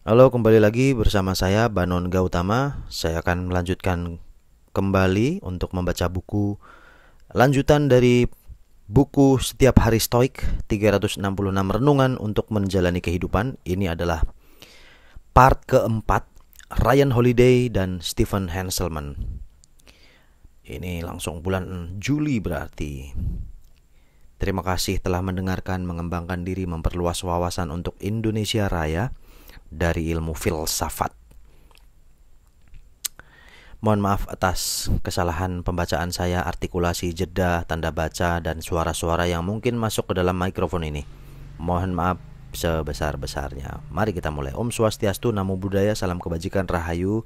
Halo, kembali lagi bersama saya Banon Gautama. Saya akan melanjutkan kembali untuk membaca buku lanjutan dari buku Setiap Hari Stoik 366 Renungan untuk Menjalani Kehidupan. Ini adalah part keempat, Ryan Holiday dan Stephen Hanselman. Ini langsung bulan Juli berarti. Terima kasih telah mendengarkan, mengembangkan diri, memperluas wawasan untuk Indonesia Raya dari ilmu filsafat. Mohon maaf atas kesalahan pembacaan saya, artikulasi, jeda, tanda baca, dan suara-suara yang mungkin masuk ke dalam mikrofon ini. Mohon maaf sebesar-besarnya. Mari kita mulai. Om Swastiastu, Namo Buddhaya, salam kebajikan, rahayu.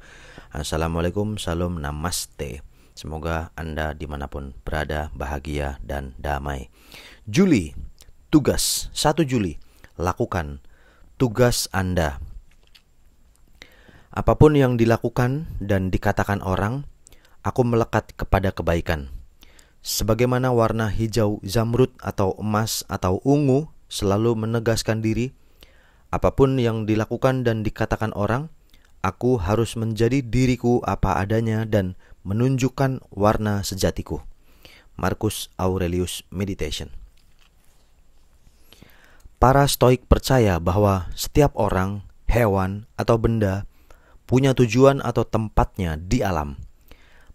Assalamualaikum, salam, namaste. Semoga Anda dimanapun berada bahagia dan damai. Juli, tugas 1 Juli, lakukan tugas Anda. Apapun yang dilakukan dan dikatakan orang, aku melekat kepada kebaikan. Sebagaimana warna hijau zamrud atau emas atau ungu selalu menegaskan diri, apapun yang dilakukan dan dikatakan orang, aku harus menjadi diriku apa adanya dan menunjukkan warna sejatiku. Marcus Aurelius Meditation. Para Stoik percaya bahwa setiap orang, hewan, atau benda punya tujuan atau tempatnya di alam.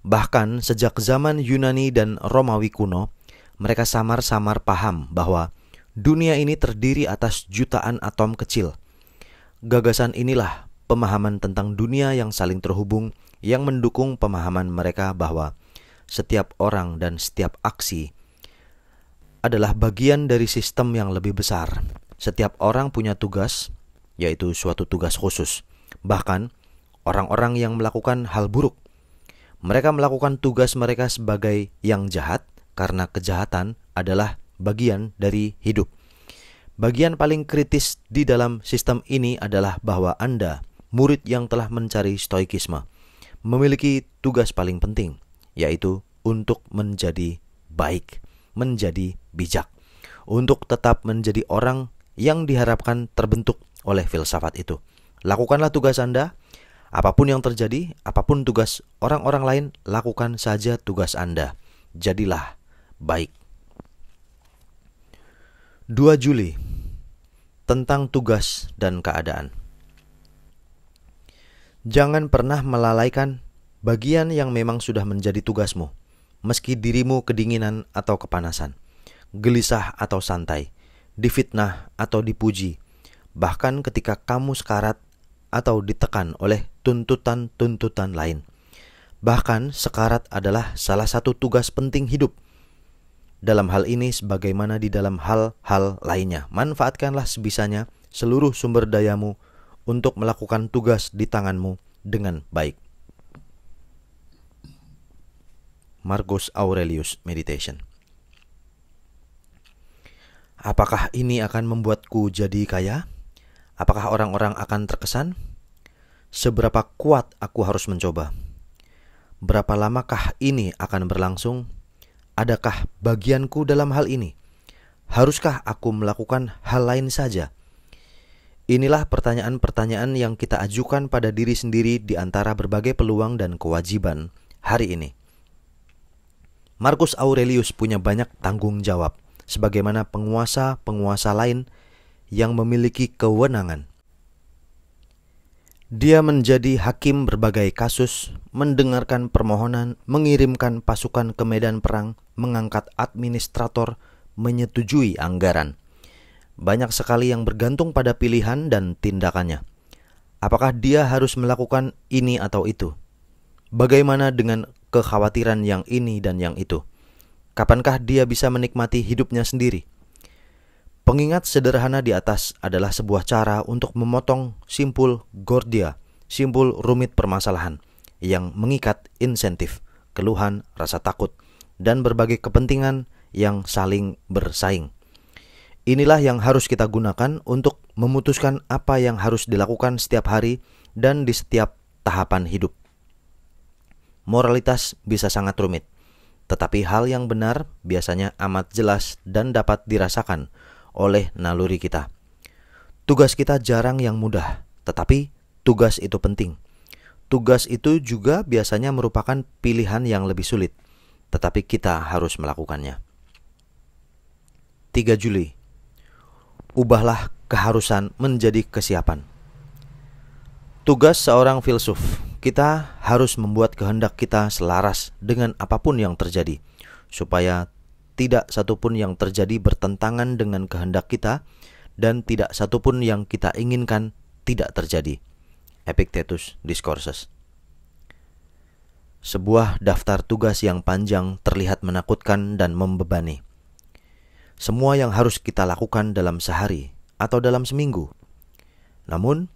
Bahkan sejak zaman Yunani dan Romawi kuno, mereka samar-samar paham bahwa dunia ini terdiri atas jutaan atom kecil. Gagasan inilah pemahaman tentang dunia yang saling terhubung yang mendukung pemahaman mereka bahwa setiap orang dan setiap aksi adalah bagian dari sistem yang lebih besar. Setiap orang punya tugas, yaitu suatu tugas khusus. Bahkan orang-orang yang melakukan hal buruk, mereka melakukan tugas mereka sebagai yang jahat karena kejahatan adalah bagian dari hidup. Bagian paling kritis di dalam sistem ini adalah bahwa Anda, murid yang telah mencari stoikisme, memiliki tugas paling penting, yaitu untuk menjadi baik, menjadi bijak, untuk tetap menjadi orang yang diharapkan terbentuk oleh filsafat itu. Lakukanlah tugas Anda. Apapun yang terjadi, apapun tugas orang-orang lain, lakukan saja tugas Anda. Jadilah baik. 2 Juli, tentang tugas dan keadaan. Jangan pernah melalaikan bagian yang memang sudah menjadi tugasmu, meski dirimu kedinginan atau kepanasan, gelisah atau santai, difitnah atau dipuji, bahkan ketika kamu sekarat atau ditekan oleh tuntutan-tuntutan lain. Bahkan sekarat adalah salah satu tugas penting hidup. Dalam hal ini sebagaimana di dalam hal-hal lainnya, manfaatkanlah sebisanya seluruh sumber dayamu untuk melakukan tugas di tanganmu dengan baik. Marcus Aurelius Meditation. Apakah ini akan membuatku jadi kaya? Apakah orang-orang akan terkesan? Seberapa kuat aku harus mencoba? Berapa lamakah ini akan berlangsung? Adakah bagianku dalam hal ini? Haruskah aku melakukan hal lain saja? Inilah pertanyaan-pertanyaan yang kita ajukan pada diri sendiri di antara berbagai peluang dan kewajiban hari ini. Marcus Aurelius punya banyak tanggung jawab, sebagaimana penguasa-penguasa lain yang memiliki kewenangan. Dia menjadi hakim berbagai kasus, mendengarkan permohonan, mengirimkan pasukan ke medan perang, mengangkat administrator, menyetujui anggaran. Banyak sekali yang bergantung pada pilihan dan tindakannya. Apakah dia harus melakukan ini atau itu? Bagaimana dengan kekhawatiran yang ini dan yang itu? Kapankah dia bisa menikmati hidupnya sendiri? Pengingat sederhana di atas adalah sebuah cara untuk memotong simpul gordia, simpul rumit permasalahan yang mengikat insentif, keluhan, rasa takut, dan berbagai kepentingan yang saling bersaing. Inilah yang harus kita gunakan untuk memutuskan apa yang harus dilakukan setiap hari dan di setiap tahapan hidup. Moralitas bisa sangat rumit, tetapi hal yang benar biasanya amat jelas dan dapat dirasakan oleh naluri kita. Tugas kita jarang yang mudah, tetapi tugas itu penting. Tugas itu juga biasanya merupakan pilihan yang lebih sulit, tetapi kita harus melakukannya. 3 Juli. Ubahlah keharusan menjadi kesiapan. Tugas seorang filsuf, kita harus membuat kehendak kita selaras dengan apapun yang terjadi, supaya tidak satupun yang terjadi bertentangan dengan kehendak kita, dan tidak satupun yang kita inginkan tidak terjadi. Epictetus Discourses. Sebuah daftar tugas yang panjang terlihat menakutkan dan membebani. Semua yang harus kita lakukan dalam sehari atau dalam seminggu. Namun,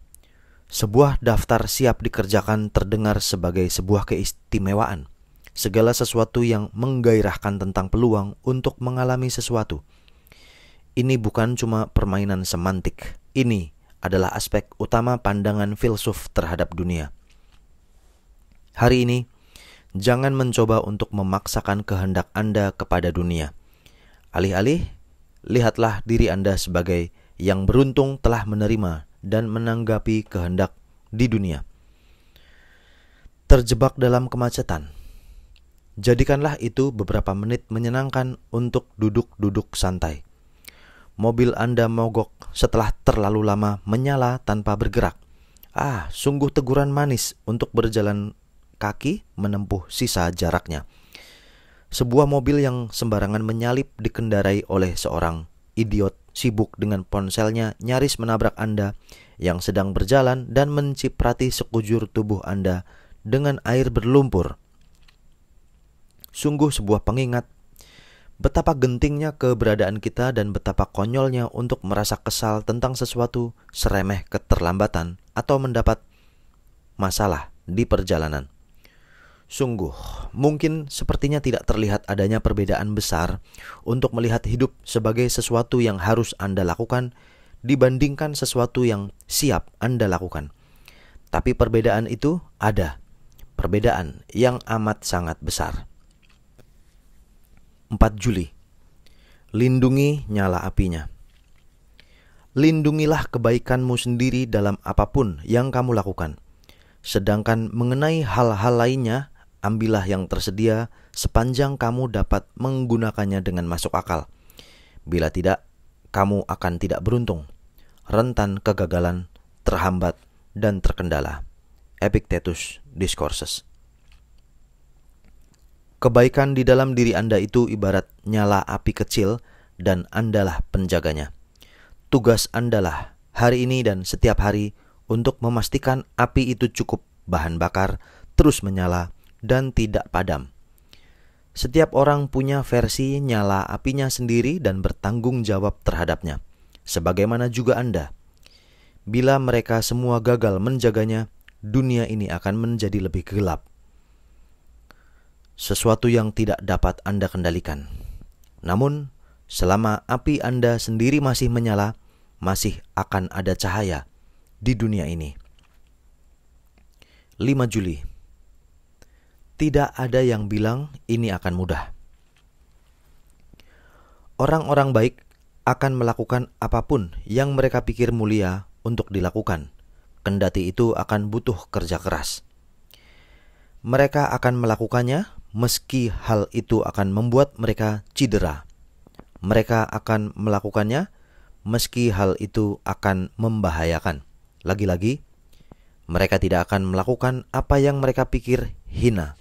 sebuah daftar siap dikerjakan terdengar sebagai sebuah keistimewaan. Segala sesuatu yang menggairahkan tentang peluang untuk mengalami sesuatu. Ini bukan cuma permainan semantik. Ini adalah aspek utama pandangan filsuf terhadap dunia. Hari ini, jangan mencoba untuk memaksakan kehendak Anda kepada dunia. Alih-alih, lihatlah diri Anda sebagai yang beruntung telah menerima dan menanggapi kehendak di dunia. Terjebak dalam kemacetan. Jadikanlah itu beberapa menit menyenangkan untuk duduk-duduk santai. Mobil Anda mogok setelah terlalu lama menyala tanpa bergerak. Sungguh teguran manis untuk berjalan kaki menempuh sisa jaraknya. Sebuah mobil yang sembarangan menyalip dikendarai oleh seorang idiot sibuk dengan ponselnya nyaris menabrak Anda yang sedang berjalan dan menciprati sekujur tubuh Anda dengan air berlumpur. Sungguh sebuah pengingat betapa gentingnya keberadaan kita dan betapa konyolnya untuk merasa kesal tentang sesuatu seremeh keterlambatan atau mendapat masalah di perjalanan. Sungguh, mungkin sepertinya tidak terlihat adanya perbedaan besar untuk melihat hidup sebagai sesuatu yang harus Anda lakukan dibandingkan sesuatu yang siap Anda lakukan. Tapi perbedaan itu ada, perbedaan yang amat sangat besar. 4 Juli. Lindungi nyala apinya. Lindungilah kebaikanmu sendiri dalam apapun yang kamu lakukan. Sedangkan mengenai hal-hal lainnya, ambillah yang tersedia sepanjang kamu dapat menggunakannya dengan masuk akal. Bila tidak, kamu akan tidak beruntung, rentan kegagalan, terhambat, dan terkendala. Epictetus Discourses. Kebaikan di dalam diri Anda itu ibarat nyala api kecil dan Andalah penjaganya. Tugas Andalah hari ini dan setiap hari untuk memastikan api itu cukup bahan bakar, terus menyala, dan tidak padam. Setiap orang punya versi nyala apinya sendiri dan bertanggung jawab terhadapnya. Sebagaimana juga Anda. Bila mereka semua gagal menjaganya, dunia ini akan menjadi lebih gelap. Sesuatu yang tidak dapat Anda kendalikan. Namun, selama api Anda sendiri masih menyala, masih akan ada cahaya di dunia ini. 5 Juli. Tidak ada yang bilang ini akan mudah. Orang-orang baik akan melakukan apapun yang mereka pikir mulia untuk dilakukan, kendati itu akan butuh kerja keras. Mereka akan melakukannya meski hal itu akan membuat mereka cedera. Mereka akan melakukannya meski hal itu akan membahayakan. Lagi-lagi, mereka tidak akan melakukan apa yang mereka pikir hina,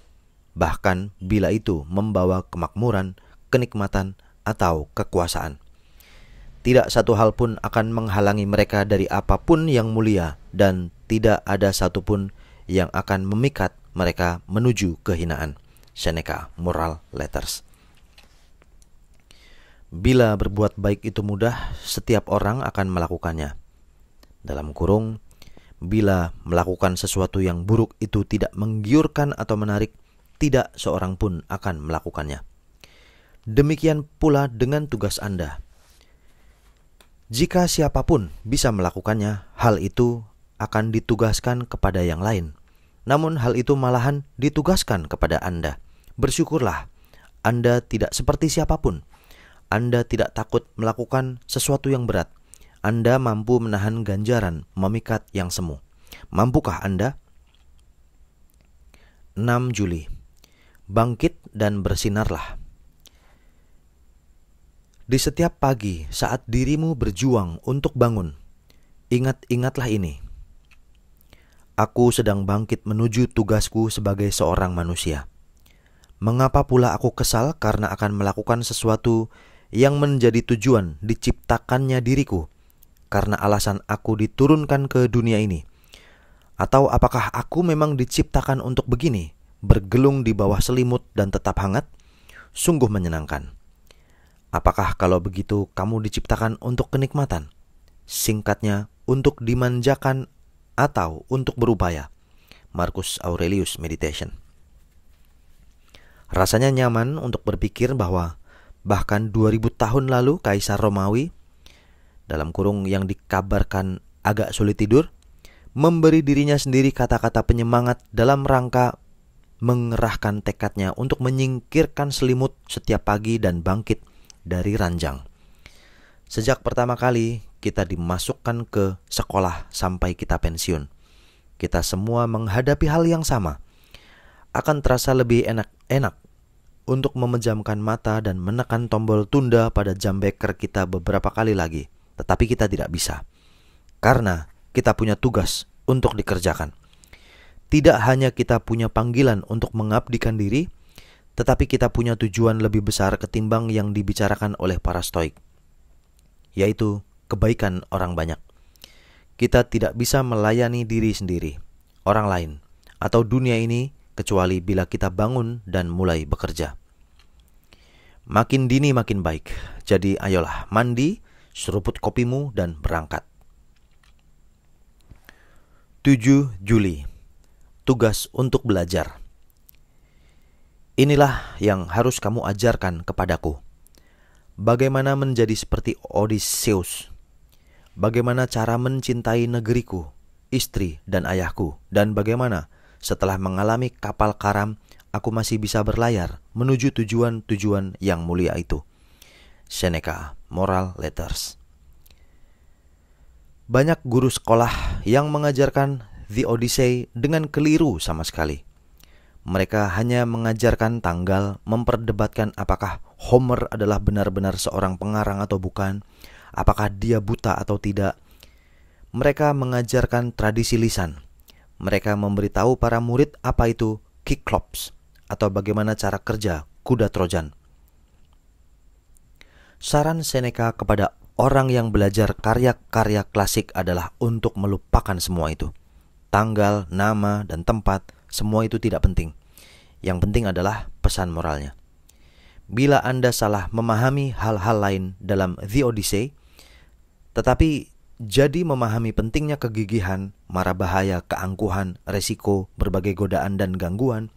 bahkan bila itu membawa kemakmuran, kenikmatan, atau kekuasaan. Tidak satu hal pun akan menghalangi mereka dari apapun yang mulia, dan tidak ada satupun yang akan memikat mereka menuju kehinaan. Seneca, Moral Letters. Bila berbuat baik itu mudah, setiap orang akan melakukannya. Dalam kurung, bila melakukan sesuatu yang buruk itu tidak menggiurkan atau menarik, tidak seorang pun akan melakukannya. Demikian pula dengan tugas Anda. Jika siapapun bisa melakukannya, hal itu akan ditugaskan kepada yang lain. Namun hal itu malahan ditugaskan kepada Anda. Bersyukurlah, Anda tidak seperti siapapun. Anda tidak takut melakukan sesuatu yang berat. Anda mampu menahan ganjaran memikat yang semu. Mampukah Anda? 6 Juli. Bangkit dan bersinarlah. Di setiap pagi saat dirimu berjuang untuk bangun, ingatlah ini. Aku sedang bangkit menuju tugasku sebagai seorang manusia. Mengapa pula aku kesal karena akan melakukan sesuatu yang menjadi tujuan diciptakannya diriku, karena alasan aku diturunkan ke dunia ini? Atau apakah aku memang diciptakan untuk begini, bergelung di bawah selimut dan tetap hangat? Sungguh menyenangkan. Apakah kalau begitu kamu diciptakan untuk kenikmatan? Singkatnya, untuk dimanjakan atau untuk berupaya. Marcus Aurelius Meditation. Rasanya nyaman untuk berpikir bahwa bahkan 2000 tahun lalu Kaisar Romawi, dalam kurung yang dikabarkan agak sulit tidur, memberi dirinya sendiri kata-kata penyemangat dalam rangka mengerahkan tekadnya untuk menyingkirkan selimut setiap pagi dan bangkit dari ranjang. Sejak pertama kali kita dimasukkan ke sekolah sampai kita pensiun, kita semua menghadapi hal yang sama. Akan terasa lebih enak untuk memejamkan mata dan menekan tombol tunda pada jam beker kita beberapa kali lagi. Tetapi kita tidak bisa, karena kita punya tugas untuk dikerjakan. Tidak hanya kita punya panggilan untuk mengabdikan diri, tetapi kita punya tujuan lebih besar ketimbang yang dibicarakan oleh para Stoik, yaitu kebaikan orang banyak. Kita tidak bisa melayani diri sendiri, orang lain, atau dunia ini kecuali bila kita bangun dan mulai bekerja. Makin dini makin baik, jadi ayolah mandi, seruput kopimu dan berangkat. 7 Juli. Tugas untuk belajar. Inilah yang harus kamu ajarkan kepadaku. Bagaimana menjadi seperti Odysseus. Bagaimana cara mencintai negeriku, istri dan ayahku. Dan bagaimana setelah mengalami kapal karam, aku masih bisa berlayar menuju tujuan-tujuan yang mulia itu. Seneca, Moral Letters. Banyak guru sekolah yang mengajarkan The Odyssey dengan keliru sama sekali. Mereka hanya mengajarkan tanggal, memperdebatkan apakah Homer adalah benar-benar seorang pengarang atau bukan, apakah dia buta atau tidak. Mereka mengajarkan tradisi lisan. Mereka memberitahu para murid apa itu Cyclops atau bagaimana cara kerja kuda Trojan. Saran Seneca kepada orang yang belajar karya-karya klasik adalah untuk melupakan semua itu. Tanggal, nama, dan tempat, semua itu tidak penting. Yang penting adalah pesan moralnya. Bila Anda salah memahami hal-hal lain dalam The Odyssey, tetapi jadi memahami pentingnya kegigihan, mara bahaya, keangkuhan, resiko, berbagai godaan dan gangguan,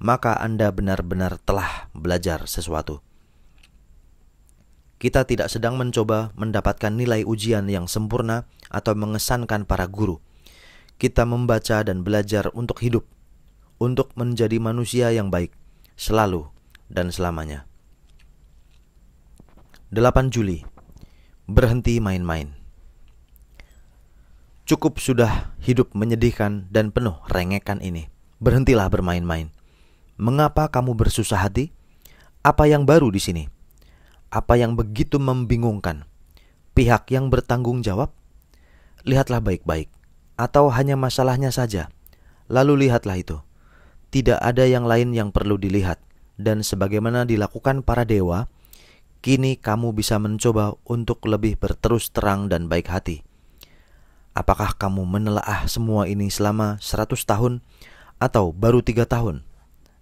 maka Anda benar-benar telah belajar sesuatu. Kita tidak sedang mencoba mendapatkan nilai ujian yang sempurna atau mengesankan para guru. Kita membaca dan belajar untuk hidup, untuk menjadi manusia yang baik, selalu dan selamanya. 8 Juli. Berhenti main-main. Cukup sudah hidup menyedihkan dan penuh rengekan ini. Berhentilah bermain-main. Mengapa kamu bersusah hati? Apa yang baru di sini? Apa yang begitu membingungkan? Pihak yang bertanggung jawab? Lihatlah baik-baik. Atau hanya masalahnya saja? Lalu lihatlah itu. Tidak ada yang lain yang perlu dilihat. Dan sebagaimana dilakukan para dewa, kini kamu bisa mencoba untuk lebih berterus terang dan baik hati. Apakah kamu menelaah semua ini selama 100 tahun atau baru 3 tahun?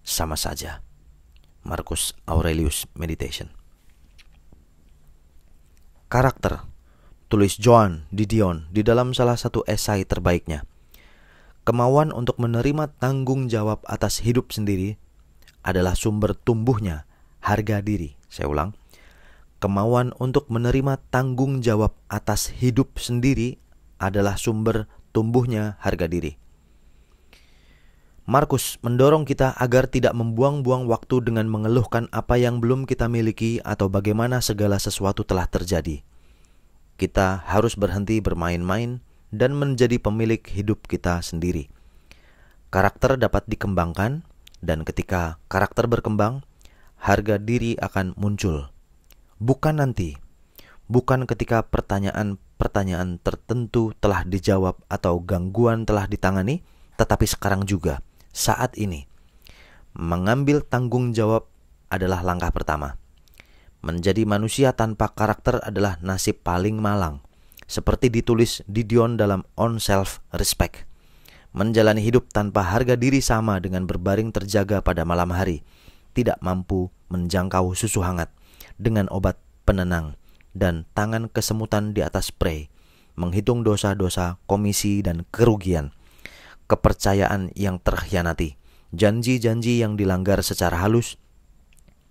Sama saja. Marcus Aurelius Meditation. Karakter. Tulis Joan Didion di dalam salah satu esai terbaiknya. Kemauan untuk menerima tanggung jawab atas hidup sendiri adalah sumber tumbuhnya harga diri. Saya ulang. Kemauan untuk menerima tanggung jawab atas hidup sendiri adalah sumber tumbuhnya harga diri. Markus mendorong kita agar tidak membuang-buang waktu dengan mengeluhkan apa yang belum kita miliki atau bagaimana segala sesuatu telah terjadi. Kita harus berhenti bermain-main dan menjadi pemilik hidup kita sendiri. Karakter dapat dikembangkan, dan ketika karakter berkembang, harga diri akan muncul. Bukan nanti, bukan ketika pertanyaan-pertanyaan tertentu telah dijawab atau gangguan telah ditangani, tetapi sekarang juga, saat ini. Mengambil tanggung jawab adalah langkah pertama. Menjadi manusia tanpa karakter adalah nasib paling malang, seperti ditulis di Dion dalam On Self-Respect. Menjalani hidup tanpa harga diri sama dengan berbaring terjaga pada malam hari, tidak mampu menjangkau susu hangat dengan obat penenang dan tangan kesemutan di atas spray, menghitung dosa-dosa, komisi dan kerugian, kepercayaan yang terkhianati, janji-janji yang dilanggar secara halus,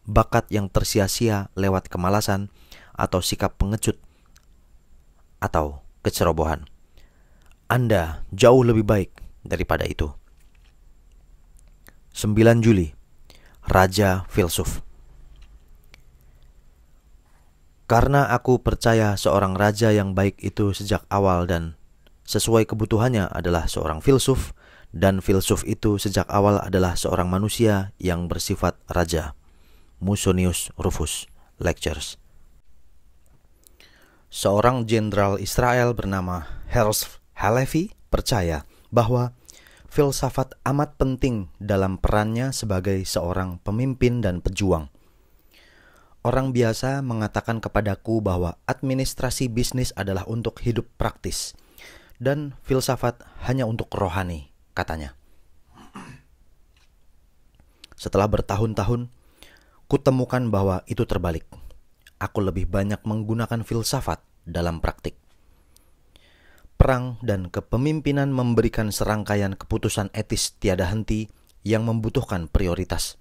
bakat yang tersia-sia lewat kemalasan atau sikap pengecut atau kecerobohan. Anda jauh lebih baik daripada itu. 9 Juli, Raja Filsuf. Karena aku percaya seorang raja yang baik itu sejak awal dan sesuai kebutuhannya adalah seorang filsuf, dan filsuf itu sejak awal adalah seorang manusia yang bersifat raja. Musonius Rufus, Lectures. Seorang jenderal Israel bernama Herzl Halevi percaya bahwa filsafat amat penting dalam perannya sebagai seorang pemimpin dan pejuang. Orang biasa mengatakan kepadaku bahwa administrasi bisnis adalah untuk hidup praktis dan filsafat hanya untuk rohani, katanya. Setelah bertahun-tahun, kutemukan bahwa itu terbalik. Aku lebih banyak menggunakan filsafat dalam praktik. Perang dan kepemimpinan memberikan serangkaian keputusan etis tiada henti yang membutuhkan prioritas,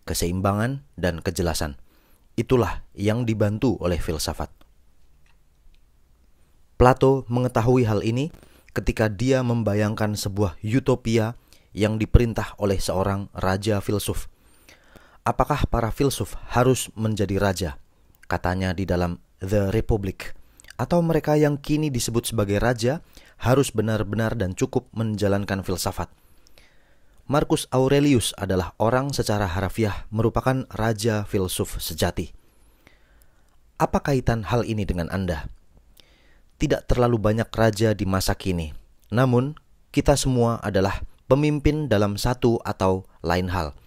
keseimbangan, dan kejelasan. Itulah yang dibantu oleh filsafat. Plato mengetahui hal ini ketika dia membayangkan sebuah utopia yang diperintah oleh seorang raja filsuf. Apakah para filsuf harus menjadi raja? Katanya di dalam The Republic. Atau mereka yang kini disebut sebagai raja harus benar-benar dan cukup menjalankan filsafat. Marcus Aurelius adalah orang secara harafiah merupakan raja filsuf sejati. Apa kaitan hal ini dengan Anda? Tidak terlalu banyak raja di masa kini, namun kita semua adalah pemimpin dalam satu atau lain hal,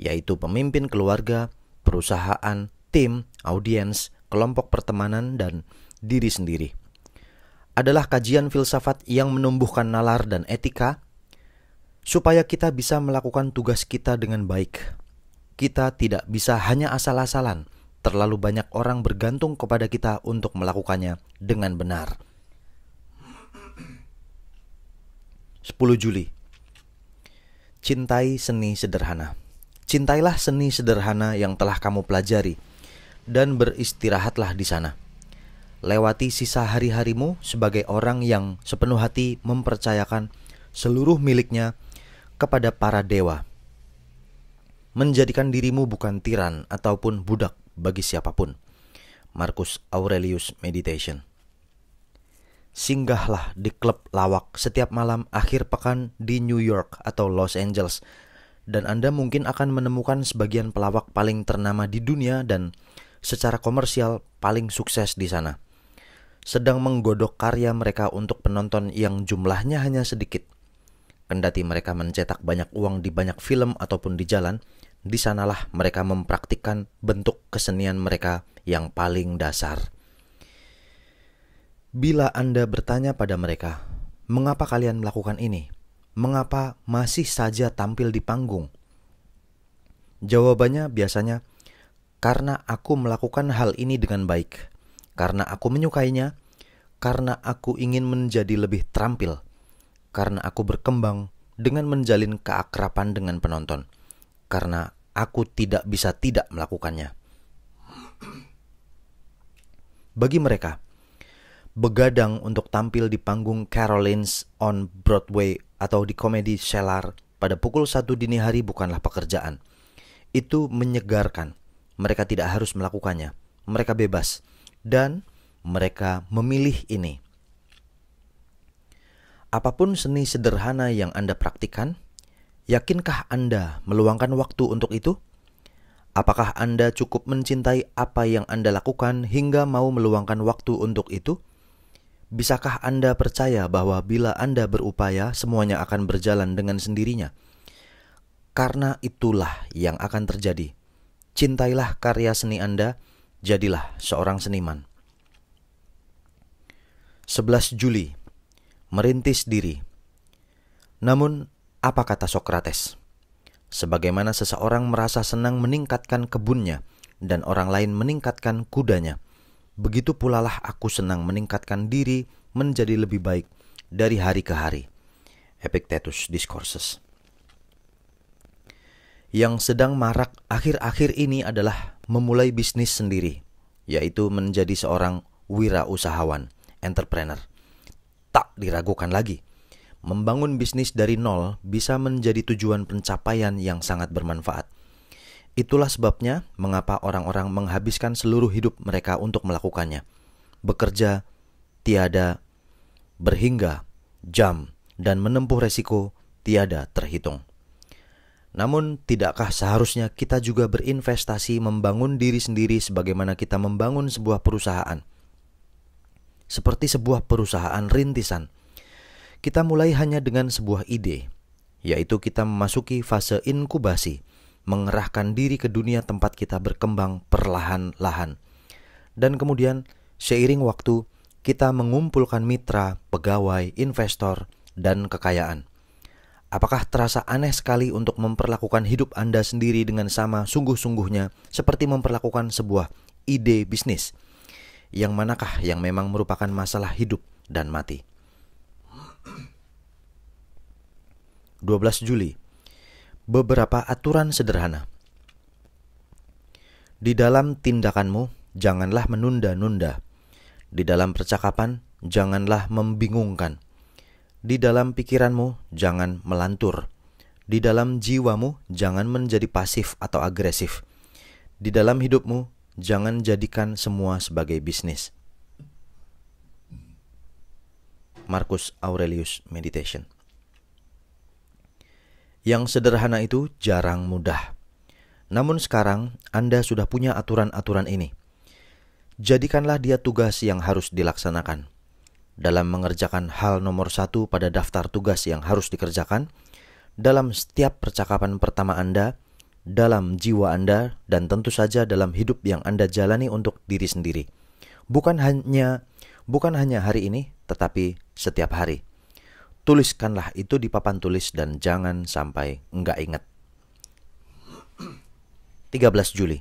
yaitu pemimpin keluarga, perusahaan, tim, audiens, kelompok pertemanan, dan diri sendiri. Adalah kajian filsafat yang menumbuhkan nalar dan etika supaya kita bisa melakukan tugas kita dengan baik. Kita tidak bisa hanya asal-asalan. Terlalu banyak orang bergantung kepada kita untuk melakukannya dengan benar. 10 Juli. Cintai seni sederhana. Cintailah seni sederhana yang telah kamu pelajari dan beristirahatlah di sana. Lewati sisa hari-harimu sebagai orang yang sepenuh hati mempercayakan seluruh miliknya kepada para dewa. Menjadikan dirimu bukan tiran ataupun budak bagi siapapun. Marcus Aurelius Meditation. Singgahlah di klub lawak setiap malam akhir pekan di New York atau Los Angeles, dan Anda mungkin akan menemukan sebagian pelawak paling ternama di dunia dan secara komersial paling sukses di sana, sedang menggodok karya mereka untuk penonton yang jumlahnya hanya sedikit. Kendati mereka mencetak banyak uang di banyak film ataupun di jalan, di sanalah mereka mempraktikkan bentuk kesenian mereka yang paling dasar. Bila Anda bertanya pada mereka, mengapa kalian melakukan ini? Mengapa masih saja tampil di panggung? Jawabannya biasanya, karena aku melakukan hal ini dengan baik, karena aku menyukainya, karena aku ingin menjadi lebih terampil, karena aku berkembang dengan menjalin keakraban dengan penonton, karena aku tidak bisa tidak melakukannya. Bagi mereka, begadang untuk tampil di panggung Carolines on Broadway atau di komedi Cellar pada pukul 1 dini hari bukanlah pekerjaan. Itu menyegarkan. Mereka tidak harus melakukannya. Mereka bebas. Dan mereka memilih ini. Apapun seni sederhana yang Anda praktikkan, yakinkah Anda meluangkan waktu untuk itu? Apakah Anda cukup mencintai apa yang Anda lakukan hingga mau meluangkan waktu untuk itu? Bisakah Anda percaya bahwa bila Anda berupaya, semuanya akan berjalan dengan sendirinya? Karena itulah yang akan terjadi. Cintailah karya seni Anda, jadilah seorang seniman. 11 Juli. Merintis diri. Namun, apa kata Sokrates? Sebagaimana seseorang merasa senang meningkatkan kebunnya dan orang lain meningkatkan kudanya, begitu pula lah aku senang meningkatkan diri menjadi lebih baik dari hari ke hari. Epictetus Discourses. Yang sedang marak akhir-akhir ini adalah memulai bisnis sendiri, yaitu menjadi seorang wirausahawan, entrepreneur. Tak diragukan lagi, membangun bisnis dari nol bisa menjadi tujuan pencapaian yang sangat bermanfaat. Itulah sebabnya mengapa orang-orang menghabiskan seluruh hidup mereka untuk melakukannya. Bekerja tiada berhingga jam dan menempuh resiko tiada terhitung. Namun, tidakkah seharusnya kita juga berinvestasi membangun diri sendiri sebagaimana kita membangun sebuah perusahaan? Seperti sebuah perusahaan rintisan, kita mulai hanya dengan sebuah ide, yaitu kita memasuki fase inkubasi, mengerahkan diri ke dunia tempat kita berkembang perlahan-lahan. Dan kemudian, seiring waktu, kita mengumpulkan mitra, pegawai, investor, dan kekayaan. Apakah terasa aneh sekali untuk memperlakukan hidup Anda sendiri dengan sama sungguh-sungguhnya seperti memperlakukan sebuah ide bisnis? Yang manakah yang memang merupakan masalah hidup dan mati? 12 Juli. Beberapa aturan sederhana. Di dalam tindakanmu, janganlah menunda-nunda. Di dalam percakapan, janganlah membingungkan. Di dalam pikiranmu, jangan melantur. Di dalam jiwamu, jangan menjadi pasif atau agresif. Di dalam hidupmu, jangan jadikan semua sebagai bisnis. Marcus Aurelius Meditation. Yang sederhana itu jarang mudah. Namun sekarang Anda sudah punya aturan-aturan ini. Jadikanlah dia tugas yang harus dilaksanakan. Dalam mengerjakan hal nomor 1 pada daftar tugas yang harus dikerjakan, dalam setiap percakapan pertama Anda, dalam jiwa Anda, dan tentu saja dalam hidup yang Anda jalani untuk diri sendiri. Bukan hanya hari ini, tetapi setiap hari. Tuliskanlah itu di papan tulis dan jangan sampai enggak ingat. 13 Juli.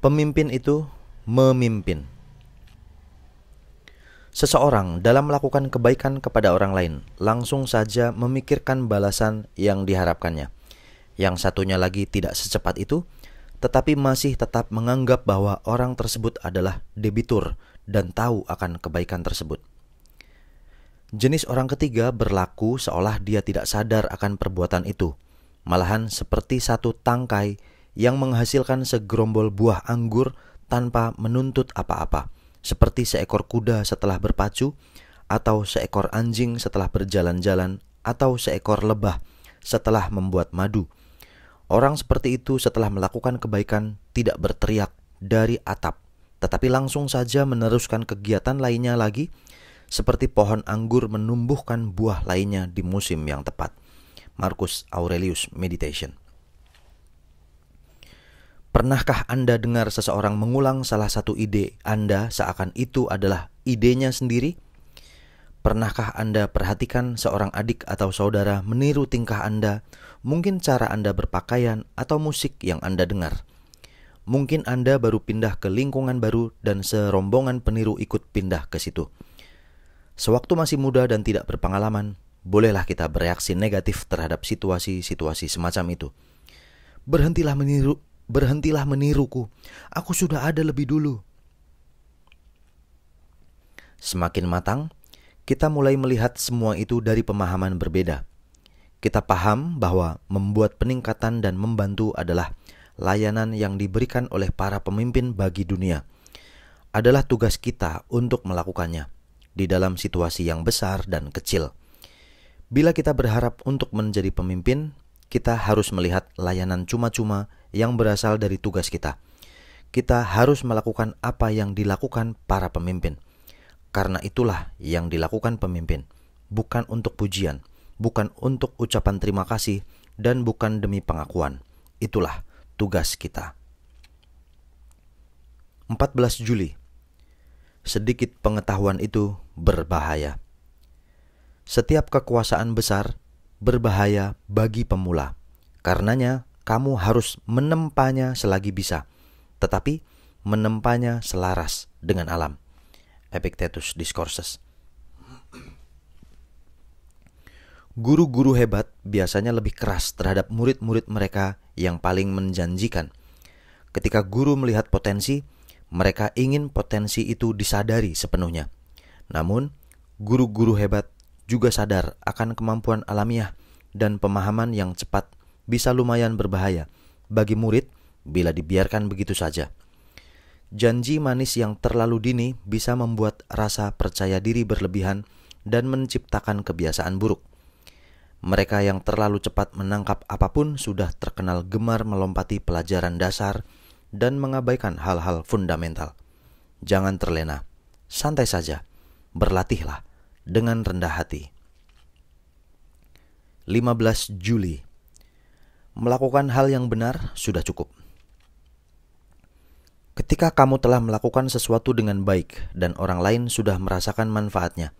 Pemimpin itu memimpin. Seseorang dalam melakukan kebaikan kepada orang lain langsung saja memikirkan balasan yang diharapkannya. Yang satunya lagi tidak secepat itu, tetapi masih tetap menganggap bahwa orang tersebut adalah debitur dan tahu akan kebaikan tersebut. Jenis orang ketiga berlaku seolah dia tidak sadar akan perbuatan itu, malahan seperti satu tangkai yang menghasilkan segerombol buah anggur tanpa menuntut apa-apa, seperti seekor kuda setelah berpacu, atau seekor anjing setelah berjalan-jalan, atau seekor lebah setelah membuat madu. Orang seperti itu setelah melakukan kebaikan tidak berteriak dari atap, tetapi langsung saja meneruskan kegiatan lainnya lagi, seperti pohon anggur menumbuhkan buah lainnya di musim yang tepat. Marcus Aurelius Meditation. Pernahkah Anda dengar seseorang mengulang salah satu ide Anda seakan itu adalah idenya sendiri? Pernahkah Anda perhatikan seorang adik atau saudara meniru tingkah Anda, mungkin cara Anda berpakaian atau musik yang Anda dengar? Mungkin Anda baru pindah ke lingkungan baru dan serombongan peniru ikut pindah ke situ. Sewaktu masih muda dan tidak berpengalaman, bolehlah kita bereaksi negatif terhadap situasi-situasi semacam itu. Berhentilah meniruku. Aku sudah ada lebih dulu. Semakin matang, kita mulai melihat semua itu dari pemahaman berbeda. Kita paham bahwa membuat peningkatan dan membantu adalah layanan yang diberikan oleh para pemimpin bagi dunia. Adalah tugas kita untuk melakukannya. di dalam situasi yang besar dan kecil. Bila kita berharap untuk menjadi pemimpin, kita harus melihat layanan cuma-cuma yang berasal dari tugas kita. Kita harus melakukan apa yang dilakukan para pemimpin. Karena itulah yang dilakukan pemimpin, bukan untuk pujian, bukan untuk ucapan terima kasih, dan bukan demi pengakuan. Itulah tugas kita. 14 Juli. Sedikit pengetahuan itu berbahaya. Setiap kekuasaan besar berbahaya bagi pemula. Karenanya kamu harus menempanya selagi bisa, tetapi menempanya selaras dengan alam. Epictetus Discourses. Guru-guru hebat biasanya lebih keras terhadap murid-murid mereka yang paling menjanjikan. Ketika guru melihat potensi, mereka ingin potensi itu disadari sepenuhnya. Namun, guru-guru hebat juga sadar akan kemampuan alamiah dan pemahaman yang cepat bisa lumayan berbahaya bagi murid bila dibiarkan begitu saja. Janji manis yang terlalu dini bisa membuat rasa percaya diri berlebihan dan menciptakan kebiasaan buruk. Mereka yang terlalu cepat menangkap apapun sudah terkenal gemar melompati pelajaran dasar dan mengabaikan hal-hal fundamental. Jangan terlena, santai saja, berlatihlah dengan rendah hati. 15 Juli. Melakukan hal yang benar sudah cukup. Ketika kamu telah melakukan sesuatu dengan baik dan orang lain sudah merasakan manfaatnya,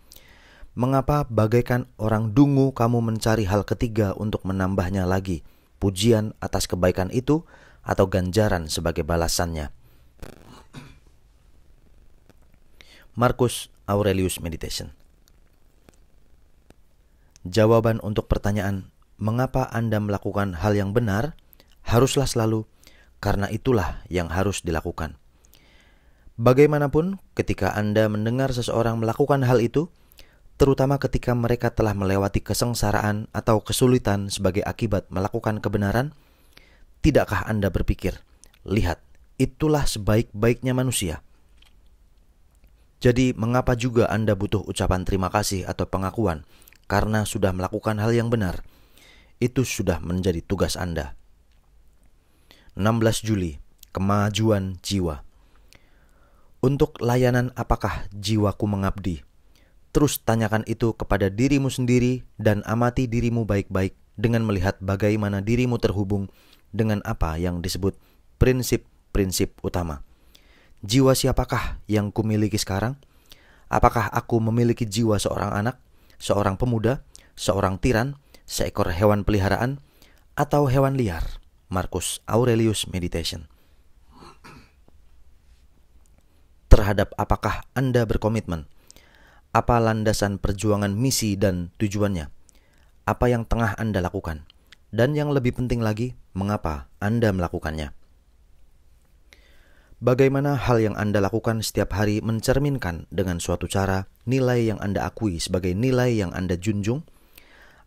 mengapa bagaikan orang dungu kamu mencari hal ketiga untuk menambahnya lagi, pujian atas kebaikan itu atau ganjaran sebagai balasannya? Marcus Aurelius Meditation. Jawaban untuk pertanyaan, mengapa Anda melakukan hal yang benar, haruslah selalu, karena itulah yang harus dilakukan. Bagaimanapun, ketika Anda mendengar seseorang melakukan hal itu, terutama ketika mereka telah melewati kesengsaraan atau kesulitan sebagai akibat melakukan kebenaran, tidakkah Anda berpikir, lihat, itulah sebaik-baiknya manusia. Jadi, mengapa juga Anda butuh ucapan terima kasih atau pengakuan karena sudah melakukan hal yang benar? Itu sudah menjadi tugas Anda. 16 Juli, kemajuan jiwa. Untuk layanan apakah jiwaku mengabdi? Terus tanyakan itu kepada dirimu sendiri dan amati dirimu baik-baik dengan melihat bagaimana dirimu terhubung dengan apa yang disebut prinsip-prinsip utama. Jiwa siapakah yang kumiliki sekarang? Apakah aku memiliki jiwa seorang anak, seorang pemuda, seorang tiran, seekor hewan peliharaan, atau hewan liar? Marcus Aurelius Meditation. Terhadap apakah Anda berkomitmen? Apa landasan perjuangan misi dan tujuannya? Apa yang tengah Anda lakukan? Dan yang lebih penting lagi, mengapa Anda melakukannya? Bagaimana hal yang Anda lakukan setiap hari mencerminkan dengan suatu cara nilai yang Anda akui sebagai nilai yang Anda junjung?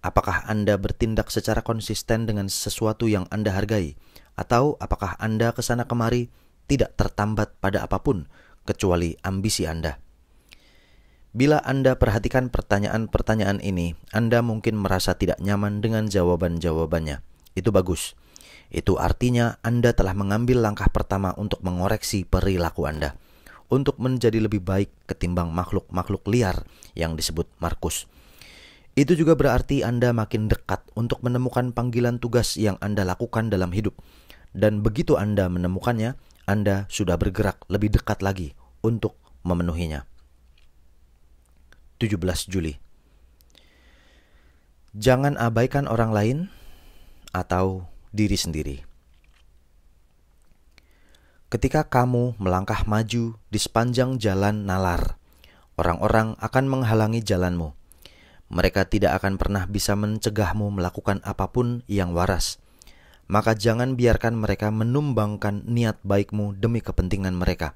Apakah Anda bertindak secara konsisten dengan sesuatu yang Anda hargai? Atau apakah Anda kesana kemari tidak tertambat pada apapun kecuali ambisi Anda? Bila Anda perhatikan pertanyaan-pertanyaan ini, Anda mungkin merasa tidak nyaman dengan jawaban-jawabannya. Itu bagus. Itu artinya Anda telah mengambil langkah pertama untuk mengoreksi perilaku Anda, untuk menjadi lebih baik ketimbang makhluk-makhluk liar yang disebut Markus. Itu juga berarti Anda makin dekat untuk menemukan panggilan tugas yang Anda lakukan dalam hidup. Dan begitu Anda menemukannya, Anda sudah bergerak lebih dekat lagi untuk memenuhinya. 17 Juli. Jangan abaikan orang lain atau diri sendiri. Ketika kamu melangkah maju di sepanjang jalan nalar, orang-orang akan menghalangi jalanmu. Mereka tidak akan pernah bisa mencegahmu melakukan apapun yang waras. Maka jangan biarkan mereka menumbangkan niat baikmu demi kepentingan mereka.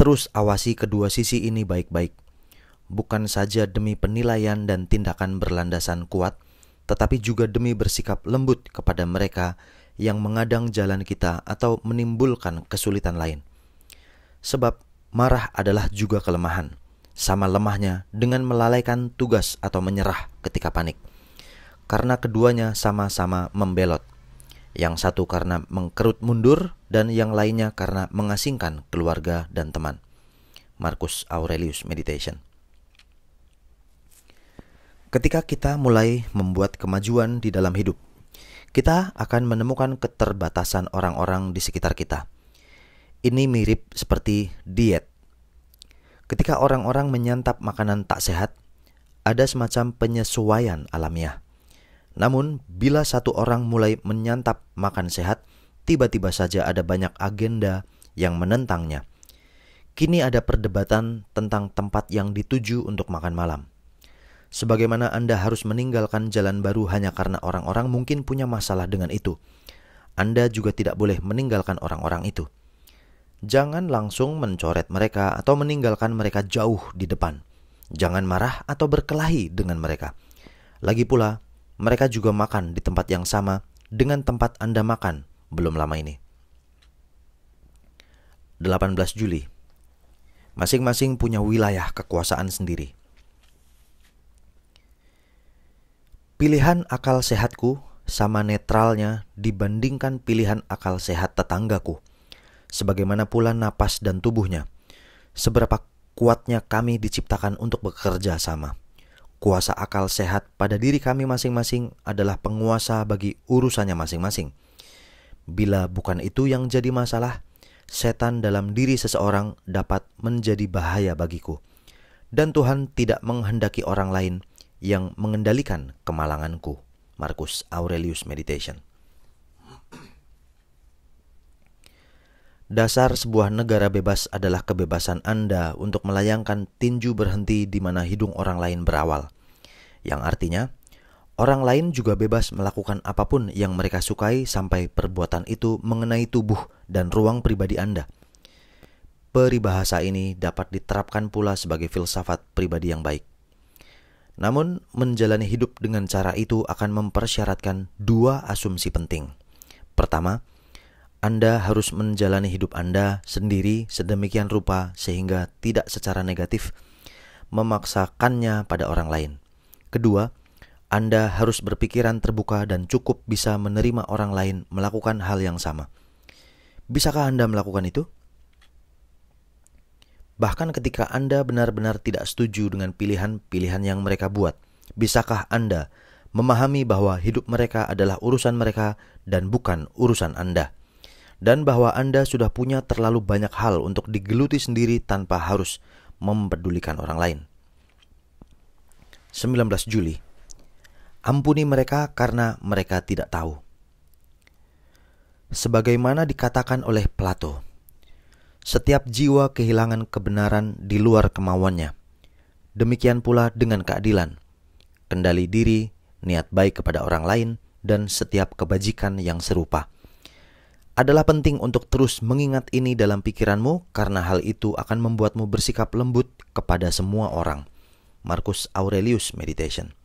Terus awasi kedua sisi ini baik-baik. Bukan saja demi penilaian dan tindakan berlandasan kuat, tetapi juga demi bersikap lembut kepada mereka yang mengadang jalan kita atau menimbulkan kesulitan lain. Sebab marah adalah juga kelemahan. sama lemahnya dengan melalaikan tugas atau menyerah ketika panik. Karena keduanya sama-sama membelot. Yang satu karena mengkerut mundur dan yang lainnya karena mengasingkan keluarga dan teman. Marcus Aurelius Meditation. Ketika kita mulai membuat kemajuan di dalam hidup, kita akan menemukan keterbatasan orang-orang di sekitar kita. Ini mirip seperti diet. Ketika orang-orang menyantap makanan tak sehat, ada semacam penyesuaian alamiah. Namun, bila satu orang mulai menyantap makan sehat, tiba-tiba saja ada banyak agenda yang menentangnya. Kini ada perdebatan tentang tempat yang dituju untuk makan malam. Sebagaimana Anda harus meninggalkan jalan baru hanya karena orang-orang mungkin punya masalah dengan itu, Anda juga tidak boleh meninggalkan orang-orang itu. Jangan langsung mencoret mereka atau meninggalkan mereka jauh di depan. Jangan marah atau berkelahi dengan mereka. Lagi pula, mereka juga makan di tempat yang sama dengan tempat Anda makan belum lama ini. 18 Juli. Masing-masing punya wilayah kekuasaan sendiri. Pilihan akal sehatku sama netralnya dibandingkan pilihan akal sehat tetanggaku. Sebagaimana pula napas dan tubuhnya. Seberapa kuatnya kami diciptakan untuk bekerja sama. Kuasa akal sehat pada diri kami masing-masing adalah penguasa bagi urusannya masing-masing. Bila bukan itu yang jadi masalah, setan dalam diri seseorang dapat menjadi bahaya bagiku. Dan Tuhan tidak menghendaki orang lain yang mengendalikan kemalanganku. Marcus Aurelius Meditation. Dasar sebuah negara bebas adalah kebebasan Anda untuk melayangkan tinju berhenti di mana hidung orang lain berawal. Yang artinya, orang lain juga bebas melakukan apapun yang mereka sukai sampai perbuatan itu mengenai tubuh dan ruang pribadi Anda. Peribahasa ini dapat diterapkan pula sebagai filsafat pribadi yang baik. Namun, menjalani hidup dengan cara itu akan mempersyaratkan dua asumsi penting. Pertama, Anda harus menjalani hidup Anda sendiri sedemikian rupa sehingga tidak secara negatif memaksakannya pada orang lain. Kedua, Anda harus berpikiran terbuka dan cukup bisa menerima orang lain melakukan hal yang sama. Bisakah Anda melakukan itu? Bahkan ketika Anda benar-benar tidak setuju dengan pilihan-pilihan yang mereka buat, bisakah Anda memahami bahwa hidup mereka adalah urusan mereka dan bukan urusan Anda? Dan bahwa Anda sudah punya terlalu banyak hal untuk digeluti sendiri tanpa harus mempedulikan orang lain. 19 Juli. Ampuni mereka karena mereka tidak tahu. Sebagaimana dikatakan oleh Plato, setiap jiwa kehilangan kebenaran di luar kemauannya. Demikian pula dengan keadilan, kendali diri, niat baik kepada orang lain, dan setiap kebajikan yang serupa. Adalah penting untuk terus mengingat ini dalam pikiranmu karena hal itu akan membuatmu bersikap lembut kepada semua orang. Marcus Aurelius Meditation.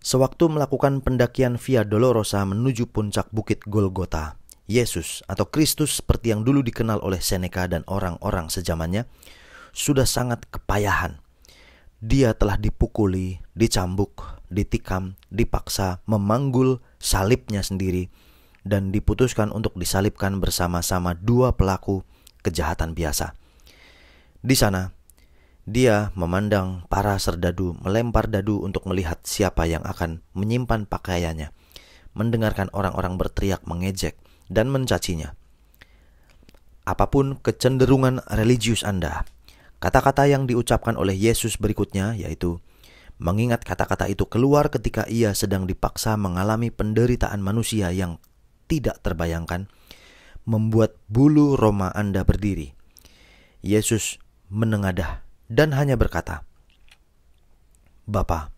Sewaktu melakukan pendakian Via Dolorosa menuju puncak bukit Golgota, Yesus atau Kristus seperti yang dulu dikenal oleh Seneca dan orang-orang sejamannya sudah sangat kepayahan. Dia telah dipukuli, dicambuk, ditikam, dipaksa, memanggul salibnya sendiri dan diputuskan untuk disalibkan bersama-sama dua pelaku kejahatan biasa. Di sana, dia memandang para serdadu melempar dadu untuk melihat siapa yang akan menyimpan pakaiannya, mendengarkan orang-orang berteriak mengejek dan mencacinya. Apapun kecenderungan religius Anda, kata-kata yang diucapkan oleh Yesus berikutnya yaitu mengingat kata-kata itu keluar ketika ia sedang dipaksa mengalami penderitaan manusia yang tidak terbayangkan, membuat bulu roma Anda berdiri. Yesus menengadah dan hanya berkata, "Bapa,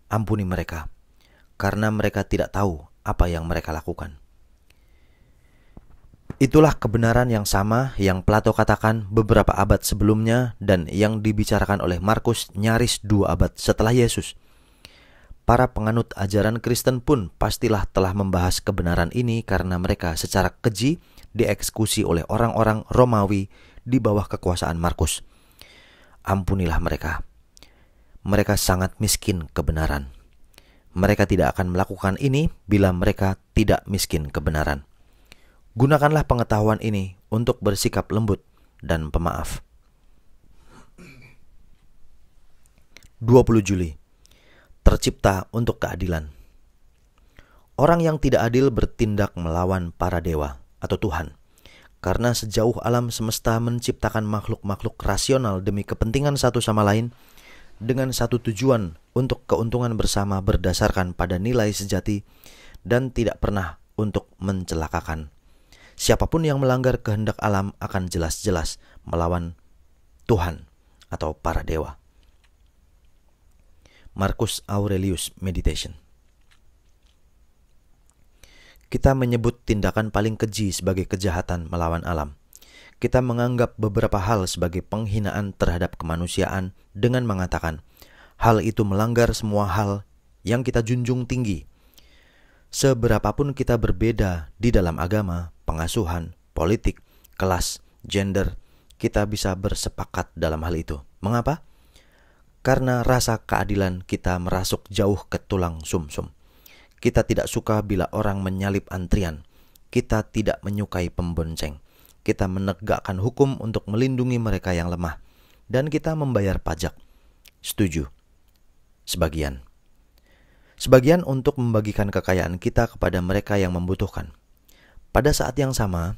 ampuni mereka, karena mereka tidak tahu apa yang mereka lakukan." Itulah kebenaran yang sama yang Plato katakan beberapa abad sebelumnya dan yang dibicarakan oleh Markus nyaris 2 abad setelah Yesus. Para penganut ajaran Kristen pun pastilah telah membahas kebenaran ini karena mereka secara keji dieksekusi oleh orang-orang Romawi di bawah kekuasaan Markus. Ampunilah mereka. Mereka sangat miskin kebenaran. Mereka tidak akan melakukan ini bila mereka tidak miskin kebenaran. Gunakanlah pengetahuan ini untuk bersikap lembut dan pemaaf. 20 Juli. Tercipta untuk keadilan. Orang yang tidak adil bertindak melawan para dewa atau Tuhan. Karena sejauh alam semesta menciptakan makhluk-makhluk rasional demi kepentingan satu sama lain, dengan satu tujuan untuk keuntungan bersama berdasarkan pada nilai sejati dan tidak pernah untuk mencelakakan. Siapapun yang melanggar kehendak alam akan jelas-jelas melawan Tuhan atau para dewa. Marcus Aurelius Meditation. Kita menyebut tindakan paling keji sebagai kejahatan melawan alam. Kita menganggap beberapa hal sebagai penghinaan terhadap kemanusiaan dengan mengatakan, hal itu melanggar semua hal yang kita junjung tinggi. Seberapapun kita berbeda di dalam agama, pengasuhan, politik, kelas, gender, kita bisa bersepakat dalam hal itu. Mengapa? Karena rasa keadilan kita merasuk jauh ke tulang sumsum. Kita tidak suka bila orang menyalip antrian. Kita tidak menyukai pembonceng. Kita menegakkan hukum untuk melindungi mereka yang lemah. Dan kita membayar pajak. Setuju. Sebagian untuk membagikan kekayaan kita kepada mereka yang membutuhkan. Pada saat yang sama,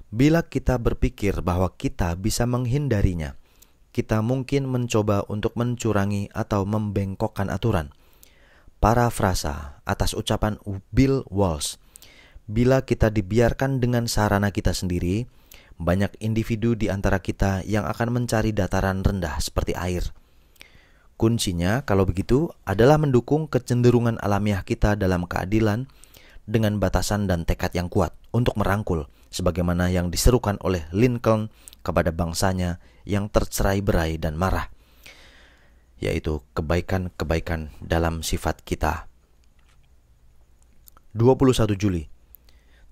bila kita berpikir bahwa kita bisa menghindarinya, kita mungkin mencoba untuk mencurangi atau membengkokkan aturan. Parafrasa atas ucapan Bill Walsh, bila kita dibiarkan dengan sarana kita sendiri, banyak individu di antara kita yang akan mencari dataran rendah seperti air. Kuncinya, kalau begitu, adalah mendukung kecenderungan alamiah kita dalam keadilan dengan batasan dan tekad yang kuat untuk merangkul, sebagaimana yang diserukan oleh Lincoln kepada bangsanya yang tercerai-berai dan marah, yaitu kebaikan-kebaikan dalam sifat kita. 21 Juli.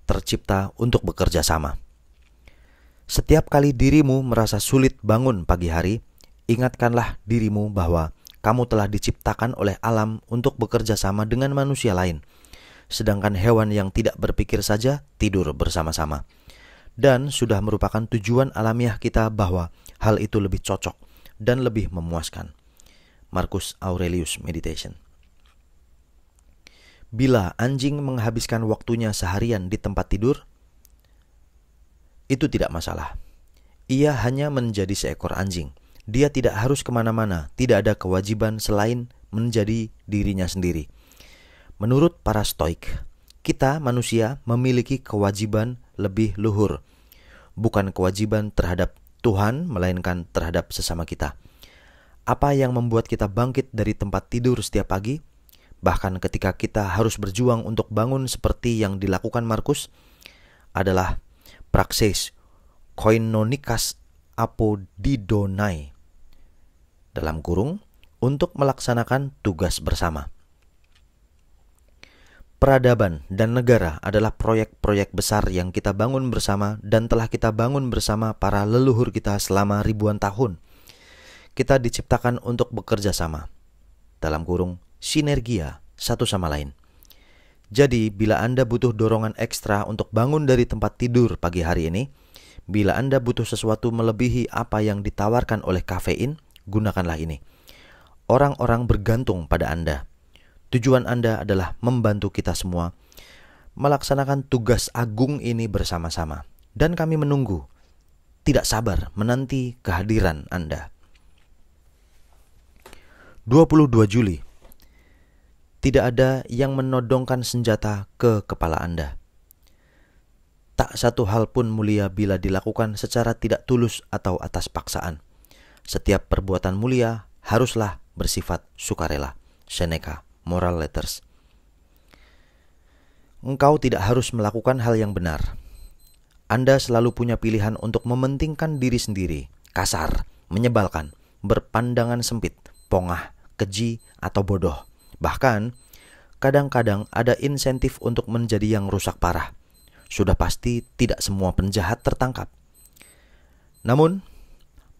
Tercipta untuk bekerja sama. Setiap kali dirimu merasa sulit bangun pagi hari, ingatkanlah dirimu bahwa kamu telah diciptakan oleh alam untuk bekerja sama dengan manusia lain, sedangkan hewan yang tidak berpikir saja tidur bersama-sama. Dan sudah merupakan tujuan alamiah kita bahwa hal itu lebih cocok dan lebih memuaskan. Marcus Aurelius Meditation. Bila anjing menghabiskan waktunya seharian di tempat tidur, itu tidak masalah. Ia hanya menjadi seekor anjing. Dia tidak harus kemana-mana, tidak ada kewajiban selain menjadi dirinya sendiri. Menurut para Stoik, kita manusia memiliki kewajiban lebih luhur. Bukan kewajiban terhadap Tuhan, melainkan terhadap sesama kita. Apa yang membuat kita bangkit dari tempat tidur setiap pagi? Bahkan ketika kita harus berjuang untuk bangun seperti yang dilakukan Markus, adalah praksis koinonikas apodidonai, dalam kurung, untuk melaksanakan tugas bersama. Peradaban dan negara adalah proyek-proyek besar yang kita bangun bersama dan telah kita bangun bersama para leluhur kita selama ribuan tahun. Kita diciptakan untuk bekerja sama, dalam kurung, sinergia satu sama lain. Jadi, bila Anda butuh dorongan ekstra untuk bangun dari tempat tidur pagi hari ini, bila Anda butuh sesuatu melebihi apa yang ditawarkan oleh kafein, gunakanlah ini. Orang-orang bergantung pada Anda. Tujuan Anda adalah membantu kita semua melaksanakan tugas agung ini bersama-sama. Dan kami menunggu, tidak sabar menanti kehadiran Anda. 22 Juli. Tidak ada yang menodongkan senjata ke kepala Anda. Tak satu hal pun mulia bila dilakukan secara tidak tulus atau atas paksaan. Setiap perbuatan mulia haruslah bersifat sukarela. Seneca, Moral Letters. Engkau tidak harus melakukan hal yang benar. Anda selalu punya pilihan untuk mementingkan diri sendiri, kasar, menyebalkan, berpandangan sempit, pongah, keji, atau bodoh. Bahkan, kadang-kadang ada insentif untuk menjadi yang rusak parah. Sudah pasti tidak semua penjahat tertangkap. Namun,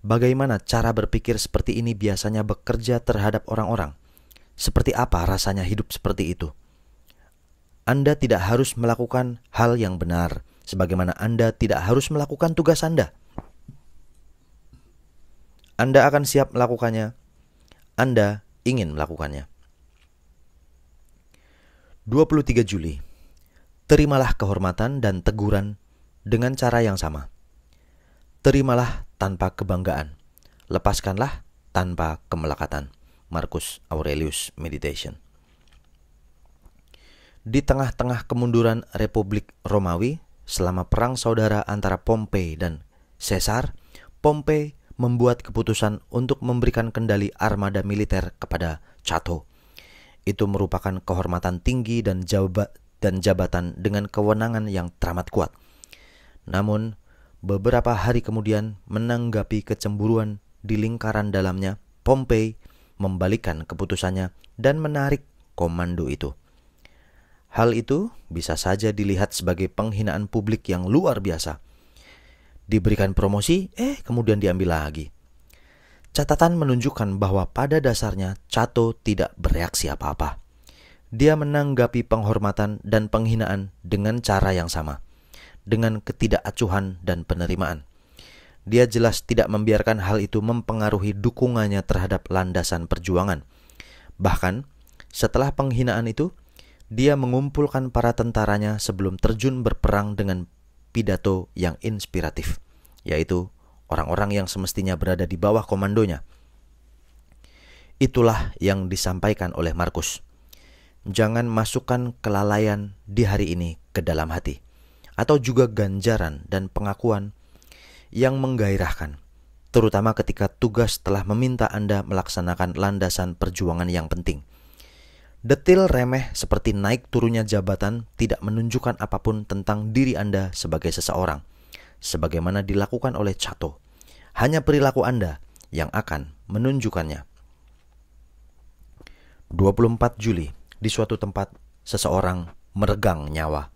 bagaimana cara berpikir seperti ini biasanya bekerja terhadap orang-orang? Seperti apa rasanya hidup seperti itu? Anda tidak harus melakukan hal yang benar, sebagaimana Anda tidak harus melakukan tugas Anda. Anda akan siap melakukannya. Anda ingin melakukannya. 23 Juli. Terimalah kehormatan dan teguran dengan cara yang sama. Terimalah tanpa kebanggaan. Lepaskanlah tanpa kemelekatan. Marcus Aurelius Meditation. Di tengah-tengah kemunduran Republik Romawi selama perang saudara antara Pompei dan Caesar, Pompei membuat keputusan untuk memberikan kendali armada militer kepada Cato. Itu merupakan kehormatan tinggi dan jabatan dengan kewenangan yang teramat kuat. Namun, beberapa hari kemudian, menanggapi kecemburuan di lingkaran dalamnya, Pompei membalikkan keputusannya dan menarik komando itu. Hal itu bisa saja dilihat sebagai penghinaan publik yang luar biasa. Diberikan promosi, kemudian diambil lagi. Catatan menunjukkan bahwa pada dasarnya Cato tidak bereaksi apa-apa. Dia menanggapi penghormatan dan penghinaan dengan cara yang sama, dengan ketidakacuhan dan penerimaan. Dia jelas tidak membiarkan hal itu mempengaruhi dukungannya terhadap landasan perjuangan. Bahkan, setelah penghinaan itu, dia mengumpulkan para tentaranya sebelum terjun berperang dengan pidato yang inspiratif, yaitu orang-orang yang semestinya berada di bawah komandonya. Itulah yang disampaikan oleh Markus. Jangan masukkan kelalaian di hari ini ke dalam hati, atau juga ganjaran dan pengakuan yang menggairahkan, terutama ketika tugas telah meminta Anda melaksanakan landasan perjuangan yang penting. Detil remeh seperti naik turunnya jabatan tidak menunjukkan apapun tentang diri Anda sebagai seseorang, sebagaimana dilakukan oleh Cato. Hanya perilaku Anda yang akan menunjukkannya. 24 Juli, di suatu tempat, seseorang meregang nyawa.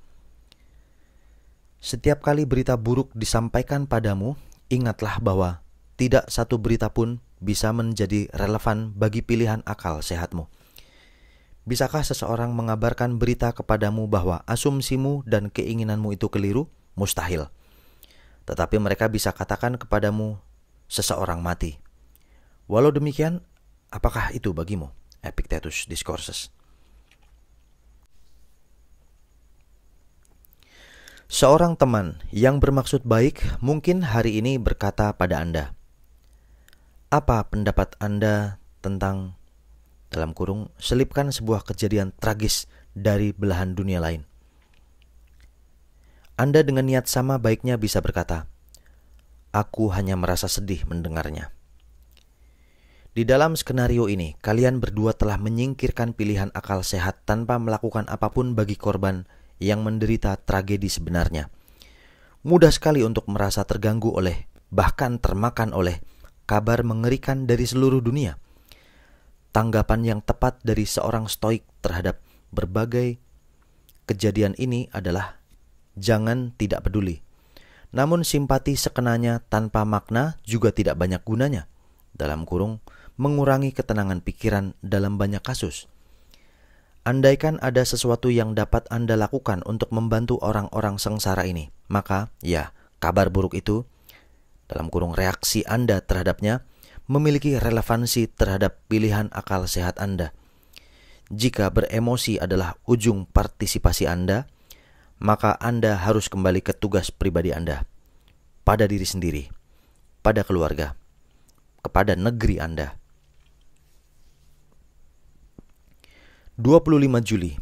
Setiap kali berita buruk disampaikan padamu, ingatlah bahwa tidak satu berita pun bisa menjadi relevan bagi pilihan akal sehatmu. Bisakah seseorang mengabarkan berita kepadamu bahwa asumsimu dan keinginanmu itu keliru? Mustahil. Tetapi mereka bisa katakan kepadamu, seseorang mati. Walau demikian, apakah itu bagimu? Epictetus Discourses. Seorang teman yang bermaksud baik mungkin hari ini berkata pada Anda, apa pendapat Anda tentang, dalam kurung, selipkan sebuah kejadian tragis dari belahan dunia lain? Anda dengan niat sama baiknya bisa berkata, aku hanya merasa sedih mendengarnya. Di dalam skenario ini, kalian berdua telah menyingkirkan pilihan akal sehat tanpa melakukan apapun bagi korban yang menderita tragedi sebenarnya. Mudah sekali untuk merasa terganggu oleh, bahkan termakan oleh, kabar mengerikan dari seluruh dunia. Tanggapan yang tepat dari seorang stoik terhadap berbagai kejadian ini adalah jangan tidak peduli. Namun simpati sekenanya tanpa makna juga tidak banyak gunanya. Dalam kurung, mengurangi ketenangan pikiran dalam banyak kasus. Andaikan ada sesuatu yang dapat Anda lakukan untuk membantu orang-orang sengsara ini, maka ya, kabar buruk itu, dalam kurung reaksi Anda terhadapnya, memiliki relevansi terhadap pilihan akal sehat Anda. Jika beremosi adalah ujung partisipasi Anda, maka Anda harus kembali ke tugas pribadi Anda, pada diri sendiri, pada keluarga, kepada negeri Anda. 25 Juli.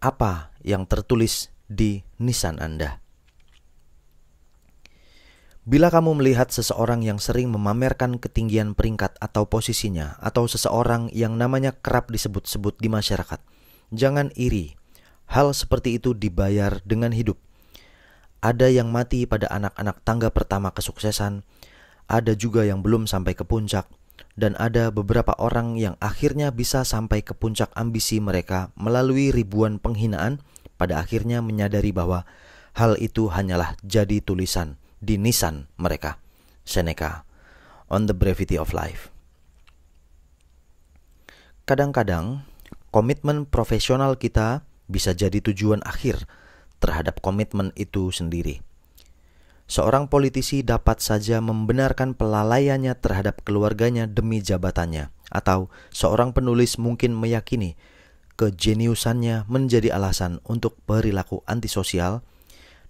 Apa yang tertulis di nisan Anda? Bila kamu melihat seseorang yang sering memamerkan ketinggian peringkat atau posisinya, atau seseorang yang namanya kerap disebut-sebut di masyarakat, jangan iri. Hal seperti itu dibayar dengan hidup. Ada yang mati pada anak-anak tangga pertama kesuksesan, ada juga yang belum sampai ke puncak, dan ada beberapa orang yang akhirnya bisa sampai ke puncak ambisi mereka melalui ribuan penghinaan, pada akhirnya menyadari bahwa hal itu hanyalah jadi tulisan di nisan mereka. Seneca, On the Brevity of Life. Kadang-kadang, komitmen profesional kita bisa jadi tujuan akhir terhadap komitmen itu sendiri. Seorang politisi dapat saja membenarkan pelalaiannya terhadap keluarganya demi jabatannya, atau seorang penulis mungkin meyakini kejeniusannya menjadi alasan untuk perilaku antisosial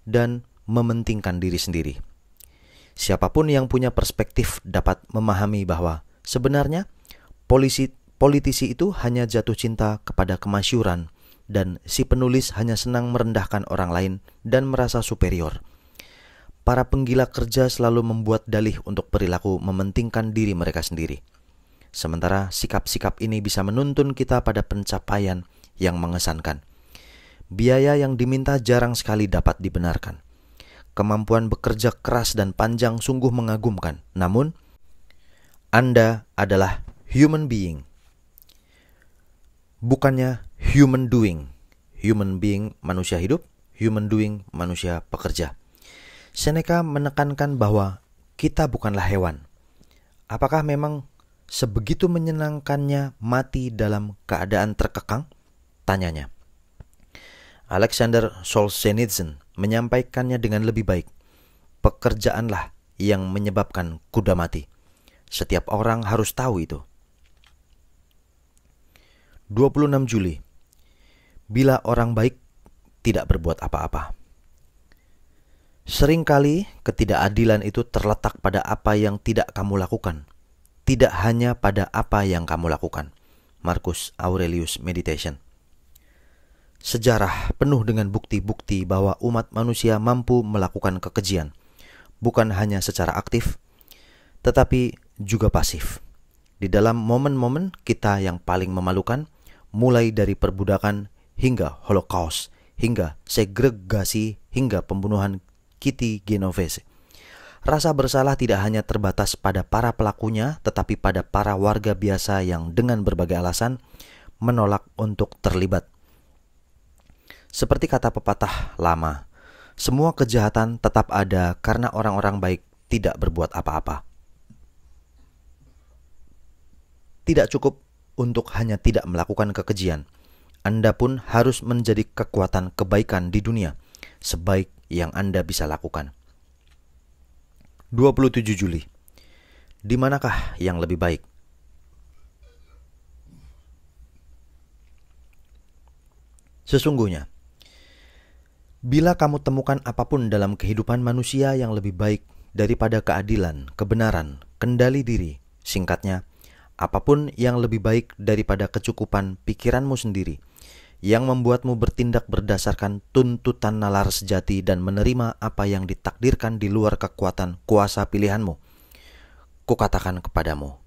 dan mementingkan diri sendiri. Siapapun yang punya perspektif dapat memahami bahwa sebenarnya politisi itu hanya jatuh cinta kepada kemasyhuran, dan si penulis hanya senang merendahkan orang lain dan merasa superior. Para penggila kerja selalu membuat dalih untuk perilaku mementingkan diri mereka sendiri. Sementara sikap-sikap ini bisa menuntun kita pada pencapaian yang mengesankan. Biaya yang diminta jarang sekali dapat dibenarkan. Kemampuan bekerja keras dan panjang sungguh mengagumkan. Namun, Anda adalah human being, bukannya human doing. Human being manusia hidup, human doing manusia pekerja. Seneca menekankan bahwa kita bukanlah hewan. Apakah memang sebegitu menyenangkannya mati dalam keadaan terkekang? Tanyanya. Alexander Solzhenitsyn menyampaikannya dengan lebih baik. Pekerjaanlah yang menyebabkan kuda mati. Setiap orang harus tahu itu. 26 Juli. Bila orang baik tidak berbuat apa-apa. Seringkali ketidakadilan itu terletak pada apa yang tidak kamu lakukan, tidak hanya pada apa yang kamu lakukan. Marcus Aurelius Meditation. Sejarah penuh dengan bukti-bukti bahwa umat manusia mampu melakukan kekejian, bukan hanya secara aktif, tetapi juga pasif. Di dalam momen-momen kita yang paling memalukan, mulai dari perbudakan hingga Holocaust, hingga segregasi, hingga pembunuhan Kitty Genovese. Rasa bersalah tidak hanya terbatas pada para pelakunya, tetapi pada para warga biasa yang dengan berbagai alasan menolak untuk terlibat. Seperti kata pepatah lama, semua kejahatan tetap ada karena orang-orang baik tidak berbuat apa-apa. Tidak cukup untuk hanya tidak melakukan kekejian. Anda pun harus menjadi kekuatan kebaikan di dunia, sebaik yang Anda bisa lakukan. 27 Juli. Di manakah yang lebih baik? Sesungguhnya, bila kamu temukan apapun dalam kehidupan manusia yang lebih baik daripada keadilan, kebenaran, kendali diri, singkatnya, apapun yang lebih baik daripada kecukupan pikiranmu sendiri, yang membuatmu bertindak berdasarkan tuntutan nalar sejati dan menerima apa yang ditakdirkan di luar kekuatan kuasa pilihanmu. Kukatakan kepadamu,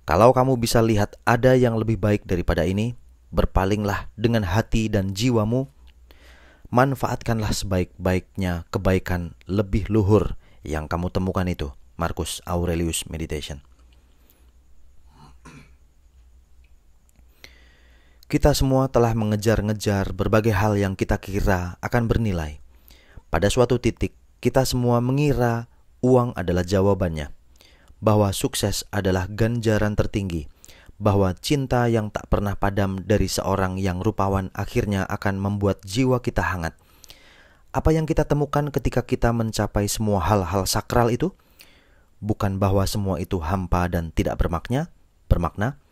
kalau kamu bisa lihat ada yang lebih baik daripada ini, berpalinglah dengan hati dan jiwamu, manfaatkanlah sebaik-baiknya kebaikan lebih luhur yang kamu temukan itu. Marcus Aurelius Meditation. Kita semua telah mengejar-ngejar berbagai hal yang kita kira akan bernilai. Pada suatu titik, kita semua mengira uang adalah jawabannya, bahwa sukses adalah ganjaran tertinggi, bahwa cinta yang tak pernah padam dari seorang yang rupawan akhirnya akan membuat jiwa kita hangat. Apa yang kita temukan ketika kita mencapai semua hal-hal sakral itu? Bukan bahwa semua itu hampa dan tidak bermakna.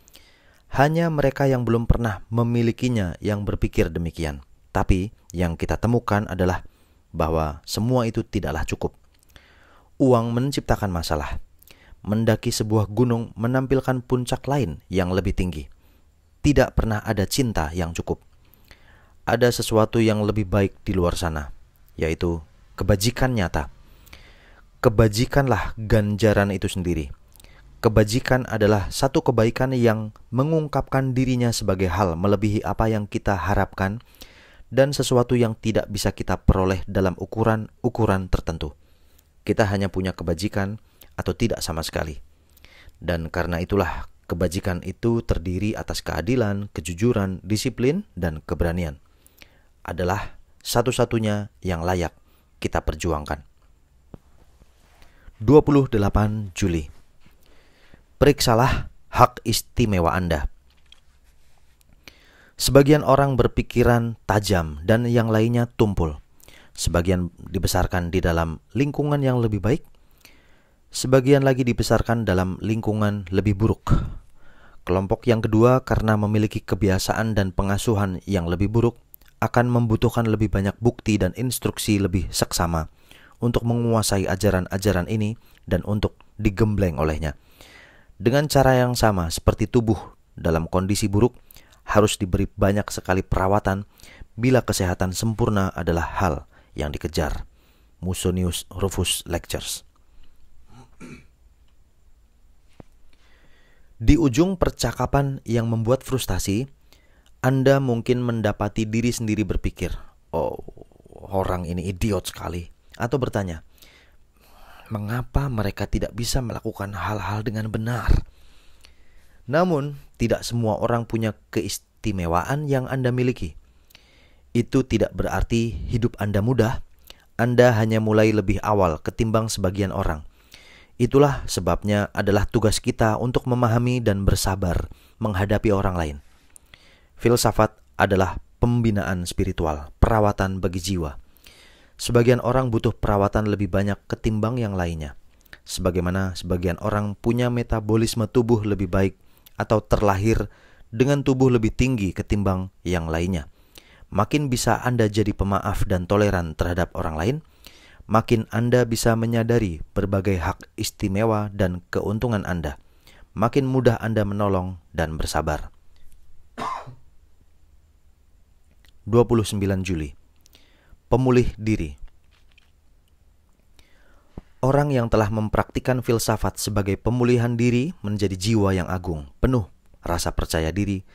Hanya mereka yang belum pernah memilikinya yang berpikir demikian. Tapi yang kita temukan adalah bahwa semua itu tidaklah cukup. Uang menciptakan masalah. Mendaki sebuah gunung menampilkan puncak lain yang lebih tinggi. Tidak pernah ada cinta yang cukup. Ada sesuatu yang lebih baik di luar sana, yaitu kebajikan nyata. Kebajikanlah ganjaran itu sendiri. Kebajikan adalah satu kebaikan yang mengungkapkan dirinya sebagai hal melebihi apa yang kita harapkan dan sesuatu yang tidak bisa kita peroleh dalam ukuran tertentu. Kita hanya punya kebajikan atau tidak sama sekali. Dan karena itulah kebajikan itu terdiri atas keadilan, kejujuran, disiplin, dan keberanian. Adalah satu-satunya yang layak kita perjuangkan. 28 Juli. Periksalah hak istimewa Anda. Sebagian orang berpikiran tajam dan yang lainnya tumpul. Sebagian dibesarkan di dalam lingkungan yang lebih baik, sebagian lagi dibesarkan dalam lingkungan lebih buruk. Kelompok yang kedua karena memiliki kebiasaan dan pengasuhan yang lebih buruk akan membutuhkan lebih banyak bukti dan instruksi lebih seksama untuk menguasai ajaran-ajaran ini dan untuk digembleng olehnya. Dengan cara yang sama seperti tubuh dalam kondisi buruk harus diberi banyak sekali perawatan bila kesehatan sempurna adalah hal yang dikejar. Musonius Rufus Lectures. Di ujung percakapan yang membuat frustasi, Anda mungkin mendapati diri sendiri berpikir, "Oh, orang ini idiot sekali." Atau bertanya, "Mengapa mereka tidak bisa melakukan hal-hal dengan benar?" Namun, tidak semua orang punya keistimewaan yang Anda miliki. Itu tidak berarti hidup Anda mudah. Anda hanya mulai lebih awal ketimbang sebagian orang. Itulah sebabnya adalah tugas kita untuk memahami dan bersabar menghadapi orang lain. Filsafat adalah pembinaan spiritual, perawatan bagi jiwa. Sebagian orang butuh perawatan lebih banyak ketimbang yang lainnya. Sebagaimana sebagian orang punya metabolisme tubuh lebih baik atau terlahir dengan tubuh lebih tinggi ketimbang yang lainnya. Makin bisa Anda jadi pemaaf dan toleran terhadap orang lain, makin Anda bisa menyadari berbagai hak istimewa dan keuntungan Anda. Makin mudah Anda menolong dan bersabar. 29 Juli. Pemulih diri. Orang yang telah mempraktikkan filsafat sebagai pemulihan diri menjadi jiwa yang agung, penuh rasa percaya diri,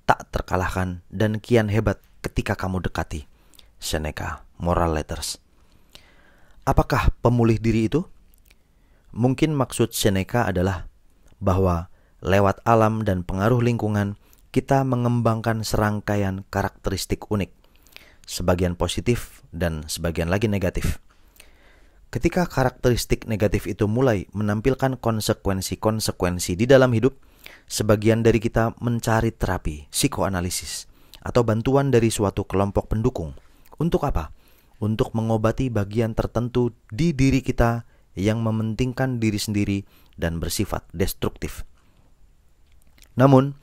tak terkalahkan, dan kian hebat ketika kamu dekati. Seneca, Moral Letters. Apakah pemulih diri itu? Mungkin maksud Seneca adalah bahwa lewat alam dan pengaruh lingkungan, kita mengembangkan serangkaian karakteristik unik, sebagian positif dan sebagian lagi negatif. Ketika karakteristik negatif itu mulai menampilkan konsekuensi-konsekuensi di dalam hidup, sebagian dari kita mencari terapi, psikoanalisis, atau bantuan dari suatu kelompok pendukung. Untuk apa? Untuk mengobati bagian tertentu di diri kita yang mementingkan diri sendiri dan bersifat destruktif. Namun,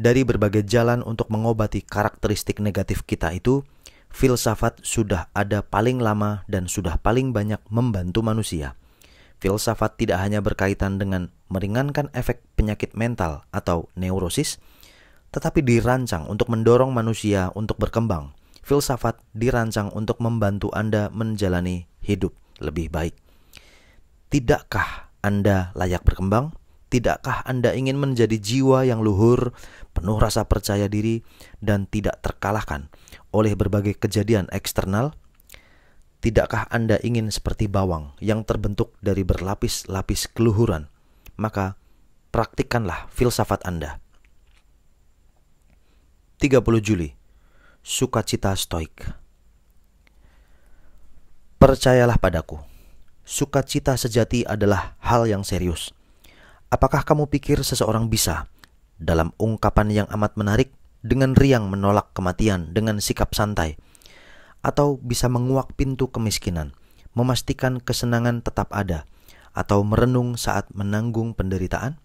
dari berbagai jalan untuk mengobati karakteristik negatif kita itu, filsafat sudah ada paling lama dan sudah paling banyak membantu manusia. Filsafat tidak hanya berkaitan dengan meringankan efek penyakit mental atau neurosis, tetapi dirancang untuk mendorong manusia untuk berkembang. Filsafat dirancang untuk membantu Anda menjalani hidup lebih baik. Tidakkah Anda layak berkembang? Tidakkah Anda ingin menjadi jiwa yang luhur, penuh rasa percaya diri, dan tidak terkalahkan oleh berbagai kejadian eksternal? Tidakkah Anda ingin seperti bawang yang terbentuk dari berlapis-lapis keluhuran? Maka praktikkanlah filsafat Anda. 30 Juli. Sukacita stoik. Percayalah padaku, sukacita sejati adalah hal yang serius. Apakah kamu pikir seseorang bisa, dalam ungkapan yang amat menarik, dengan riang menolak kematian dengan sikap santai, atau bisa menguak pintu kemiskinan, memastikan kesenangan tetap ada, atau merenung saat menanggung penderitaan?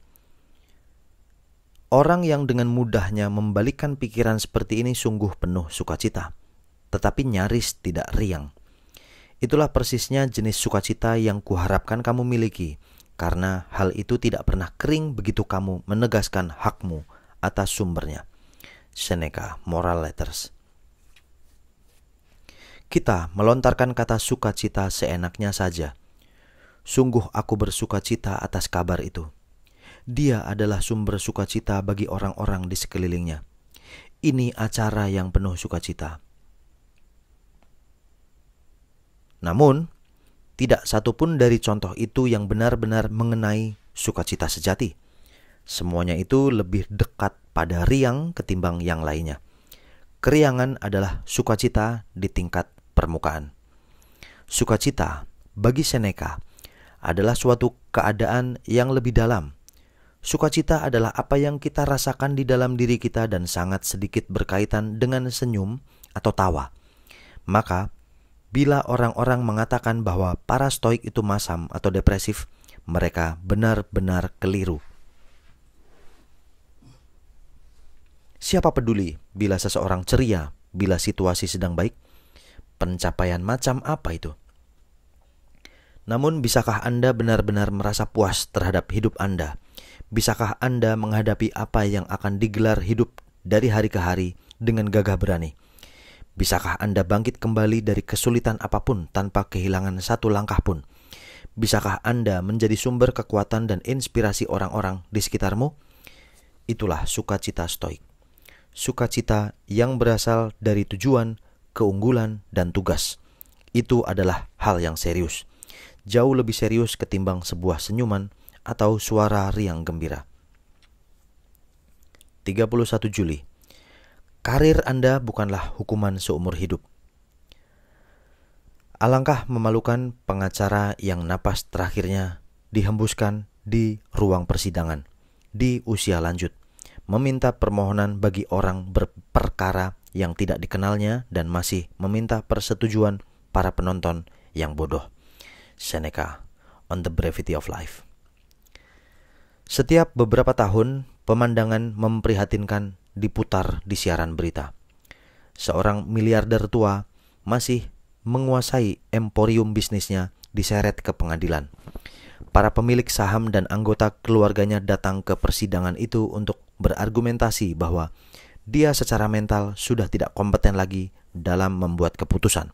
Orang yang dengan mudahnya membalikkan pikiran seperti ini sungguh penuh sukacita, tetapi nyaris tidak riang. Itulah persisnya jenis sukacita yang kuharapkan kamu miliki, karena hal itu tidak pernah kering begitu kamu menegaskan hakmu atas sumbernya. Seneca, Moral Letters. Kita melontarkan kata sukacita seenaknya saja. Sungguh aku bersukacita atas kabar itu. Dia adalah sumber sukacita bagi orang-orang di sekelilingnya. Ini acara yang penuh sukacita. Namun, tidak satupun dari contoh itu yang benar-benar mengenai sukacita sejati. Semuanya itu lebih dekat pada riang ketimbang yang lainnya. Keriangan adalah sukacita di tingkat permukaan. Sukacita bagi Seneca adalah suatu keadaan yang lebih dalam. Sukacita adalah apa yang kita rasakan di dalam diri kita dan sangat sedikit berkaitan dengan senyum atau tawa. Maka, bila orang-orang mengatakan bahwa para stoik itu masam atau depresif, mereka benar-benar keliru. Siapa peduli bila seseorang ceria, bila situasi sedang baik? Pencapaian macam apa itu? Namun, bisakah Anda benar-benar merasa puas terhadap hidup Anda? Bisakah Anda menghadapi apa yang akan digelar hidup dari hari ke hari dengan gagah berani? Bisakah Anda bangkit kembali dari kesulitan apapun tanpa kehilangan satu langkah pun? Bisakah Anda menjadi sumber kekuatan dan inspirasi orang-orang di sekitarmu? Itulah sukacita stoik. Sukacita yang berasal dari tujuan, keunggulan, dan tugas. Itu adalah hal yang serius. Jauh lebih serius ketimbang sebuah senyuman atau suara riang gembira. 31 Juli. Karir Anda bukanlah hukuman seumur hidup. Alangkah memalukan pengacara yang napas terakhirnya dihembuskan di ruang persidangan di usia lanjut, meminta permohonan bagi orang berperkara yang tidak dikenalnya dan masih meminta persetujuan para penonton yang bodoh. Seneca on the Brevity of Life. Setiap beberapa tahun, pemandangan memprihatinkan diputar di siaran berita. Seorang miliarder tua masih menguasai emporium bisnisnya diseret ke pengadilan. Para pemilik saham dan anggota keluarganya datang ke persidangan itu untuk berargumentasi bahwa dia secara mental sudah tidak kompeten lagi dalam membuat keputusan,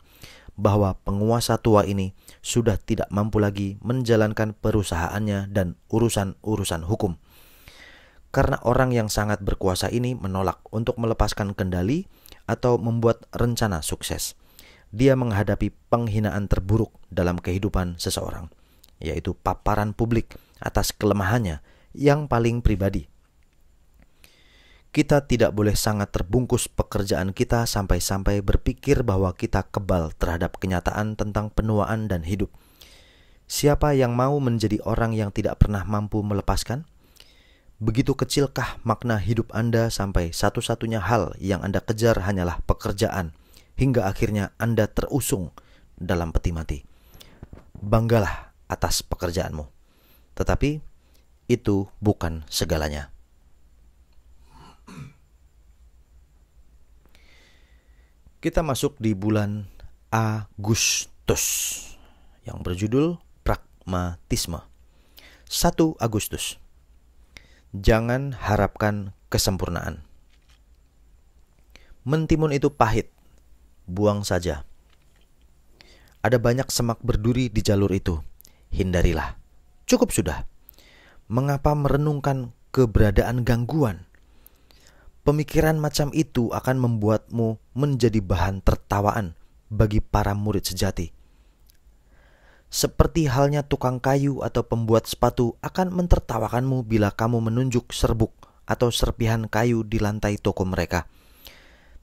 bahwa penguasa tua ini sudah tidak mampu lagi menjalankan perusahaannya dan urusan-urusan hukum. Karena orang yang sangat berkuasa ini menolak untuk melepaskan kendali atau membuat rencana sukses. Dia menghadapi penghinaan terburuk dalam kehidupan seseorang, yaitu paparan publik atas kelemahannya yang paling pribadi. Kita tidak boleh sangat terbungkus pekerjaan kita sampai-sampai berpikir bahwa kita kebal terhadap kenyataan tentang penuaan dan hidup. Siapa yang mau menjadi orang yang tidak pernah mampu melepaskan? Begitu kecilkah makna hidup Anda sampai satu-satunya hal yang Anda kejar hanyalah pekerjaan, hingga akhirnya Anda terusung dalam peti mati. Banggalah atas pekerjaanmu, tetapi itu bukan segalanya. Kita masuk di bulan Agustus yang berjudul Pragmatisme. 1 Agustus. Jangan harapkan kesempurnaan. Mentimun itu pahit, buang saja. Ada banyak semak berduri di jalur itu, hindarilah. Cukup sudah. Mengapa merenungkan keberadaan gangguan? Pemikiran macam itu akan membuatmu menjadi bahan tertawaan bagi para murid sejati. Seperti halnya tukang kayu atau pembuat sepatu akan mentertawakanmu bila kamu menunjuk serbuk atau serpihan kayu di lantai toko mereka.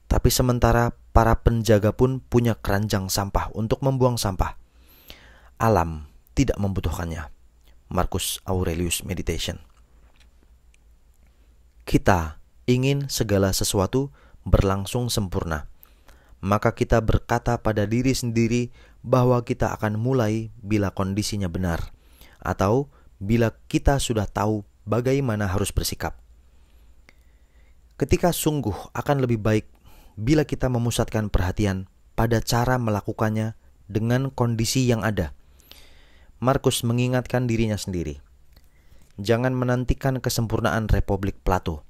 Tapi sementara para penjaga pun punya keranjang sampah untuk membuang sampah. Alam tidak membutuhkannya. Marcus Aurelius Meditation. Kita ingin segala sesuatu berlangsung sempurna, maka kita berkata pada diri sendiri bahwa kita akan mulai bila kondisinya benar, atau bila kita sudah tahu bagaimana harus bersikap. Ketika sungguh akan lebih baik bila kita memusatkan perhatian pada cara melakukannya dengan kondisi yang ada. Markus mengingatkan dirinya sendiri. Jangan menantikan kesempurnaan Republik Plato.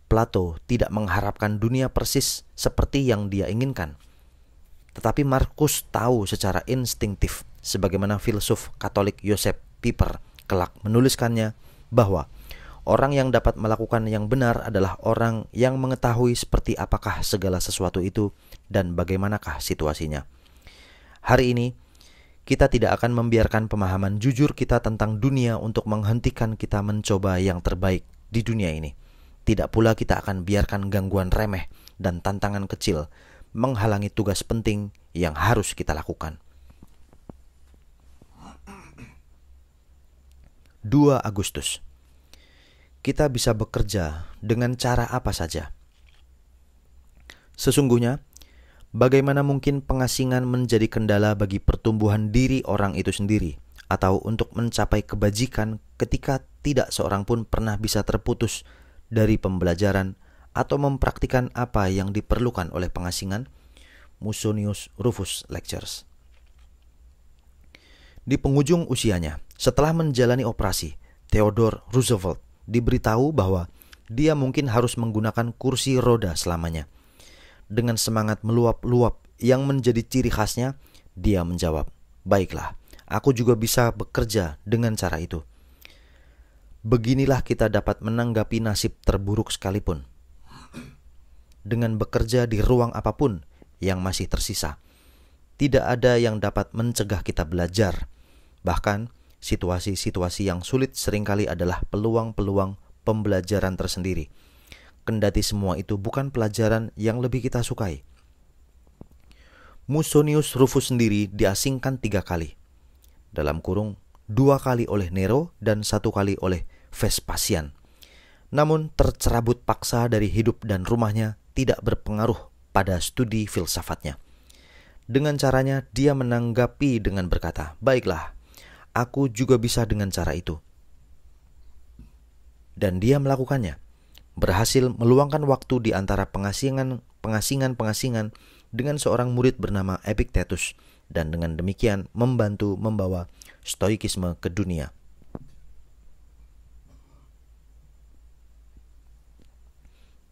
Plato tidak mengharapkan dunia persis seperti yang dia inginkan. Tetapi Markus tahu secara instinktif, sebagaimana filsuf Katolik Joseph Pieper kelak menuliskannya, bahwa orang yang dapat melakukan yang benar adalah orang yang mengetahui seperti apakah segala sesuatu itu dan bagaimanakah situasinya. Hari ini, kita tidak akan membiarkan pemahaman jujur kita tentang dunia untuk menghentikan kita mencoba yang terbaik di dunia ini. Tidak pula kita akan biarkan gangguan remeh dan tantangan kecil menghalangi tugas penting yang harus kita lakukan. 2 Agustus. Kita bisa bekerja dengan cara apa saja. Sesungguhnya, bagaimana mungkin pengasingan menjadi kendala bagi pertumbuhan diri orang itu sendiri, atau untuk mencapai kebajikan ketika tidak seorang pun pernah bisa terputus dari pembelajaran atau mempraktikkan apa yang diperlukan oleh pengasingan? Musonius Rufus Lectures. Di penghujung usianya, setelah menjalani operasi, Theodore Roosevelt diberitahu bahwa dia mungkin harus menggunakan kursi roda selamanya. Dengan semangat meluap-luap yang menjadi ciri khasnya, dia menjawab, "Baiklah, aku juga bisa bekerja dengan cara itu." Beginilah kita dapat menanggapi nasib terburuk sekalipun. Dengan bekerja di ruang apapun yang masih tersisa, tidak ada yang dapat mencegah kita belajar. Bahkan, situasi-situasi yang sulit seringkali adalah peluang-peluang pembelajaran tersendiri. Kendati semua itu bukan pelajaran yang lebih kita sukai. Musonius Rufus sendiri diasingkan 3 kali. Dalam kurung, 2 kali oleh Nero dan 1 kali oleh Vespasian. Namun tercerabut paksa dari hidup dan rumahnya tidak berpengaruh pada studi filsafatnya. Dengan caranya dia menanggapi dengan berkata, "Baiklah, aku juga bisa dengan cara itu." Dan dia melakukannya. Berhasil meluangkan waktu di antara pengasingan-pengasingan dengan seorang murid bernama Epictetus, dan dengan demikian membantu membawa stoikisme ke dunia.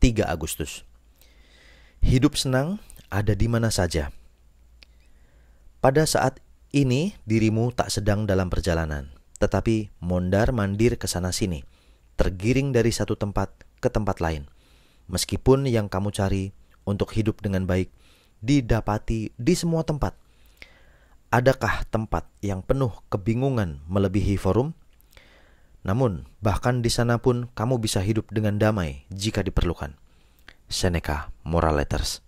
3 Agustus. Hidup senang ada di mana saja. Pada saat ini dirimu tak sedang dalam perjalanan, tetapi mondar-mandir ke sana-sini, tergiring dari satu tempat ke tempat lain. Meskipun yang kamu cari untuk hidup dengan baik didapati di semua tempat. Adakah tempat yang penuh kebingungan melebihi forum? Namun, bahkan di sana pun kamu bisa hidup dengan damai jika diperlukan. Seneca, Moral Letters.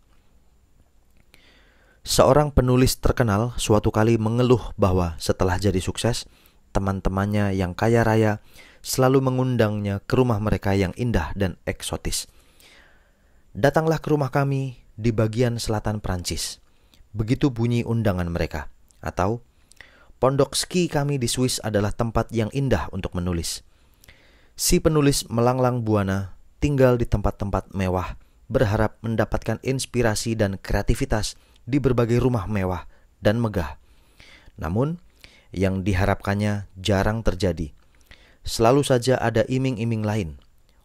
Seorang penulis terkenal suatu kali mengeluh bahwa setelah jadi sukses, teman-temannya yang kaya raya selalu mengundangnya ke rumah mereka yang indah dan eksotis. "Datanglah ke rumah kami di bagian selatan Prancis." Begitu bunyi undangan mereka. Atau, "Pondok ski kami di Swiss adalah tempat yang indah untuk menulis." Si penulis melanglang buana, tinggal di tempat-tempat mewah, berharap mendapatkan inspirasi dan kreativitas di berbagai rumah mewah dan megah. Namun, yang diharapkannya jarang terjadi. Selalu saja ada iming-iming lain,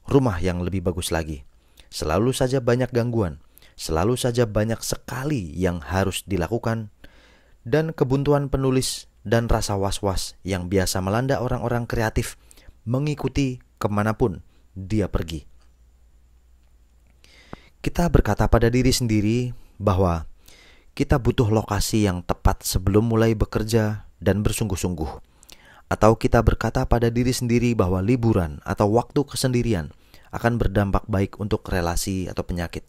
rumah yang lebih bagus lagi. Selalu saja banyak gangguan, selalu saja banyak sekali yang harus dilakukan, dan kebuntuan penulis dan rasa was-was yang biasa melanda orang-orang kreatif mengikuti kemanapun dia pergi. Kita berkata pada diri sendiri bahwa kita butuh lokasi yang tepat sebelum mulai bekerja dan bersungguh-sungguh. Atau kita berkata pada diri sendiri bahwa liburan atau waktu kesendirian akan berdampak baik untuk relasi atau penyakit.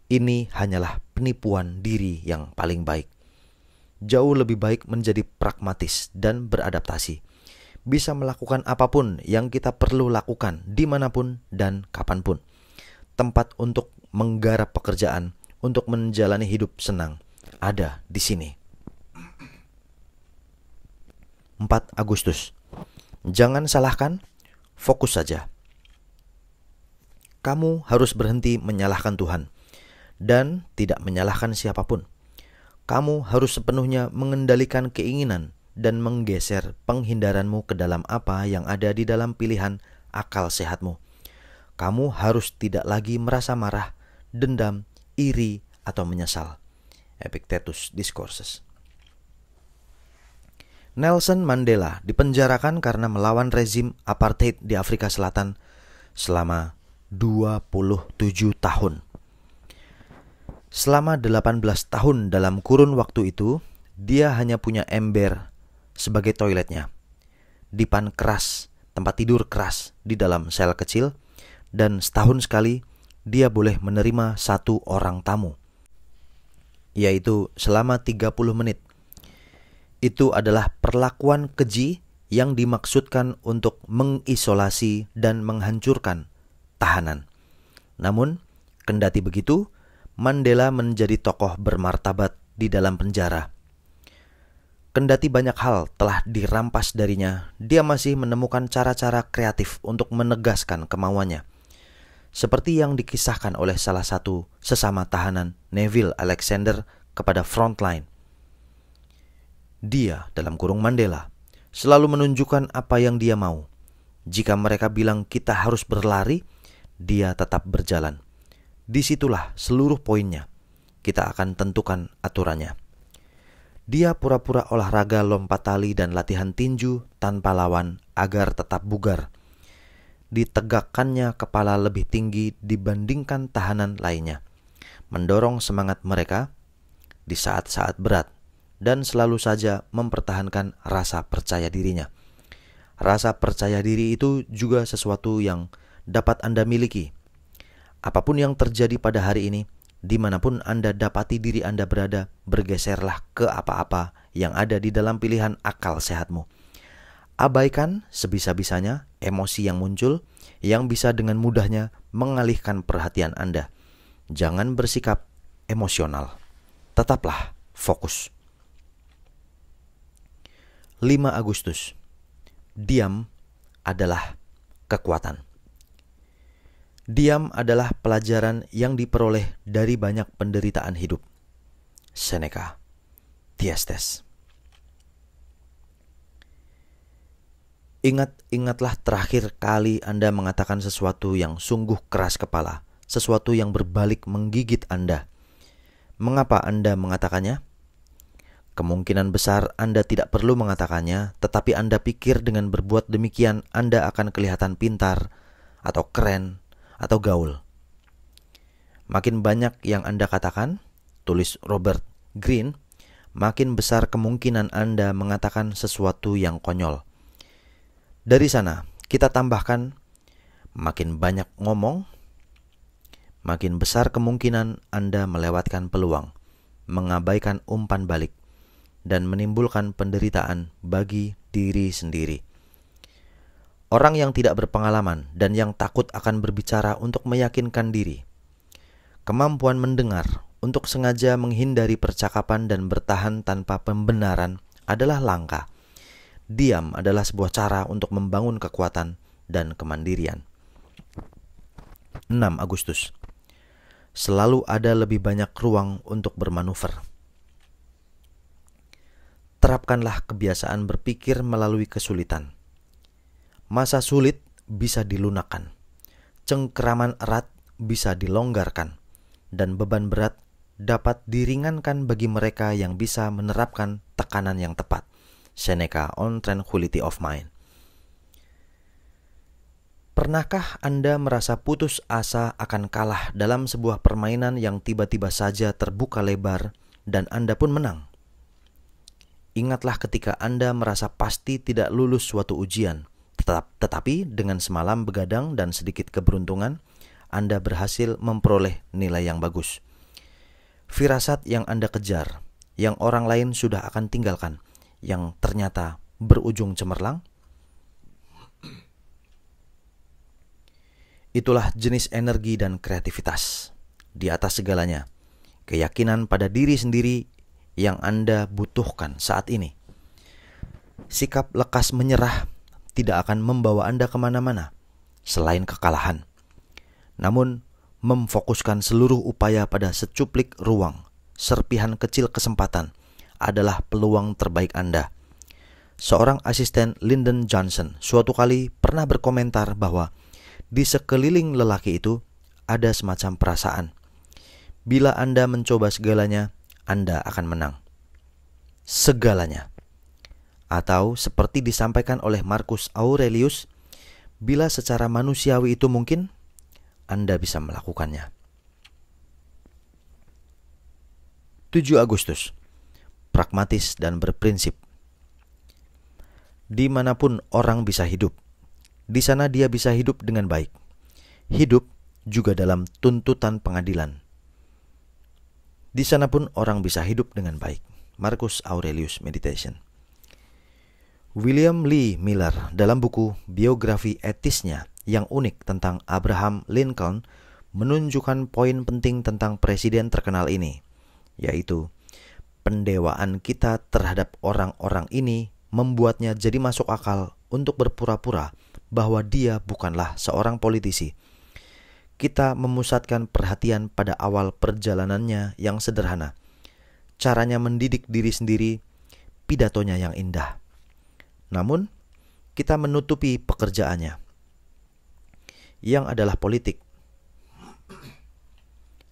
Ini hanyalah penipuan diri yang paling baik. Jauh lebih baik menjadi pragmatis dan beradaptasi. Bisa melakukan apapun yang kita perlu lakukan dimanapun dan kapanpun. Tempat untuk menggarap pekerjaan, untuk menjalani hidup senang, ada di sini. 4 Agustus. Jangan salahkan, fokus saja. Kamu harus berhenti menyalahkan Tuhan dan tidak menyalahkan siapapun. Kamu harus sepenuhnya mengendalikan keinginan dan menggeser penghindaranmu ke dalam apa yang ada di dalam pilihan akal sehatmu. Kamu harus tidak lagi merasa marah, dendam, iri, atau menyesal. Epictetus Discourses. Nelson Mandela dipenjarakan karena melawan rezim apartheid di Afrika Selatan selama 27 tahun. Selama 18 tahun dalam kurun waktu itu, dia hanya punya ember sebagai toiletnya, dipan keras, tempat tidur keras di dalam sel kecil, dan setahun sekali dia boleh menerima 1 orang tamu, yaitu selama 30 menit. Itu adalah perlakuan keji yang dimaksudkan untuk mengisolasi dan menghancurkan tahanan. Namun, kendati begitu, Mandela menjadi tokoh bermartabat di dalam penjara. Kendati banyak hal telah dirampas darinya, dia masih menemukan cara-cara kreatif untuk menegaskan kemauannya. Seperti yang dikisahkan oleh salah satu sesama tahanan, Neville Alexander, kepada Frontline. Dia, dalam kurung Mandela, selalu menunjukkan apa yang dia mau. Jika mereka bilang kita harus berlari, dia tetap berjalan. Disitulah seluruh poinnya. Kita akan tentukan aturannya. Dia pura-pura olahraga lompat tali dan latihan tinju tanpa lawan agar tetap bugar. Ditegakkannya kepala lebih tinggi dibandingkan tahanan lainnya, mendorong semangat mereka di saat-saat berat, dan selalu saja mempertahankan rasa percaya dirinya. Rasa percaya diri itu juga sesuatu yang dapat Anda miliki. Apapun yang terjadi pada hari ini, dimanapun Anda dapati diri Anda berada, bergeserlah ke apa-apa yang ada di dalam pilihan akal sehatmu. Abaikan sebisa-bisanya emosi yang muncul yang bisa dengan mudahnya mengalihkan perhatian Anda. Jangan bersikap emosional. Tetaplah fokus. 5 Agustus. Diam adalah kekuatan. Diam adalah pelajaran yang diperoleh dari banyak penderitaan hidup. Seneca Thyestes. Ingatlah terakhir kali Anda mengatakan sesuatu yang sungguh keras kepala, sesuatu yang berbalik menggigit Anda. Mengapa Anda mengatakannya? Kemungkinan besar Anda tidak perlu mengatakannya, tetapi Anda pikir dengan berbuat demikian Anda akan kelihatan pintar atau keren atau gaul. Makin banyak yang Anda katakan, tulis Robert Greene, makin besar kemungkinan Anda mengatakan sesuatu yang konyol. Dari sana, kita tambahkan, makin banyak ngomong, makin besar kemungkinan Anda melewatkan peluang, mengabaikan umpan balik, dan menimbulkan penderitaan bagi diri sendiri. Orang yang tidak berpengalaman dan yang takut akan berbicara untuk meyakinkan diri. Kemampuan mendengar untuk sengaja menghindari percakapan dan bertahan tanpa pembenaran adalah langka. Diam adalah sebuah cara untuk membangun kekuatan dan kemandirian. 6 Agustus. Selalu ada lebih banyak ruang untuk bermanuver. Terapkanlah kebiasaan berpikir melalui kesulitan. Masa sulit bisa dilunakkan, cengkeraman erat bisa dilonggarkan, dan beban berat dapat diringankan bagi mereka yang bisa menerapkan tekanan yang tepat. Seneca on Tranquility of Mind. Pernahkah Anda merasa putus asa akan kalah dalam sebuah permainan yang tiba-tiba saja terbuka lebar dan Anda pun menang? Ingatlah ketika Anda merasa pasti tidak lulus suatu ujian, tetapi dengan semalam begadang dan sedikit keberuntungan, Anda berhasil memperoleh nilai yang bagus. Firasat yang Anda kejar, yang orang lain sudah akan tinggalkan, yang ternyata berujung cemerlang. Itulah jenis energi dan kreativitas. Di atas segalanya, keyakinan pada diri sendiri yang Anda butuhkan saat ini. Sikap lekas menyerah tidak akan membawa Anda kemana-mana selain kekalahan. Namun, memfokuskan seluruh upaya pada secuplik ruang, serpihan kecil kesempatan, adalah peluang terbaik Anda. Seorang asisten Lyndon Johnson suatu kali pernah berkomentar bahwa di sekeliling lelaki itu ada semacam perasaan. Bila Anda mencoba segalanya, Anda akan menang. Segalanya. Atau seperti disampaikan oleh Marcus Aurelius, bila secara manusiawi itu mungkin, Anda bisa melakukannya. 7 Agustus. Pragmatis dan berprinsip. Dimanapun orang bisa hidup, di sana dia bisa hidup dengan baik. Hidup juga dalam tuntutan pengadilan. Di sana pun orang bisa hidup dengan baik. Marcus Aurelius Meditation. William Lee Miller dalam buku biografi etisnya yang unik tentang Abraham Lincoln menunjukkan poin penting tentang presiden terkenal ini, yaitu pendewaan kita terhadap orang-orang ini membuatnya jadi masuk akal untuk berpura-pura bahwa dia bukanlah seorang politisi. Kita memusatkan perhatian pada awal perjalanannya yang sederhana, caranya mendidik diri sendiri, pidatonya yang indah. Namun, kita menutupi pekerjaannya, yang adalah politik.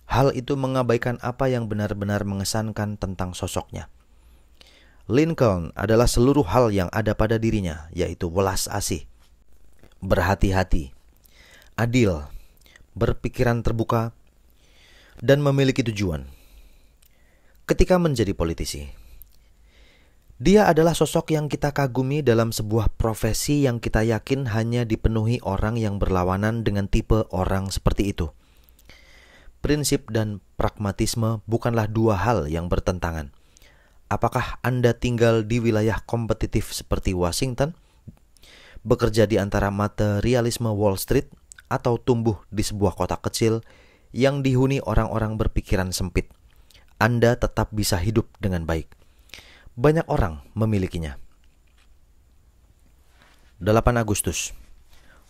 Hal itu mengabaikan apa yang benar-benar mengesankan tentang sosoknya. Lincoln adalah seluruh hal yang ada pada dirinya, yaitu welas asih, berhati-hati, adil, berpikiran terbuka, dan memiliki tujuan. Ketika menjadi politisi, dia adalah sosok yang kita kagumi dalam sebuah profesi yang kita yakin hanya dipenuhi orang yang berlawanan dengan tipe orang seperti itu. Prinsip dan pragmatisme bukanlah dua hal yang bertentangan. Apakah Anda tinggal di wilayah kompetitif seperti Washington, bekerja di antara materialisme Wall Street, atau tumbuh di sebuah kota kecil yang dihuni orang-orang berpikiran sempit? Anda tetap bisa hidup dengan baik. Banyak orang memilikinya. 8 Agustus.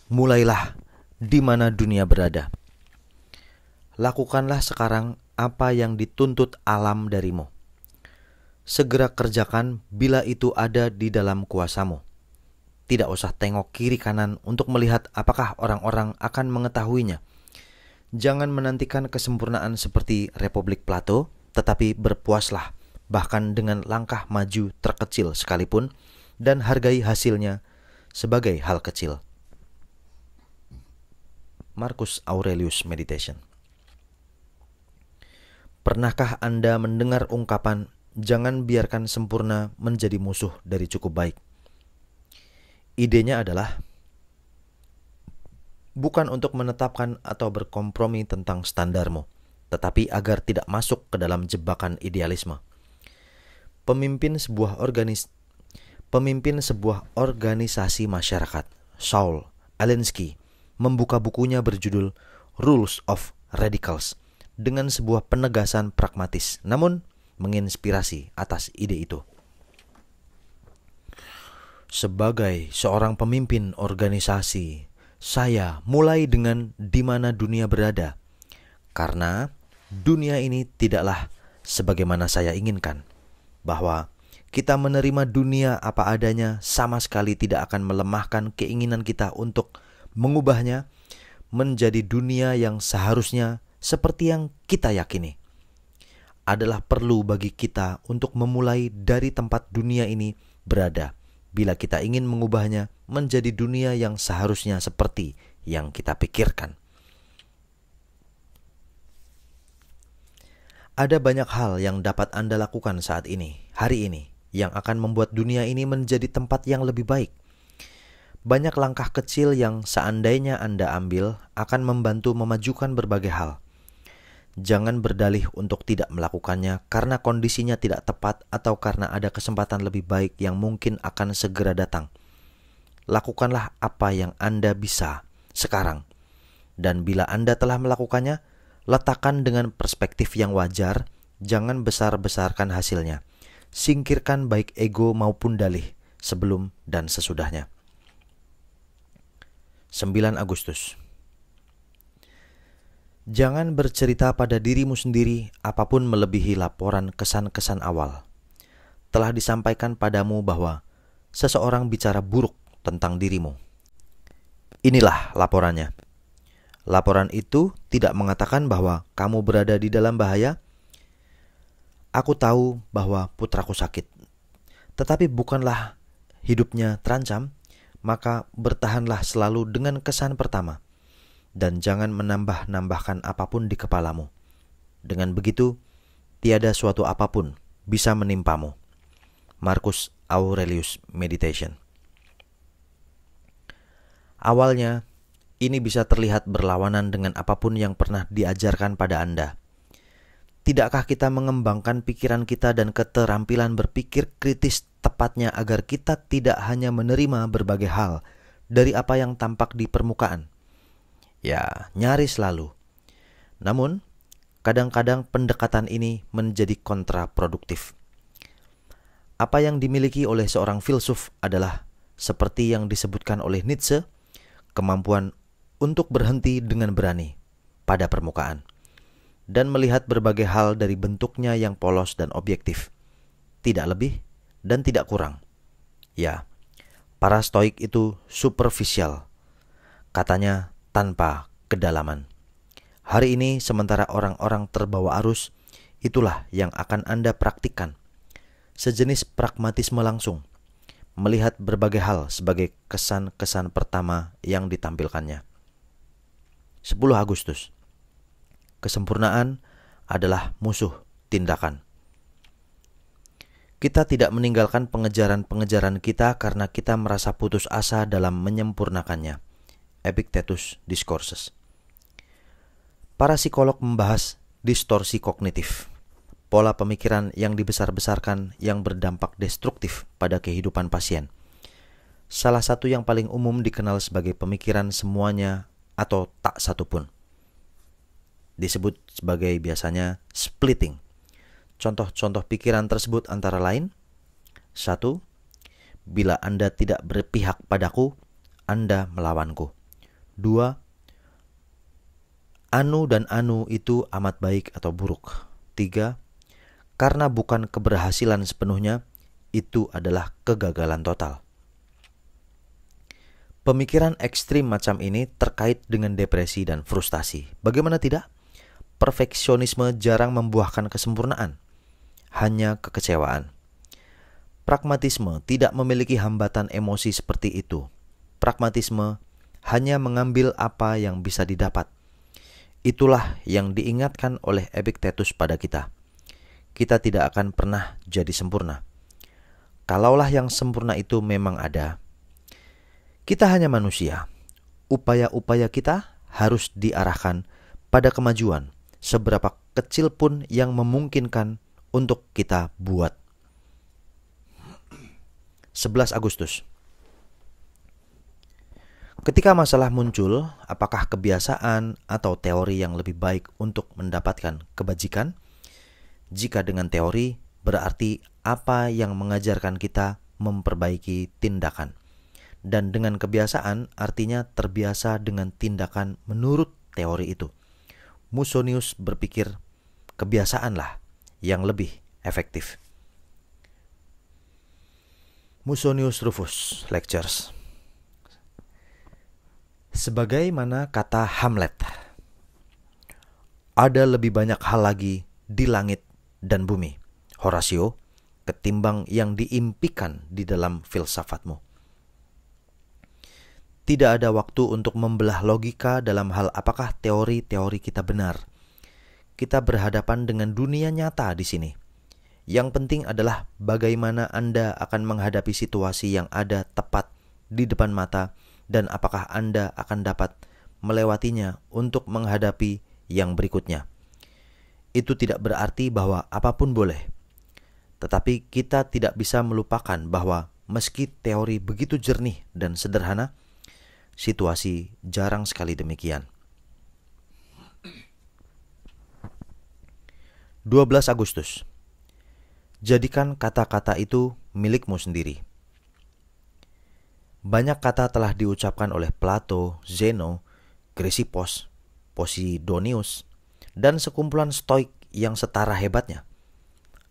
Mulailah di mana dunia berada. Lakukanlah sekarang apa yang dituntut alam darimu. Segera kerjakan bila itu ada di dalam kuasamu. Tidak usah tengok kiri kanan untuk melihat apakah orang-orang akan mengetahuinya. Jangan menantikan kesempurnaan seperti Republik Plato, tetapi berpuaslah bahkan dengan langkah maju terkecil sekalipun, dan hargai hasilnya sebagai hal kecil. Marcus Aurelius Meditation. Pernahkah Anda mendengar ungkapan, jangan biarkan sempurna menjadi musuh dari cukup baik? Idenya adalah bukan untuk menetapkan atau berkompromi tentang standarmu, tetapi agar tidak masuk ke dalam jebakan idealisme. Pemimpin sebuah organisasi masyarakat, Saul Alinsky, membuka bukunya berjudul Rules of Radicals dengan sebuah penegasan pragmatis, namun menginspirasi atas ide itu. Sebagai seorang pemimpin organisasi, saya mulai dengan di mana dunia berada, karena dunia ini tidaklah sebagaimana saya inginkan. Bahwa kita menerima dunia apa adanya sama sekali tidak akan melemahkan keinginan kita untuk mengubahnya menjadi dunia yang seharusnya seperti yang kita yakini. Adalah perlu bagi kita untuk memulai dari tempat dunia ini berada, bila kita ingin mengubahnya menjadi dunia yang seharusnya seperti yang kita pikirkan. Ada banyak hal yang dapat Anda lakukan saat ini, hari ini, yang akan membuat dunia ini menjadi tempat yang lebih baik. Banyak langkah kecil yang seandainya Anda ambil akan membantu memajukan berbagai hal. Jangan berdalih untuk tidak melakukannya karena kondisinya tidak tepat atau karena ada kesempatan lebih baik yang mungkin akan segera datang. Lakukanlah apa yang Anda bisa sekarang. Dan bila Anda telah melakukannya, letakkan dengan perspektif yang wajar, jangan besar-besarkan hasilnya. Singkirkan baik ego maupun dalih sebelum dan sesudahnya. 9 Agustus. Jangan bercerita pada dirimu sendiri apapun melebihi laporan kesan-kesan awal. Telah disampaikan padamu bahwa seseorang bicara buruk tentang dirimu. Inilah laporannya. Laporan itu tidak mengatakan bahwa kamu berada di dalam bahaya. Aku tahu bahwa putraku sakit, tetapi bukanlah hidupnya terancam, maka bertahanlah selalu dengan kesan pertama, dan jangan menambah-nambahkan apapun di kepalamu. Dengan begitu, tiada suatu apapun bisa menimpamu. Marcus Aurelius Meditation. Awalnya, ini bisa terlihat berlawanan dengan apapun yang pernah diajarkan pada Anda. Tidakkah kita mengembangkan pikiran kita dan keterampilan berpikir kritis tepatnya agar kita tidak hanya menerima berbagai hal dari apa yang tampak di permukaan? Ya, nyaris selalu. Namun, kadang-kadang pendekatan ini menjadi kontraproduktif. Apa yang dimiliki oleh seorang filsuf adalah, seperti yang disebutkan oleh Nietzsche, kemampuan untuk berhenti dengan berani pada permukaan dan melihat berbagai hal dari bentuknya yang polos dan objektif, tidak lebih dan tidak kurang. Ya, para Stoik itu superficial, katanya tanpa kedalaman. Hari ini sementara orang-orang terbawa arus, itulah yang akan Anda praktikkan. Sejenis pragmatisme langsung, melihat berbagai hal sebagai kesan-kesan pertama yang ditampilkannya. 10 Agustus. Kesempurnaan adalah musuh tindakan. Kita tidak meninggalkan pengejaran-pengejaran kita karena kita merasa putus asa dalam menyempurnakannya. Epictetus Discourses. Para psikolog membahas distorsi kognitif, pola pemikiran yang dibesar-besarkan yang berdampak destruktif pada kehidupan pasien. Salah satu yang paling umum dikenal sebagai pemikiran semuanya atau tak satupun. Disebut sebagai biasanya splitting. Contoh-contoh pikiran tersebut antara lain: 1. Bila Anda tidak berpihak padaku, Anda melawanku. 2. Anu dan anu itu amat baik atau buruk. 3. Karena bukan keberhasilan sepenuhnya, itu adalah kegagalan total. Pemikiran ekstrim macam ini terkait dengan depresi dan frustasi. Bagaimana tidak? Perfeksionisme jarang membuahkan kesempurnaan, hanya kekecewaan. Pragmatisme tidak memiliki hambatan emosi seperti itu. Pragmatisme hanya mengambil apa yang bisa didapat. Itulah yang diingatkan oleh Epictetus pada kita. Kita tidak akan pernah jadi sempurna. Kalaulah yang sempurna itu memang ada, kita hanya manusia. Upaya-upaya kita harus diarahkan pada kemajuan, seberapa kecil pun yang memungkinkan untuk kita buat. 11 Agustus. Ketika masalah muncul, apakah kebiasaan atau teori yang lebih baik untuk mendapatkan kebajikan? Jika dengan teori, berarti apa yang mengajarkan kita memperbaiki tindakan. Dan dengan kebiasaan, artinya terbiasa dengan tindakan menurut teori itu. Musonius berpikir kebiasaanlah yang lebih efektif. Musonius Rufus Lectures. Sebagaimana kata Hamlet, ada lebih banyak hal lagi di langit dan bumi, Horatio, ketimbang yang diimpikan di dalam filsafatmu. Tidak ada waktu untuk membelah logika dalam hal apakah teori-teori kita benar. Kita berhadapan dengan dunia nyata di sini. Yang penting adalah bagaimana Anda akan menghadapi situasi yang ada tepat di depan mata dan apakah Anda akan dapat melewatinya untuk menghadapi yang berikutnya. Itu tidak berarti bahwa apapun boleh. Tetapi kita tidak bisa melupakan bahwa meski teori begitu jernih dan sederhana, situasi jarang sekali demikian. 12 Agustus. Jadikan kata-kata itu milikmu sendiri. Banyak kata telah diucapkan oleh Plato, Zeno, Chrysippos, Posidonius, dan sekumpulan Stoik yang setara hebatnya.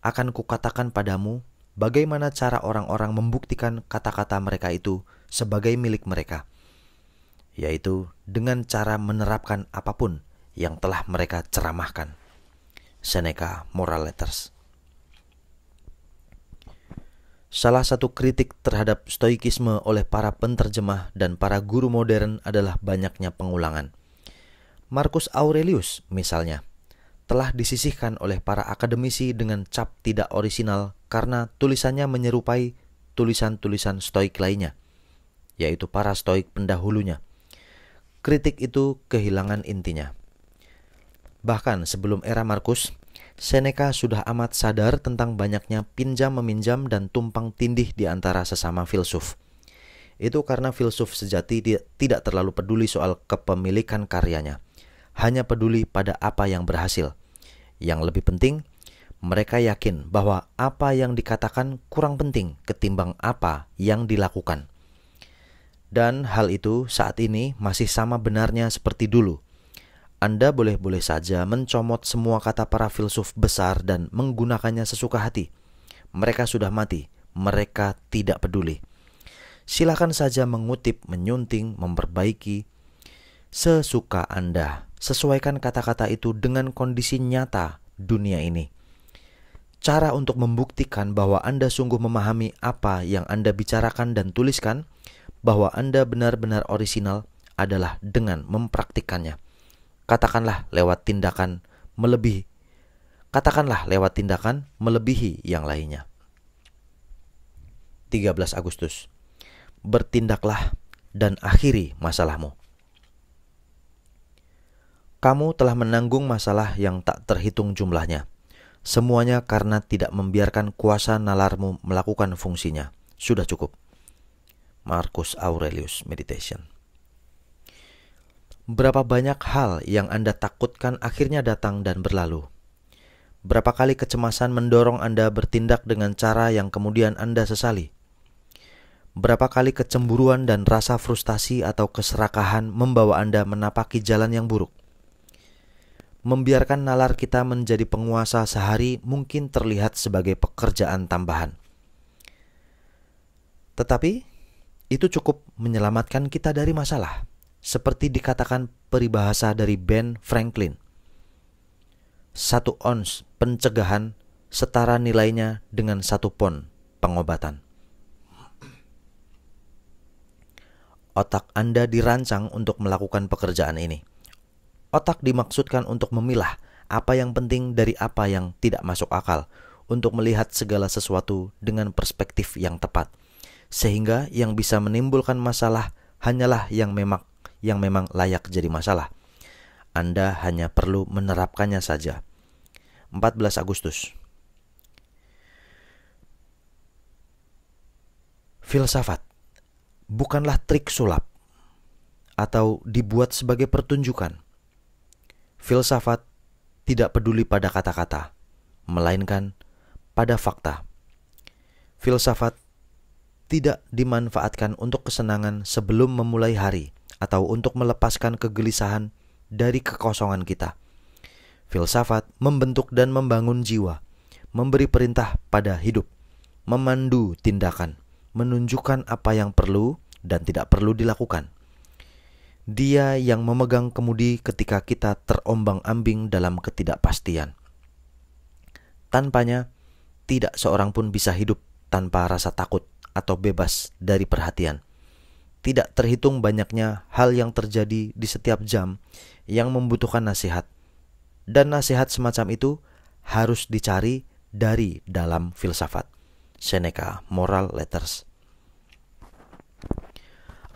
Akan kukatakan padamu bagaimana cara orang-orang membuktikan kata-kata mereka itu sebagai milik mereka, yaitu dengan cara menerapkan apapun yang telah mereka ceramahkan. Seneca, Moral Letters. Salah satu kritik terhadap stoikisme oleh para penterjemah dan para guru modern adalah banyaknya pengulangan. Marcus Aurelius, misalnya, telah disisihkan oleh para akademisi dengan cap tidak orisinal karena tulisannya menyerupai tulisan-tulisan stoik lainnya, yaitu para stoik pendahulunya. Kritik itu kehilangan intinya. Bahkan sebelum era Markus, Seneca sudah amat sadar tentang banyaknya pinjam-meminjam dan tumpang tindih di antara sesama filsuf. Itu karena filsuf sejati tidak terlalu peduli soal kepemilikan karyanya, hanya peduli pada apa yang berhasil. Yang lebih penting, mereka yakin bahwa apa yang dikatakan kurang penting ketimbang apa yang dilakukan. Dan hal itu saat ini masih sama benarnya seperti dulu. Anda boleh-boleh saja mencomot semua kata para filsuf besar dan menggunakannya sesuka hati. Mereka sudah mati, mereka tidak peduli. Silakan saja mengutip, menyunting, memperbaiki sesuka Anda. Sesuaikan kata-kata itu dengan kondisi nyata dunia ini. Cara untuk membuktikan bahwa Anda sungguh memahami apa yang Anda bicarakan dan tuliskan, bahwa Anda benar-benar orisinal, adalah dengan mempraktikkannya. Katakanlah lewat tindakan melebihi yang lainnya. 13 Agustus. Bertindaklah dan akhiri masalahmu. Kamu telah menanggung masalah yang tak terhitung jumlahnya. Semuanya karena tidak membiarkan kuasa nalarmu melakukan fungsinya. Sudah cukup. Marcus Aurelius Meditation. Berapa banyak hal yang Anda takutkan akhirnya datang dan berlalu. Berapa kali kecemasan mendorong Anda bertindak dengan cara yang kemudian Anda sesali. Berapa kali kecemburuan dan rasa frustasi atau keserakahan membawa Anda menapaki jalan yang buruk. Membiarkan nalar kita menjadi penguasa sehari mungkin terlihat sebagai pekerjaan tambahan. Tetapi, itu cukup menyelamatkan kita dari masalah. Seperti dikatakan peribahasa dari Ben Franklin. 1 ons pencegahan setara nilainya dengan 1 pon pengobatan. Otak Anda dirancang untuk melakukan pekerjaan ini. Otak dimaksudkan untuk memilah apa yang penting dari apa yang tidak masuk akal, untuk melihat segala sesuatu dengan perspektif yang tepat, sehingga yang bisa menimbulkan masalah hanyalah yang memang layak jadi masalah. Anda hanya perlu menerapkannya saja. 14 Agustus. Filsafat bukanlah trik sulap atau dibuat sebagai pertunjukan. Filsafat tidak peduli pada kata-kata, melainkan pada fakta. Filsafat tidak dimanfaatkan untuk kesenangan sebelum memulai hari atau untuk melepaskan kegelisahan dari kekosongan kita. Filsafat membentuk dan membangun jiwa, memberi perintah pada hidup, memandu tindakan, menunjukkan apa yang perlu dan tidak perlu dilakukan. Dia yang memegang kemudi ketika kita terombang-ambing dalam ketidakpastian. Tanpanya, tidak seorang pun bisa hidup tanpa rasa takut atau bebas dari perhatian. Tidak terhitung banyaknya hal yang terjadi di setiap jam yang membutuhkan nasihat. Dan nasihat semacam itu harus dicari dari dalam filsafat. Seneca, Moral Letters.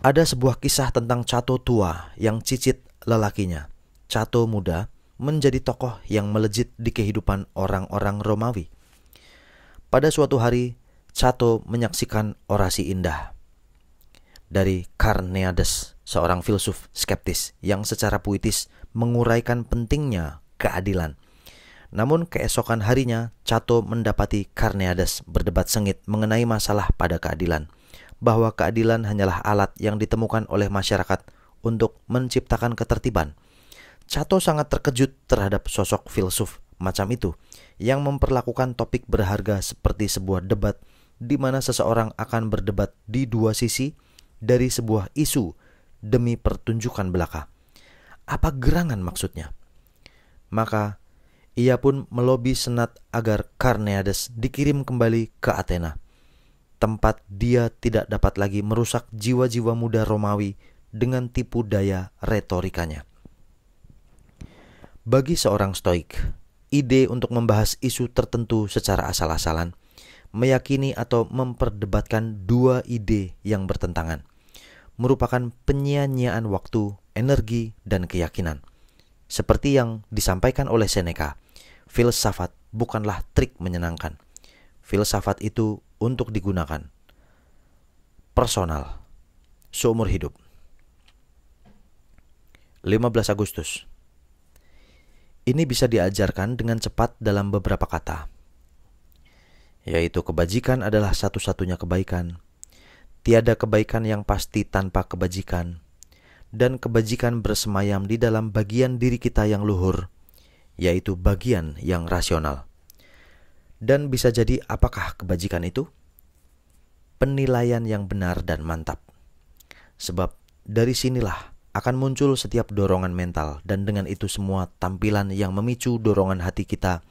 Ada sebuah kisah tentang Cato tua yang cicit lelakinya. Cato muda menjadi tokoh yang melejit di kehidupan orang-orang Romawi. Pada suatu hari, Cato menyaksikan orasi indah dari Carneades, seorang filsuf skeptis yang secara puitis menguraikan pentingnya keadilan. Namun keesokan harinya, Cato mendapati Carneades berdebat sengit mengenai masalah pada keadilan, bahwa keadilan hanyalah alat yang ditemukan oleh masyarakat untuk menciptakan ketertiban. Cato sangat terkejut terhadap sosok filsuf macam itu yang memperlakukan topik berharga seperti sebuah debat di mana seseorang akan berdebat di dua sisi dari sebuah isu demi pertunjukan belaka. Apa gerangan maksudnya? Maka ia pun melobi senat agar Carneades dikirim kembali ke Athena, tempat dia tidak dapat lagi merusak jiwa-jiwa muda Romawi dengan tipu daya retorikanya. Bagi seorang Stoik, ide untuk membahas isu tertentu secara asal-asalan, meyakini atau memperdebatkan dua ide yang bertentangan, merupakan penyia-nyiaan waktu, energi, dan keyakinan. Seperti yang disampaikan oleh Seneca, filsafat bukanlah trik menyenangkan. Filsafat itu untuk digunakan personal, seumur hidup. 15 Agustus. Ini bisa diajarkan dengan cepat dalam beberapa kata, yaitu kebajikan adalah satu-satunya kebaikan. Tiada kebaikan yang pasti tanpa kebajikan, dan kebajikan bersemayam di dalam bagian diri kita yang luhur, yaitu bagian yang rasional. Dan bisa jadi apakah kebajikan itu? Penilaian yang benar dan mantap. Sebab dari sinilah akan muncul setiap dorongan mental, dan dengan itu semua tampilan yang memicu dorongan hati kita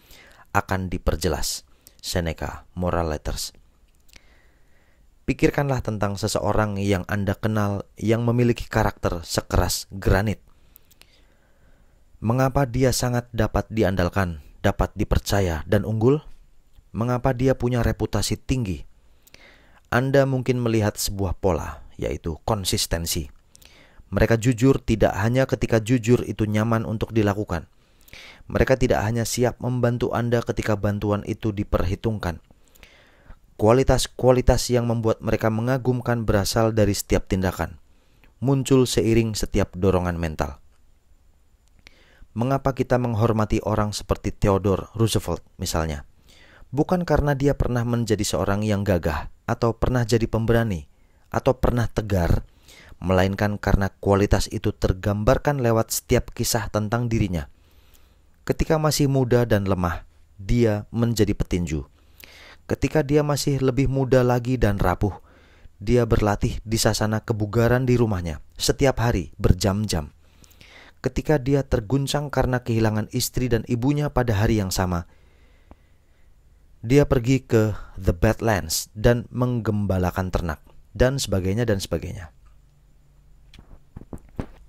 akan diperjelas. Seneca, Moral Letters. Pikirkanlah tentang seseorang yang Anda kenal yang memiliki karakter sekeras granit. Mengapa dia sangat dapat diandalkan, dapat dipercaya, dan unggul? Mengapa dia punya reputasi tinggi? Anda mungkin melihat sebuah pola, yaitu konsistensi. Mereka jujur tidak hanya ketika jujur itu nyaman untuk dilakukan. Mereka tidak hanya siap membantu Anda ketika bantuan itu diperhitungkan. Kualitas-kualitas yang membuat mereka mengagumkan berasal dari setiap tindakan, muncul seiring setiap dorongan mental. Mengapa kita menghormati orang seperti Theodore Roosevelt misalnya? Bukan karena dia pernah menjadi seorang yang gagah, atau pernah jadi pemberani, atau pernah tegar, melainkan karena kualitas itu tergambarkan lewat setiap kisah tentang dirinya. Ketika masih muda dan lemah, dia menjadi petinju. Ketika dia masih lebih muda lagi dan rapuh, dia berlatih di sasana kebugaran di rumahnya, setiap hari berjam-jam. Ketika dia terguncang karena kehilangan istri dan ibunya pada hari yang sama, dia pergi ke the Badlands dan menggembalakan ternak, dan sebagainya dan sebagainya.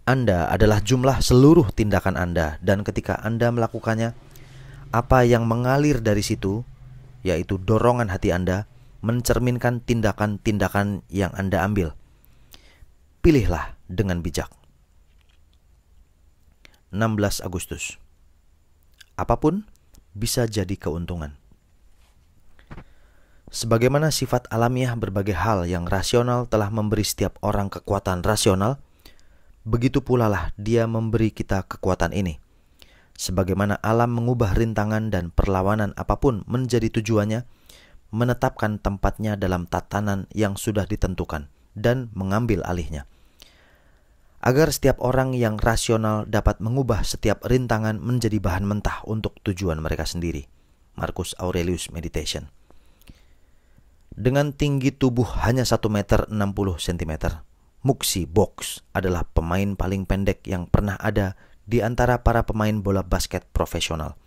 Anda adalah jumlah seluruh tindakan Anda, dan ketika Anda melakukannya, apa yang mengalir dari situ, yaitu dorongan hati Anda, mencerminkan tindakan-tindakan yang Anda ambil. Pilihlah dengan bijak. 16 Agustus. Apapun bisa jadi keuntungan. Sebagaimana sifat alamiah berbagai hal yang rasional telah memberi setiap orang kekuatan rasional, begitu pula lah dia memberi kita kekuatan ini. Sebagaimana alam mengubah rintangan dan perlawanan apapun menjadi tujuannya, menetapkan tempatnya dalam tatanan yang sudah ditentukan dan mengambil alihnya. Agar setiap orang yang rasional dapat mengubah setiap rintangan menjadi bahan mentah untuk tujuan mereka sendiri. Marcus Aurelius Meditation. Dengan tinggi tubuh hanya 1 meter 60 cm, Muxi Box adalah pemain paling pendek yang pernah ada di antara para pemain bola basket profesional.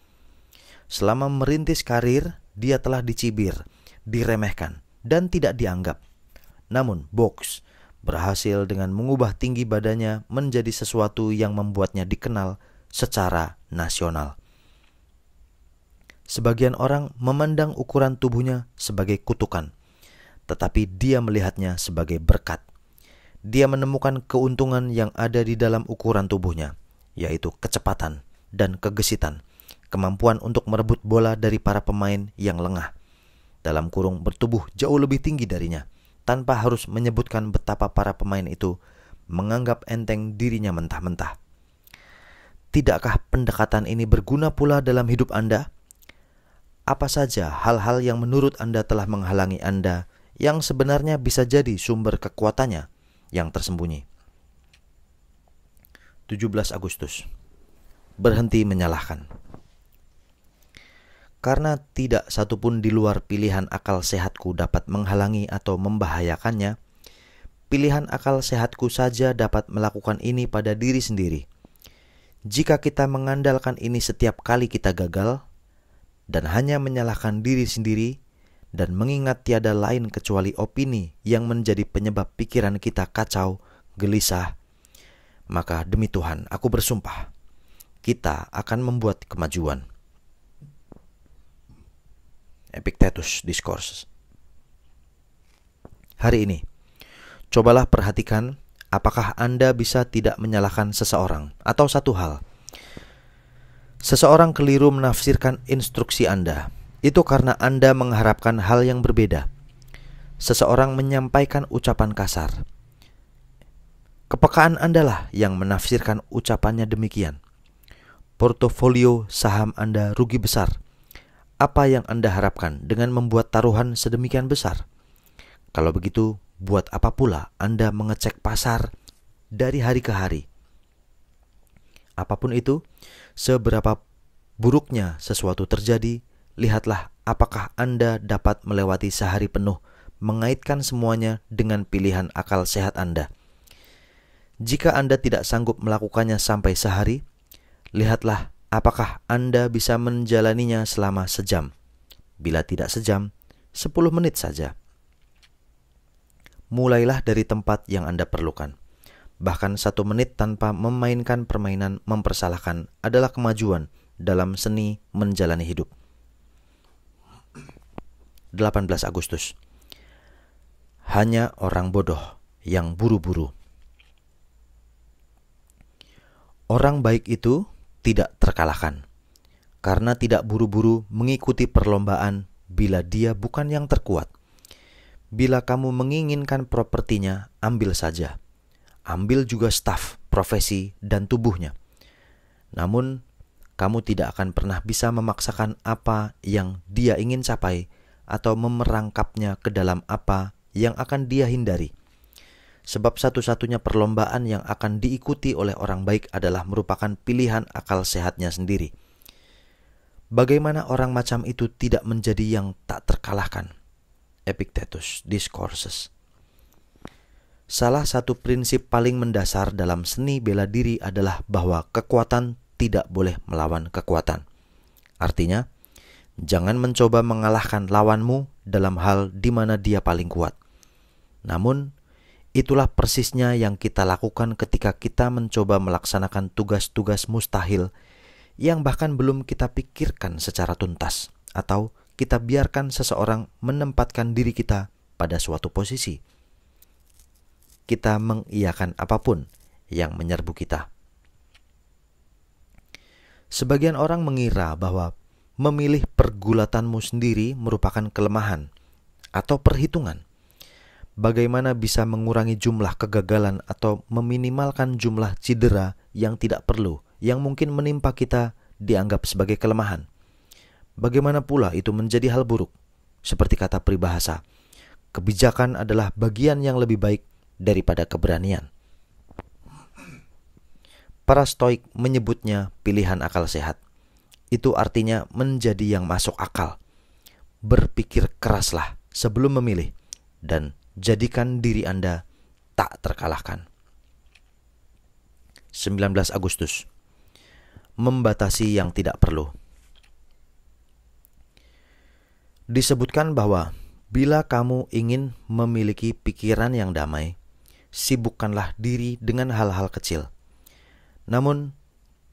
Selama merintis karir, dia telah dicibir, diremehkan, dan tidak dianggap. Namun Box berhasil dengan mengubah tinggi badannya menjadi sesuatu yang membuatnya dikenal secara nasional. Sebagian orang memandang ukuran tubuhnya sebagai kutukan, tetapi dia melihatnya sebagai berkat. Dia menemukan keuntungan yang ada di dalam ukuran tubuhnya, yaitu kecepatan dan kegesitan, kemampuan untuk merebut bola dari para pemain yang lengah, dalam kurung bertubuh jauh lebih tinggi darinya, tanpa harus menyebutkan betapa para pemain itu menganggap enteng dirinya mentah-mentah. Tidakkah pendekatan ini berguna pula dalam hidup Anda? Apa saja hal-hal yang menurut Anda telah menghalangi Anda, yang sebenarnya bisa jadi sumber kekuatannya yang tersembunyi? 17 Agustus. Berhenti menyalahkan. Karena tidak satupun di luar pilihan akal sehatku dapat menghalangi atau membahayakannya, pilihan akal sehatku saja dapat melakukan ini pada diri sendiri. Jika kita mengandalkan ini setiap kali kita gagal, dan hanya menyalahkan diri sendiri, dan mengingat tiada lain kecuali opini yang menjadi penyebab pikiran kita kacau, gelisah, maka demi Tuhan aku bersumpah, kita akan membuat kemajuan. Epictetus Discourses. Hari ini, cobalah perhatikan apakah Anda bisa tidak menyalahkan seseorang atau satu hal. Seseorang keliru menafsirkan instruksi Anda. Itu karena Anda mengharapkan hal yang berbeda. Seseorang menyampaikan ucapan kasar. Kepekaan Anda lah yang menafsirkan ucapannya demikian. Portofolio saham Anda rugi besar. Apa yang Anda harapkan dengan membuat taruhan sedemikian besar? Kalau begitu, buat apa pula Anda mengecek pasar dari hari ke hari? Apapun itu, seberapa buruknya sesuatu terjadi, lihatlah apakah Anda dapat melewati sehari penuh mengaitkan semuanya dengan pilihan akal sehat Anda. Jika Anda tidak sanggup melakukannya sampai sehari, lihatlah apakah Anda bisa menjalaninya selama sejam. Bila tidak sejam, 10 menit saja. Mulailah dari tempat yang Anda perlukan. Bahkan 1 menit tanpa memainkan permainan mempersalahkan adalah kemajuan dalam seni menjalani hidup. 18 Agustus. Hanya orang bodoh yang buru-buru. Orang baik itu tidak terkalahkan, karena tidak buru-buru mengikuti perlombaan bila dia bukan yang terkuat. Bila kamu menginginkan propertinya, ambil saja. Ambil juga staf, profesi, dan tubuhnya. Namun, kamu tidak akan pernah bisa memaksakan apa yang dia ingin capai atau memerangkapnya ke dalam apa yang akan dia hindari. Sebab satu-satunya perlombaan yang akan diikuti oleh orang baik adalah merupakan pilihan akal sehatnya sendiri. Bagaimana orang macam itu tidak menjadi yang tak terkalahkan? Epictetus Discourses. Salah satu prinsip paling mendasar dalam seni bela diri adalah bahwa kekuatan tidak boleh melawan kekuatan. Artinya, jangan mencoba mengalahkan lawanmu dalam hal di mana dia paling kuat. Namun, itulah persisnya yang kita lakukan ketika kita mencoba melaksanakan tugas-tugas mustahil yang bahkan belum kita pikirkan secara tuntas, atau kita biarkan seseorang menempatkan diri kita pada suatu posisi. Kita mengiyakan apapun yang menyerbu kita. Sebagian orang mengira bahwa memilih pergulatanmu sendiri merupakan kelemahan atau perhitungan. Bagaimana bisa mengurangi jumlah kegagalan atau meminimalkan jumlah cedera yang tidak perlu, yang mungkin menimpa kita dianggap sebagai kelemahan. Bagaimana pula itu menjadi hal buruk? Seperti kata peribahasa, kebijakan adalah bagian yang lebih baik daripada keberanian. Para Stoik menyebutnya pilihan akal sehat. Itu artinya menjadi yang masuk akal. Berpikir keraslah sebelum memilih dan jadikan diri Anda tak terkalahkan. 19 Agustus. Membatasi yang tidak perlu. Disebutkan bahwa bila kamu ingin memiliki pikiran yang damai, sibukkanlah diri dengan hal-hal kecil. Namun,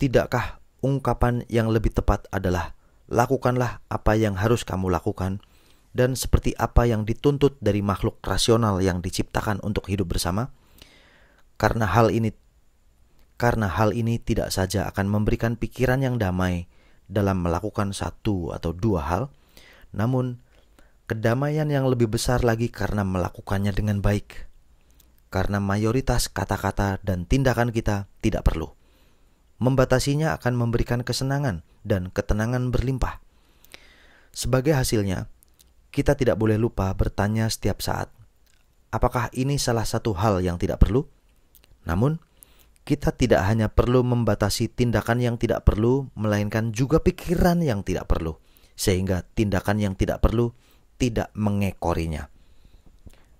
tidakkah ungkapan yang lebih tepat adalah lakukanlah apa yang harus kamu lakukan dan seperti apa yang dituntut dari makhluk rasional yang diciptakan untuk hidup bersama? Karena hal ini tidak saja akan memberikan pikiran yang damai dalam melakukan 1 atau 2 hal, namun kedamaian yang lebih besar lagi karena melakukannya dengan baik. Karena mayoritas kata-kata dan tindakan kita tidak perlu. Membatasinya akan memberikan kesenangan dan ketenangan berlimpah. Sebagai hasilnya, kita tidak boleh lupa bertanya setiap saat, apakah ini salah satu hal yang tidak perlu? Namun, kita tidak hanya perlu membatasi tindakan yang tidak perlu, melainkan juga pikiran yang tidak perlu, sehingga tindakan yang tidak perlu tidak mengekorinya.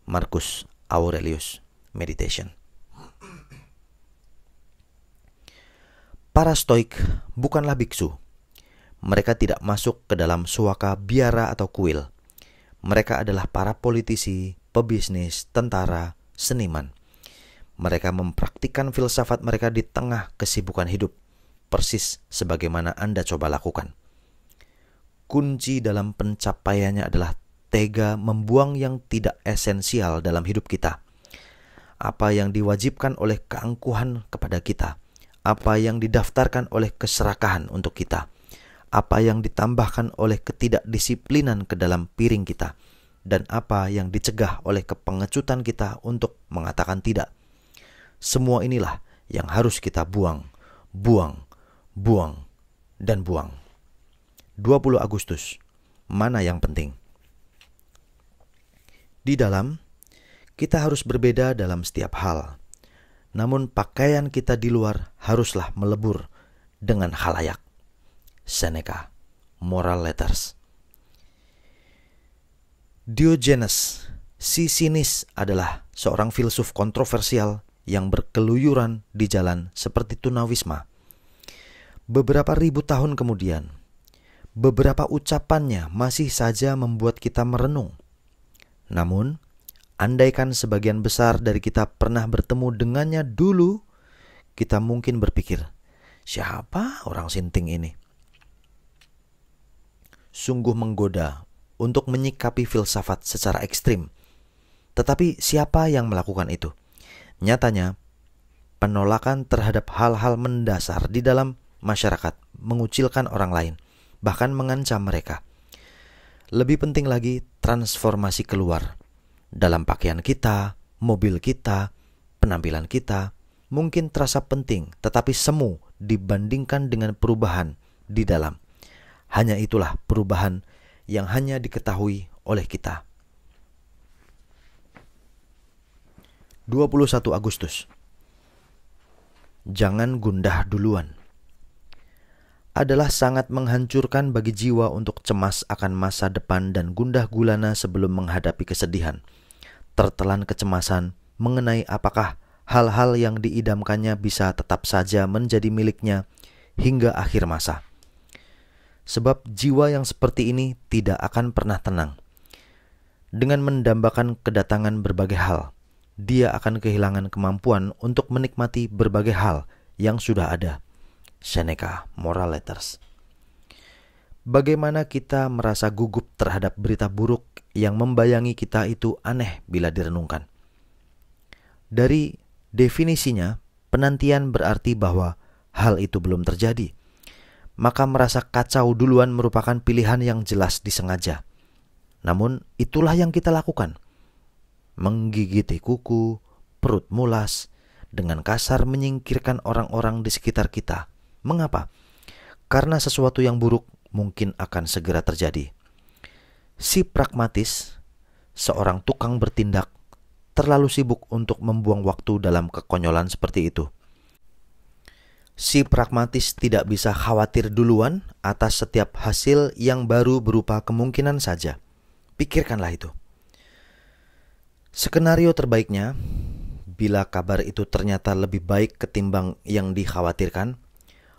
Marcus Aurelius Meditation. Para Stoik bukanlah biksu. Mereka tidak masuk ke dalam suaka biara atau kuil. Mereka adalah para politisi, pebisnis, tentara, seniman. Mereka mempraktikkan filsafat mereka di tengah kesibukan hidup, persis sebagaimana Anda coba lakukan. Kunci dalam pencapaiannya adalah tega membuang yang tidak esensial dalam hidup kita. Apa yang diwajibkan oleh keangkuhan kepada kita apa yang didaftarkan oleh keserakahan untuk kita, apa yang ditambahkan oleh ketidakdisiplinan ke dalam piring kita, dan apa yang dicegah oleh kepengecutan kita untuk mengatakan tidak. Semua inilah yang harus kita buang, dan buang. 20 Agustus, mana yang penting? Di dalam, kita harus berbeda dalam setiap hal. Namun pakaian kita di luar haruslah melebur dengan khalayak. Seneca, Moral Letters. Diogenes, si sinis, adalah seorang filsuf kontroversial yang berkeluyuran di jalan seperti tunawisma. Beberapa ribu tahun kemudian, beberapa ucapannya masih saja membuat kita merenung. Namun, andaikan sebagian besar dari kita pernah bertemu dengannya dulu, kita mungkin berpikir, siapa orang sinting ini? Sungguh menggoda untuk menyikapi filsafat secara ekstrim. Tetapi siapa yang melakukan itu? Nyatanya, penolakan terhadap hal-hal mendasar di dalam masyarakat mengucilkan orang lain, bahkan mengancam mereka. Lebih penting lagi, transformasi keluar. Dalam pakaian kita, mobil kita, penampilan kita, mungkin terasa penting, tetapi semu dibandingkan dengan perubahan di dalam. Hanya itulah perubahan yang hanya diketahui oleh kita. 21 Agustus. Jangan gundah duluan. Adalah sangat menghancurkan bagi jiwa untuk cemas akan masa depan dan gundah gulana sebelum menghadapi kesedihan. Tertelan kecemasan mengenai apakah hal-hal yang diidamkannya bisa tetap saja menjadi miliknya hingga akhir masa. Sebab jiwa yang seperti ini tidak akan pernah tenang. Dengan mendambakan kedatangan berbagai hal, dia akan kehilangan kemampuan untuk menikmati berbagai hal yang sudah ada. Seneca, Moral Letters. Bagaimana kita merasa gugup terhadap berita buruk yang membayangi kita itu aneh bila direnungkan. Dari definisinya, penantian berarti bahwa hal itu belum terjadi. Maka merasa kacau duluan merupakan pilihan yang jelas disengaja. Namun itulah yang kita lakukan. Menggigiti kuku, perut mulas, dengan kasar menyingkirkan orang-orang di sekitar kita. Mengapa? Karena sesuatu yang buruk mungkin akan segera terjadi. Si pragmatis, seorang tukang bertindak, terlalu sibuk untuk membuang waktu dalam kekonyolan seperti itu. Si pragmatis tidak bisa khawatir duluan atas setiap hasil yang baru berupa kemungkinan saja. Pikirkanlah itu. Skenario terbaiknya, bila kabar itu ternyata lebih baik ketimbang yang dikhawatirkan,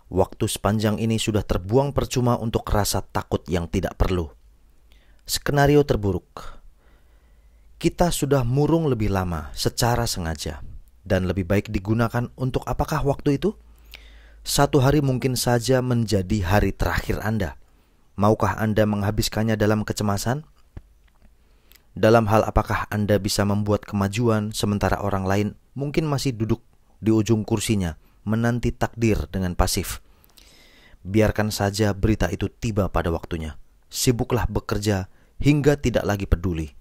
waktu sepanjang ini sudah terbuang percuma untuk rasa takut yang tidak perlu. Skenario terburuk, kita sudah murung lebih lama secara sengaja, dan lebih baik digunakan untuk apakah waktu itu? 1 hari mungkin saja menjadi hari terakhir Anda. Maukah Anda menghabiskannya dalam kecemasan? Dalam hal apakah Anda bisa membuat kemajuan sementara orang lain mungkin masih duduk di ujung kursinya menanti takdir dengan pasif? Biarkan saja berita itu tiba pada waktunya. Sibuklah bekerja hingga tidak lagi peduli.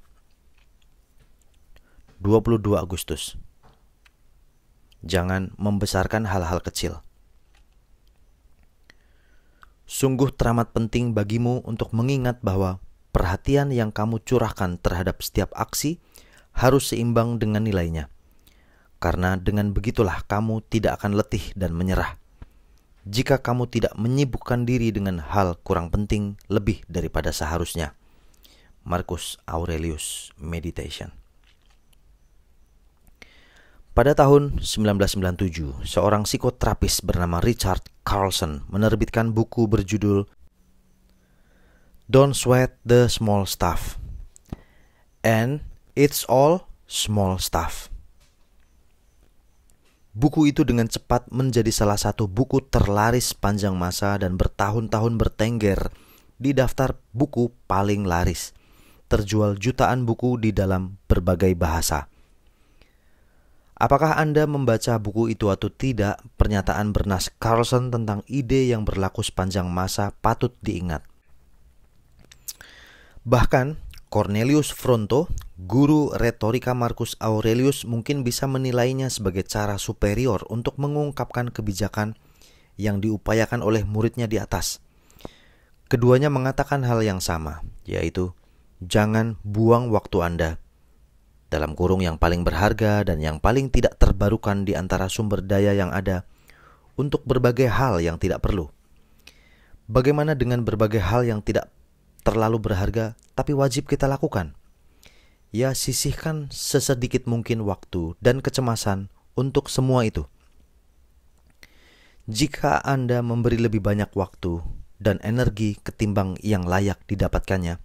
22 Agustus. Jangan membesarkan hal-hal kecil. Sungguh teramat penting bagimu untuk mengingat bahwa perhatian yang kamu curahkan terhadap setiap aksi harus seimbang dengan nilainya. Karena dengan begitulah kamu tidak akan letih dan menyerah. Jika kamu tidak menyibukkan diri dengan hal kurang penting lebih daripada seharusnya. Marcus Aurelius Meditation. Pada tahun 1997, seorang psikoterapis bernama Richard Carlson menerbitkan buku berjudul Don't Sweat the Small Stuff. And It's All Small Stuff. Buku itu dengan cepat menjadi salah satu buku terlaris sepanjang masa dan bertahun-tahun bertengger di daftar buku paling laris. Terjual jutaan buku di dalam berbagai bahasa. Apakah Anda membaca buku itu atau tidak, pernyataan Bernas Carlson tentang ide yang berlaku sepanjang masa patut diingat. Bahkan Cornelius Fronto, guru retorika Marcus Aurelius, mungkin bisa menilainya sebagai cara superior untuk mengungkapkan kebijakan yang diupayakan oleh muridnya di atas. Keduanya mengatakan hal yang sama, yaitu jangan buang waktu Anda, dalam kurung yang paling berharga dan yang paling tidak terbarukan di antara sumber daya yang ada, untuk berbagai hal yang tidak perlu. Bagaimana dengan berbagai hal yang tidak terlalu berharga tapi wajib kita lakukan? Ya, sisihkan sesedikit mungkin waktu dan kecemasan untuk semua itu. Jika Anda memberi lebih banyak waktu dan energi ketimbang yang layak didapatkannya,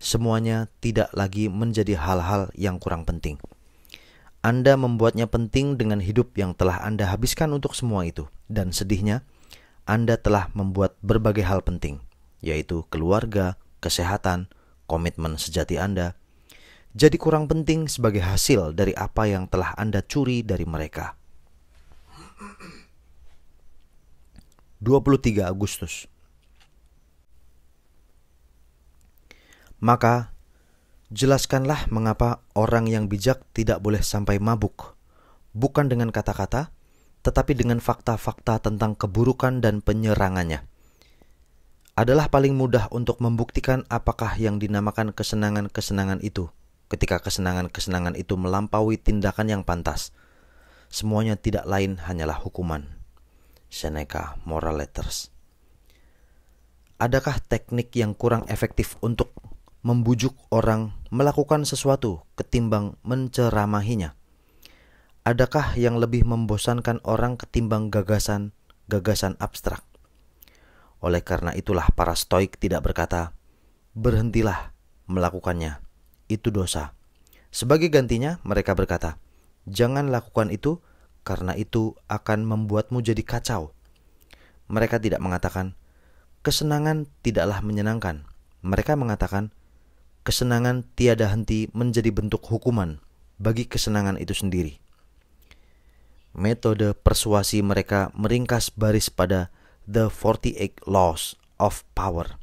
semuanya tidak lagi menjadi hal-hal yang kurang penting. Anda membuatnya penting dengan hidup yang telah Anda habiskan untuk semua itu. Dan sedihnya, Anda telah membuat berbagai hal penting, yaitu keluarga, kesehatan, komitmen sejati Anda, jadi kurang penting sebagai hasil dari apa yang telah Anda curi dari mereka. 23 Agustus. Maka, jelaskanlah mengapa orang yang bijak tidak boleh sampai mabuk, bukan dengan kata-kata, tetapi dengan fakta-fakta tentang keburukan dan penyerangannya. Adalah paling mudah untuk membuktikan apakah yang dinamakan kesenangan-kesenangan itu, ketika kesenangan-kesenangan itu melampaui tindakan yang pantas. Semuanya tidak lain hanyalah hukuman. Seneca, Moral Letters. Adakah teknik yang kurang efektif untuk membujuk orang melakukan sesuatu ketimbang menceramahinya? Adakah yang lebih membosankan orang ketimbang gagasan abstrak? Oleh karena itulah para Stoik tidak berkata, berhentilah melakukannya, itu dosa. Sebagai gantinya mereka berkata, jangan lakukan itu karena itu akan membuatmu jadi kacau. Mereka tidak mengatakan, kesenangan tidaklah menyenangkan. Mereka mengatakan, kesenangan tiada henti menjadi bentuk hukuman bagi kesenangan itu sendiri. Metode persuasi mereka meringkas baris pada The 48 Laws of Power.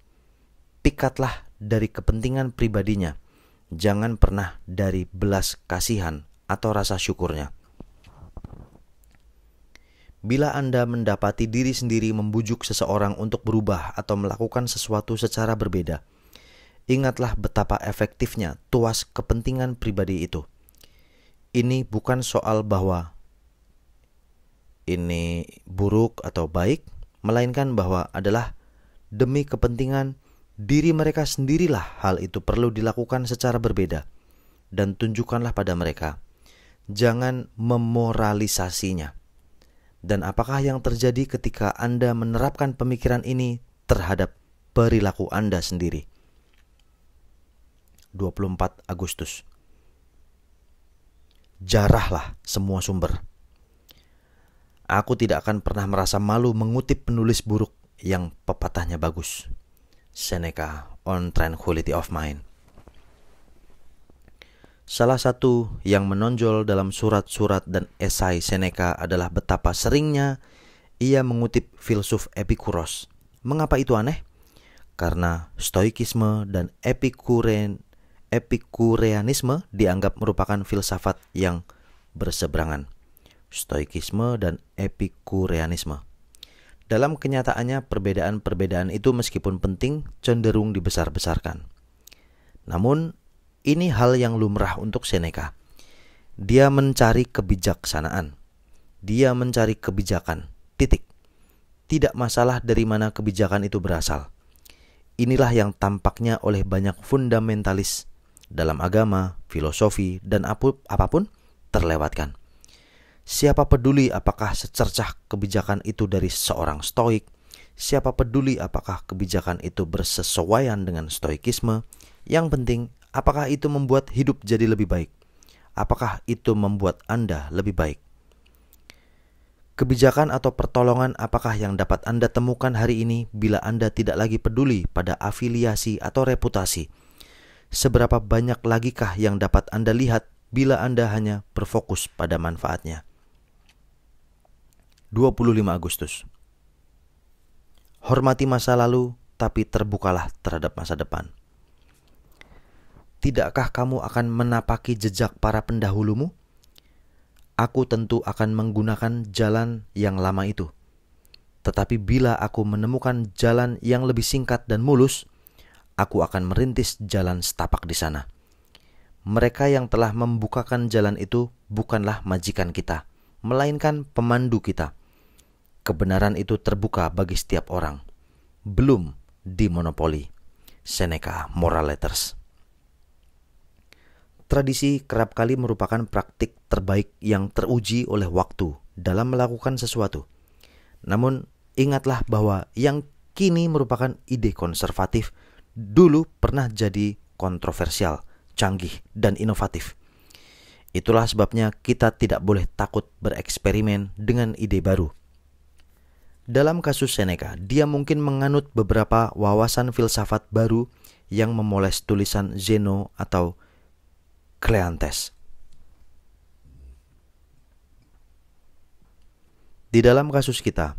Pikatlah dari kepentingan pribadinya, jangan pernah dari belas kasihan atau rasa syukurnya. Bila Anda mendapati diri sendiri membujuk seseorang untuk berubah atau melakukan sesuatu secara berbeda, ingatlah betapa efektifnya tuas kepentingan pribadi itu. Ini bukan soal bahwa ini buruk atau baik, melainkan bahwa adalah demi kepentingan diri mereka sendirilah hal itu perlu dilakukan secara berbeda. Dan tunjukkanlah pada mereka, jangan memoralisasinya. Dan apakah yang terjadi ketika Anda menerapkan pemikiran ini terhadap perilaku Anda sendiri? 24 Agustus. Jarahlah semua sumber. Aku tidak akan pernah merasa malu mengutip penulis buruk yang pepatahnya bagus. Seneca, On Tranquility of Mind. Salah satu yang menonjol dalam surat-surat dan esai Seneca adalah betapa seringnya ia mengutip filsuf Epikuros. Mengapa itu aneh? Karena Stoikisme dan Epikureanisme dianggap merupakan filsafat yang berseberangan. Stoikisme dan Epikureanisme. Dalam kenyataannya, perbedaan-perbedaan itu meskipun penting cenderung dibesar-besarkan. Namun, ini hal yang lumrah untuk Seneca. Dia mencari kebijaksanaan. Dia mencari kebijakan. Titik. Tidak masalah dari mana kebijakan itu berasal. Inilah yang tampaknya oleh banyak fundamentalis dalam agama, filosofi, dan apapun terlewatkan. Siapa peduli apakah secercah kebijakan itu dari seorang Stoik? Siapa peduli apakah kebijakan itu bersesuaian dengan Stoikisme? Yang penting, apakah itu membuat hidup jadi lebih baik? Apakah itu membuat Anda lebih baik? Kebijakan atau pertolongan apakah yang dapat Anda temukan hari ini bila Anda tidak lagi peduli pada afiliasi atau reputasi? Seberapa banyak lagikah yang dapat Anda lihat bila Anda hanya berfokus pada manfaatnya. 25 Agustus. Hormati masa lalu, tapi terbukalah terhadap masa depan. Tidakkah kamu akan menapaki jejak para pendahulumu? Aku tentu akan menggunakan jalan yang lama itu. Tetapi bila aku menemukan jalan yang lebih singkat dan mulus, aku akan merintis jalan setapak di sana. Mereka yang telah membukakan jalan itu bukanlah majikan kita, melainkan pemandu kita. Kebenaran itu terbuka bagi setiap orang, belum dimonopoli. Seneca, Moral Letters. Tradisi kerap kali merupakan praktik terbaik yang teruji oleh waktu dalam melakukan sesuatu. Namun, ingatlah bahwa yang kini merupakan ide konservatif dulu pernah jadi kontroversial, canggih, dan inovatif. Itulah sebabnya kita tidak boleh takut bereksperimen dengan ide baru. Dalam kasus Seneca, dia mungkin menganut beberapa wawasan filsafat baru yang memoles tulisan Zeno atau Cleanthes. Di dalam kasus kita,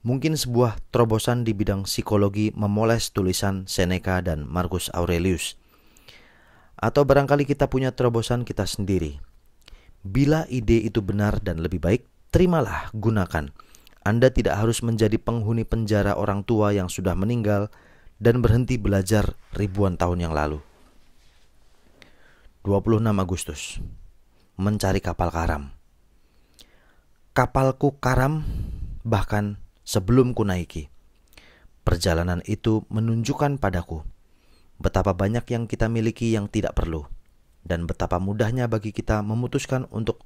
mungkin sebuah terobosan di bidang psikologi memoles tulisan Seneca dan Marcus Aurelius. Atau barangkali kita punya terobosan kita sendiri. Bila ide itu benar dan lebih baik, terimalah, gunakan. Anda tidak harus menjadi penghuni penjara orang tua yang sudah meninggal dan berhenti belajar ribuan tahun yang lalu. 26 Agustus. Mencari kapal karam. Kapalku karam bahkan sebelum ku naiki. Perjalanan itu menunjukkan padaku betapa banyak yang kita miliki yang tidak perlu, dan betapa mudahnya bagi kita memutuskan untuk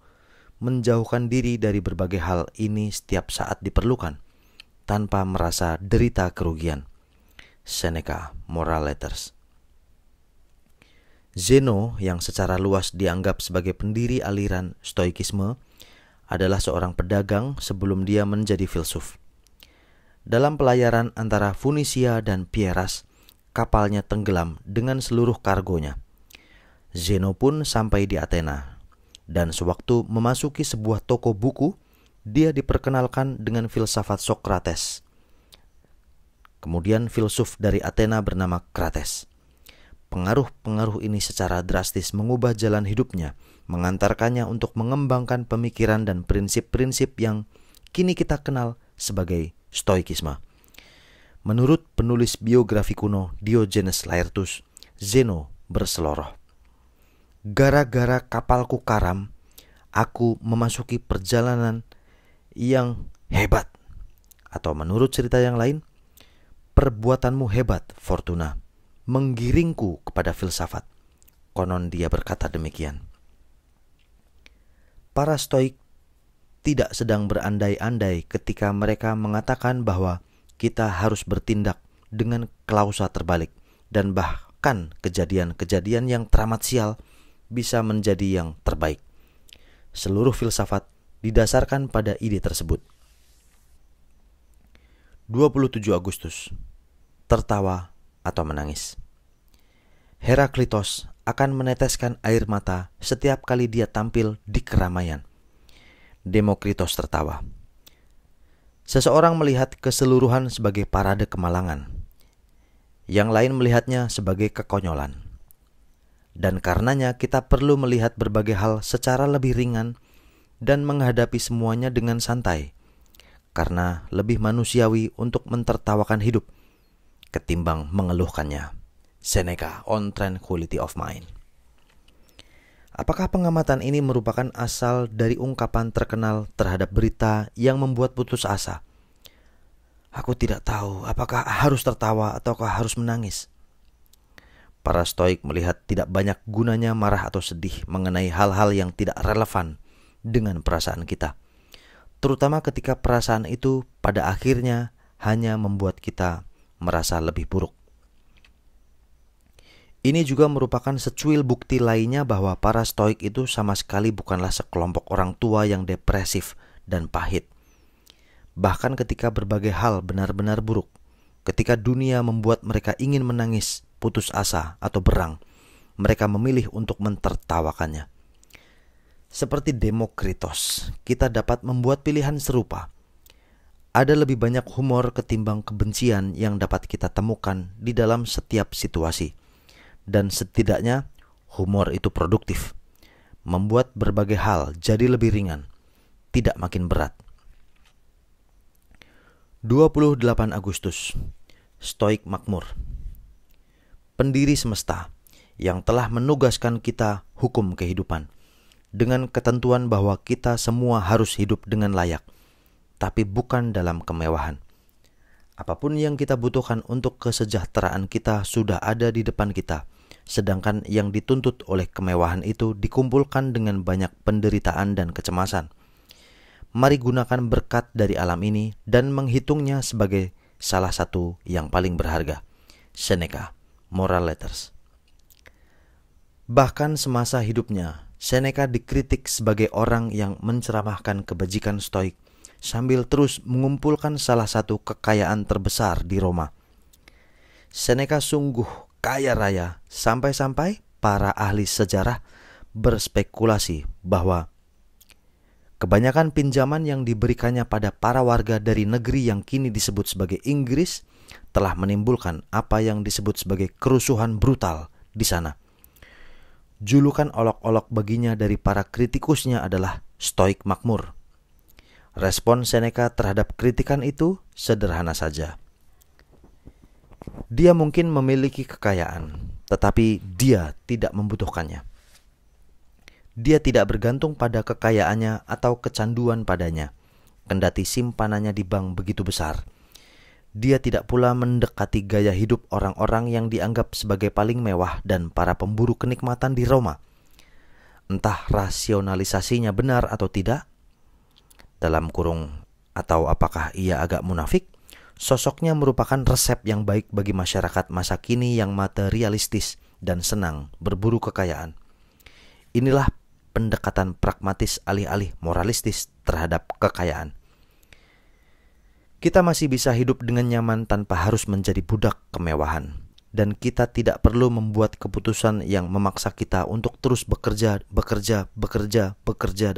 menjauhkan diri dari berbagai hal ini setiap saat diperlukan, tanpa merasa derita kerugian. Seneca, Moral Letters. Zeno, yang secara luas dianggap sebagai pendiri aliran Stoikisme, adalah seorang pedagang sebelum dia menjadi filsuf. Dalam pelayaran antara Funisia dan Pieras, kapalnya tenggelam dengan seluruh kargonya. Zeno pun sampai di Athena, dan sewaktu memasuki sebuah toko buku, dia diperkenalkan dengan filsafat Sokrates. Kemudian filsuf dari Athena bernama Krates. Pengaruh-pengaruh ini secara drastis mengubah jalan hidupnya, mengantarkannya untuk mengembangkan pemikiran dan prinsip-prinsip yang kini kita kenal sebagai Stoikisme. Menurut penulis biografi kuno Diogenes Laertus, Zeno berseloroh. Gara-gara kapalku karam, aku memasuki perjalanan yang hebat. Atau menurut cerita yang lain, perbuatanmu hebat, Fortuna, menggiringku kepada filsafat. Konon dia berkata demikian. Para Stoik tidak sedang berandai-andai ketika mereka mengatakan bahwa kita harus bertindak dengan klausa terbalik, dan bahkan kejadian-kejadian yang teramat sial bisa menjadi yang terbaik. Seluruh filsafat didasarkan pada ide tersebut. 27 Agustus. Tertawa atau menangis. Heraklitos akan meneteskan air mata setiap kali dia tampil di keramaian. Demokritos tertawa. Seseorang melihat keseluruhan sebagai parade kemalangan. Yang lain melihatnya sebagai kekonyolan. Dan karenanya kita perlu melihat berbagai hal secara lebih ringan dan menghadapi semuanya dengan santai, karena lebih manusiawi untuk mentertawakan hidup ketimbang mengeluhkannya. Seneca, On Tranquility of Mind. Apakah pengamatan ini merupakan asal dari ungkapan terkenal terhadap berita yang membuat putus asa? Aku tidak tahu apakah harus tertawa ataukah harus menangis. Para Stoik melihat tidak banyak gunanya marah atau sedih mengenai hal-hal yang tidak relevan dengan perasaan kita, terutama ketika perasaan itu pada akhirnya hanya membuat kita merasa lebih buruk. Ini juga merupakan secuil bukti lainnya bahwa para Stoik itu sama sekali bukanlah sekelompok orang tua yang depresif dan pahit. Bahkan ketika berbagai hal benar-benar buruk, ketika dunia membuat mereka ingin menangis, putus asa, atau berang, mereka memilih untuk mentertawakannya. Seperti Demokritos, kita dapat membuat pilihan serupa. Ada lebih banyak humor ketimbang kebencian yang dapat kita temukan di dalam setiap situasi. Dan setidaknya humor itu produktif, membuat berbagai hal jadi lebih ringan, tidak makin berat. 28 Agustus, Stoik makmur. Pendiri semesta yang telah menugaskan kita hukum kehidupan, dengan ketentuan bahwa kita semua harus hidup dengan layak, tapi bukan dalam kemewahan. Apapun yang kita butuhkan untuk kesejahteraan kita sudah ada di depan kita, sedangkan yang dituntut oleh kemewahan itu dikumpulkan dengan banyak penderitaan dan kecemasan. Mari gunakan berkat dari alam ini dan menghitungnya sebagai salah satu yang paling berharga. Seneca, Moral Letters. Bahkan semasa hidupnya, Seneca dikritik sebagai orang yang menceramahkan kebajikan Stoik sambil terus mengumpulkan salah satu kekayaan terbesar di Roma. Seneca sungguh kaya raya sampai-sampai para ahli sejarah berspekulasi bahwa kebanyakan pinjaman yang diberikannya pada para warga dari negeri yang kini disebut sebagai Inggris telah menimbulkan apa yang disebut sebagai kerusuhan brutal di sana. Julukan olok-olok baginya dari para kritikusnya adalah Stoik makmur. Respon Seneca terhadap kritikan itu sederhana saja. Dia mungkin memiliki kekayaan, tetapi dia tidak membutuhkannya. Dia tidak bergantung pada kekayaannya atau kecanduan padanya, kendati simpanannya di bank begitu besar. Dia tidak pula mendekati gaya hidup orang-orang yang dianggap sebagai paling mewah dan para pemburu kenikmatan di Roma. Entah rasionalisasinya benar atau tidak, dalam kurung atau apakah ia agak munafik, sosoknya merupakan resep yang baik bagi masyarakat masa kini yang materialistis dan senang berburu kekayaan. Inilah pendekatan pragmatis alih-alih moralistis terhadap kekayaan. Kita masih bisa hidup dengan nyaman tanpa harus menjadi budak kemewahan. Dan kita tidak perlu membuat keputusan yang memaksa kita untuk terus bekerja,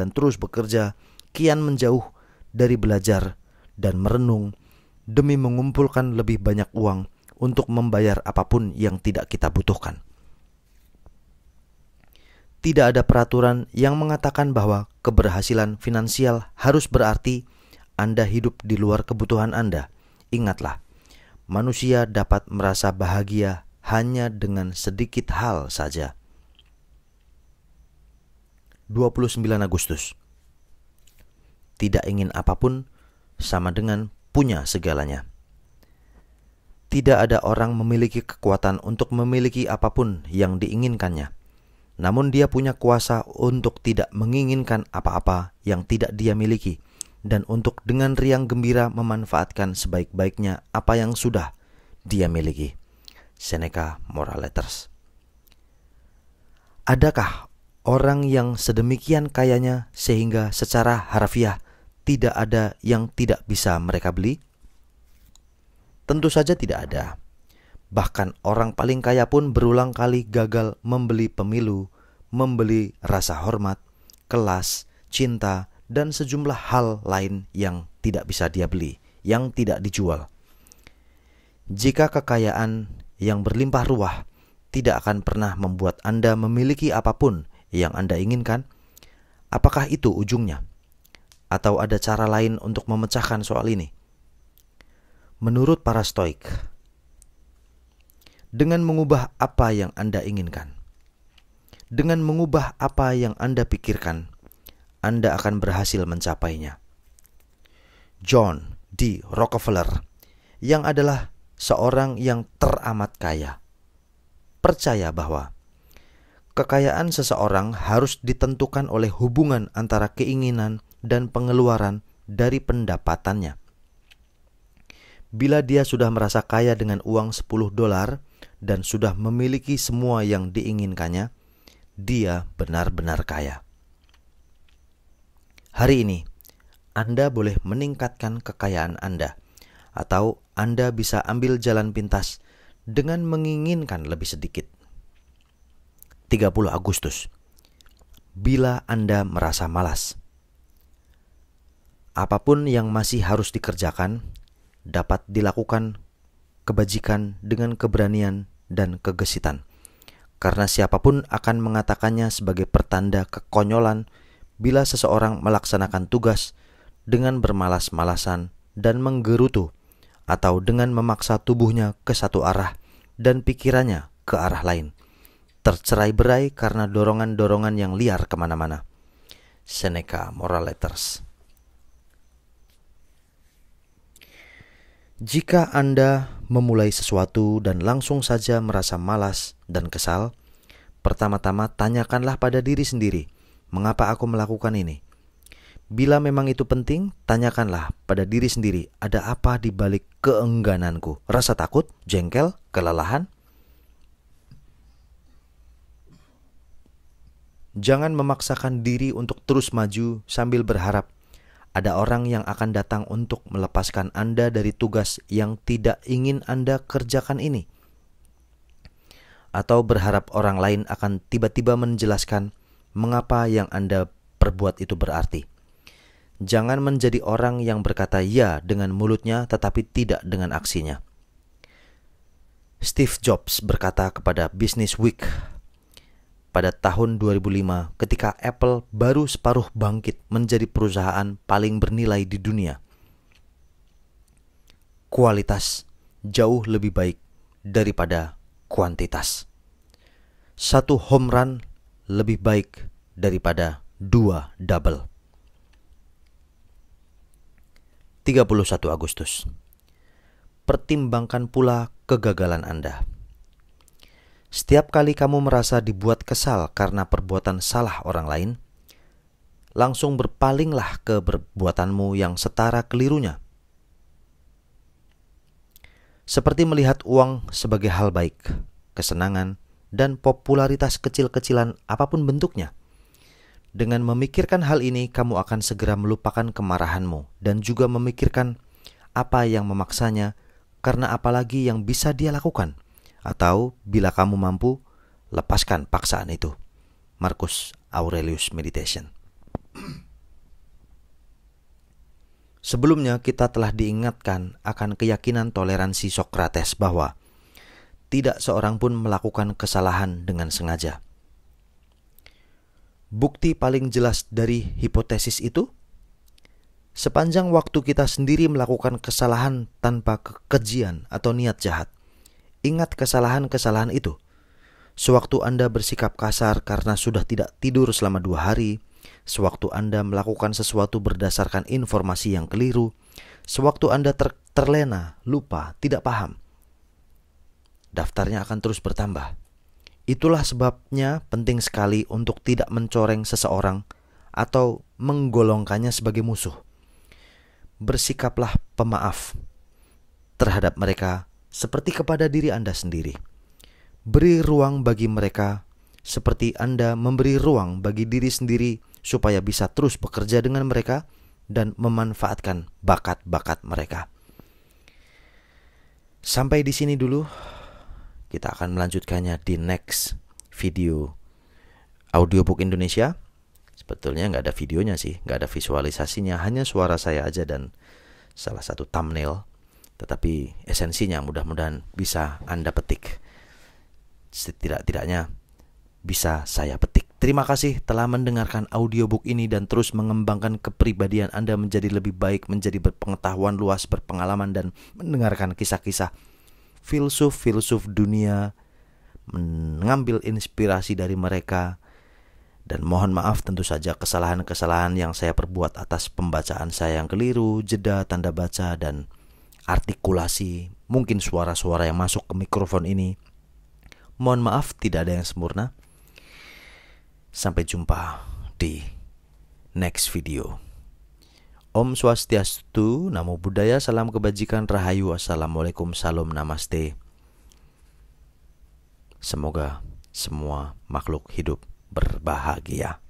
dan terus bekerja, kian menjauh dari belajar dan merenung demi mengumpulkan lebih banyak uang untuk membayar apapun yang tidak kita butuhkan. Tidak ada peraturan yang mengatakan bahwa keberhasilan finansial harus berarti Anda hidup di luar kebutuhan Anda. Ingatlah, manusia dapat merasa bahagia hanya dengan sedikit hal saja. 29 Agustus. Tidak ingin apapun sama dengan punya segalanya. Tidak ada orang memiliki kekuatan untuk memiliki apapun yang diinginkannya. Namun dia punya kuasa untuk tidak menginginkan apa-apa yang tidak dia miliki, dan untuk dengan riang gembira memanfaatkan sebaik-baiknya apa yang sudah dia miliki. Seneca, Moral Letters. Adakah orang yang sedemikian kayanya sehingga secara harfiah tidak ada yang tidak bisa mereka beli? Tentu saja tidak ada. Bahkan orang paling kaya pun berulang kali gagal membeli pemilu, membeli rasa hormat, kelas, cinta, dan sejumlah hal lain yang tidak bisa dia beli, yang tidak dijual. Jika kekayaan yang berlimpah ruah tidak akan pernah membuat Anda memiliki apapun yang Anda inginkan, apakah itu ujungnya? Atau ada cara lain untuk memecahkan soal ini? Menurut para Stoik, dengan mengubah apa yang Anda inginkan, dengan mengubah apa yang Anda pikirkan, Anda akan berhasil mencapainya. John D. Rockefeller, yang adalah seorang yang teramat kaya, percaya bahwa kekayaan seseorang harus ditentukan oleh hubungan antara keinginan dan pengeluaran dari pendapatannya. Bila dia sudah merasa kaya dengan uang $10 dan sudah memiliki semua yang diinginkannya, dia benar-benar kaya. Hari ini, Anda boleh meningkatkan kekayaan Anda, atau Anda bisa ambil jalan pintas dengan menginginkan lebih sedikit. 30 Agustus. bila Anda merasa malas. Apapun yang masih harus dikerjakan dapat dilakukan kebajikan dengan keberanian dan kegesitan. Karena siapapun akan mengatakannya sebagai pertanda kekonyolan bila seseorang melaksanakan tugas dengan bermalas-malasan dan menggerutu, atau dengan memaksa tubuhnya ke satu arah dan pikirannya ke arah lain, tercerai-berai karena dorongan-dorongan yang liar kemana-mana. Seneca Moral Letters. Jika Anda memulai sesuatu dan langsung saja merasa malas dan kesal, pertama-tama tanyakanlah pada diri sendiri, mengapa aku melakukan ini? Bila memang itu penting, tanyakanlah pada diri sendiri, ada apa di balik keenggananku? Rasa takut, jengkel, kelelahan? Jangan memaksakan diri untuk terus maju sambil berharap ada orang yang akan datang untuk melepaskan Anda dari tugas yang tidak ingin Anda kerjakan ini. Atau berharap orang lain akan tiba-tiba menjelaskan mengapa yang Anda perbuat itu berarti. Jangan menjadi orang yang berkata ya dengan mulutnya tetapi tidak dengan aksinya. Steve Jobs berkata kepada Business Week pada tahun 2005 ketika Apple baru separuh bangkit menjadi perusahaan paling bernilai di dunia. Kualitas jauh lebih baik daripada kuantitas. Satu home run lebih baik daripada 2 double. 31 Agustus. Pertimbangkan pula kegagalan Anda. Setiap kali kamu merasa dibuat kesal karena perbuatan salah orang lain, langsung berpalinglah ke perbuatanmu yang setara kelirunya. Seperti melihat uang sebagai hal baik, kesenangan, dan popularitas kecil-kecilan apapun bentuknya. Dengan memikirkan hal ini, kamu akan segera melupakan kemarahanmu dan juga memikirkan apa yang memaksanya, karena apalagi yang bisa dia lakukan. Atau bila kamu mampu, lepaskan paksaan itu. Marcus Aurelius Meditation. Sebelumnya kita telah diingatkan akan keyakinan toleransi Sokrates bahwa tidak seorang pun melakukan kesalahan dengan sengaja. Bukti paling jelas dari hipotesis itu, sepanjang waktu kita sendiri melakukan kesalahan tanpa kekejian atau niat jahat. Ingat kesalahan-kesalahan itu. Sewaktu Anda bersikap kasar karena sudah tidak tidur selama 2 hari, sewaktu Anda melakukan sesuatu berdasarkan informasi yang keliru, sewaktu Anda terlena, lupa, tidak paham, daftarnya akan terus bertambah. Itulah sebabnya penting sekali untuk tidak mencoreng seseorang atau menggolongkannya sebagai musuh. Bersikaplah pemaaf terhadap mereka seperti kepada diri Anda sendiri. Beri ruang bagi mereka seperti Anda memberi ruang bagi diri sendiri supaya bisa terus bekerja dengan mereka dan memanfaatkan bakat-bakat mereka. Sampai di sini dulu. Kita akan melanjutkannya di next video Audiobook Indonesia. Sebetulnya nggak ada videonya sih, nggak ada visualisasinya, hanya suara saya aja dan salah satu thumbnail. Tetapi esensinya mudah-mudahan bisa Anda petik. Setidak-tidaknya bisa saya petik. Terima kasih telah mendengarkan audiobook ini dan terus mengembangkan kepribadian Anda menjadi lebih baik, menjadi berpengetahuan luas, berpengalaman, dan mendengarkan kisah-kisah filsuf dunia, mengambil inspirasi dari mereka. Dan mohon maaf tentu saja kesalahan-kesalahan yang saya perbuat atas pembacaan saya yang keliru, jeda tanda baca, dan artikulasi, mungkin suara-suara yang masuk ke mikrofon ini. Mohon maaf, tidak ada yang sempurna. Sampai jumpa di next video. Om Swastiastu, Namo Buddhaya, salam kebajikan, rahayu, assalamualaikum, salam, namaste. Semoga semua makhluk hidup berbahagia.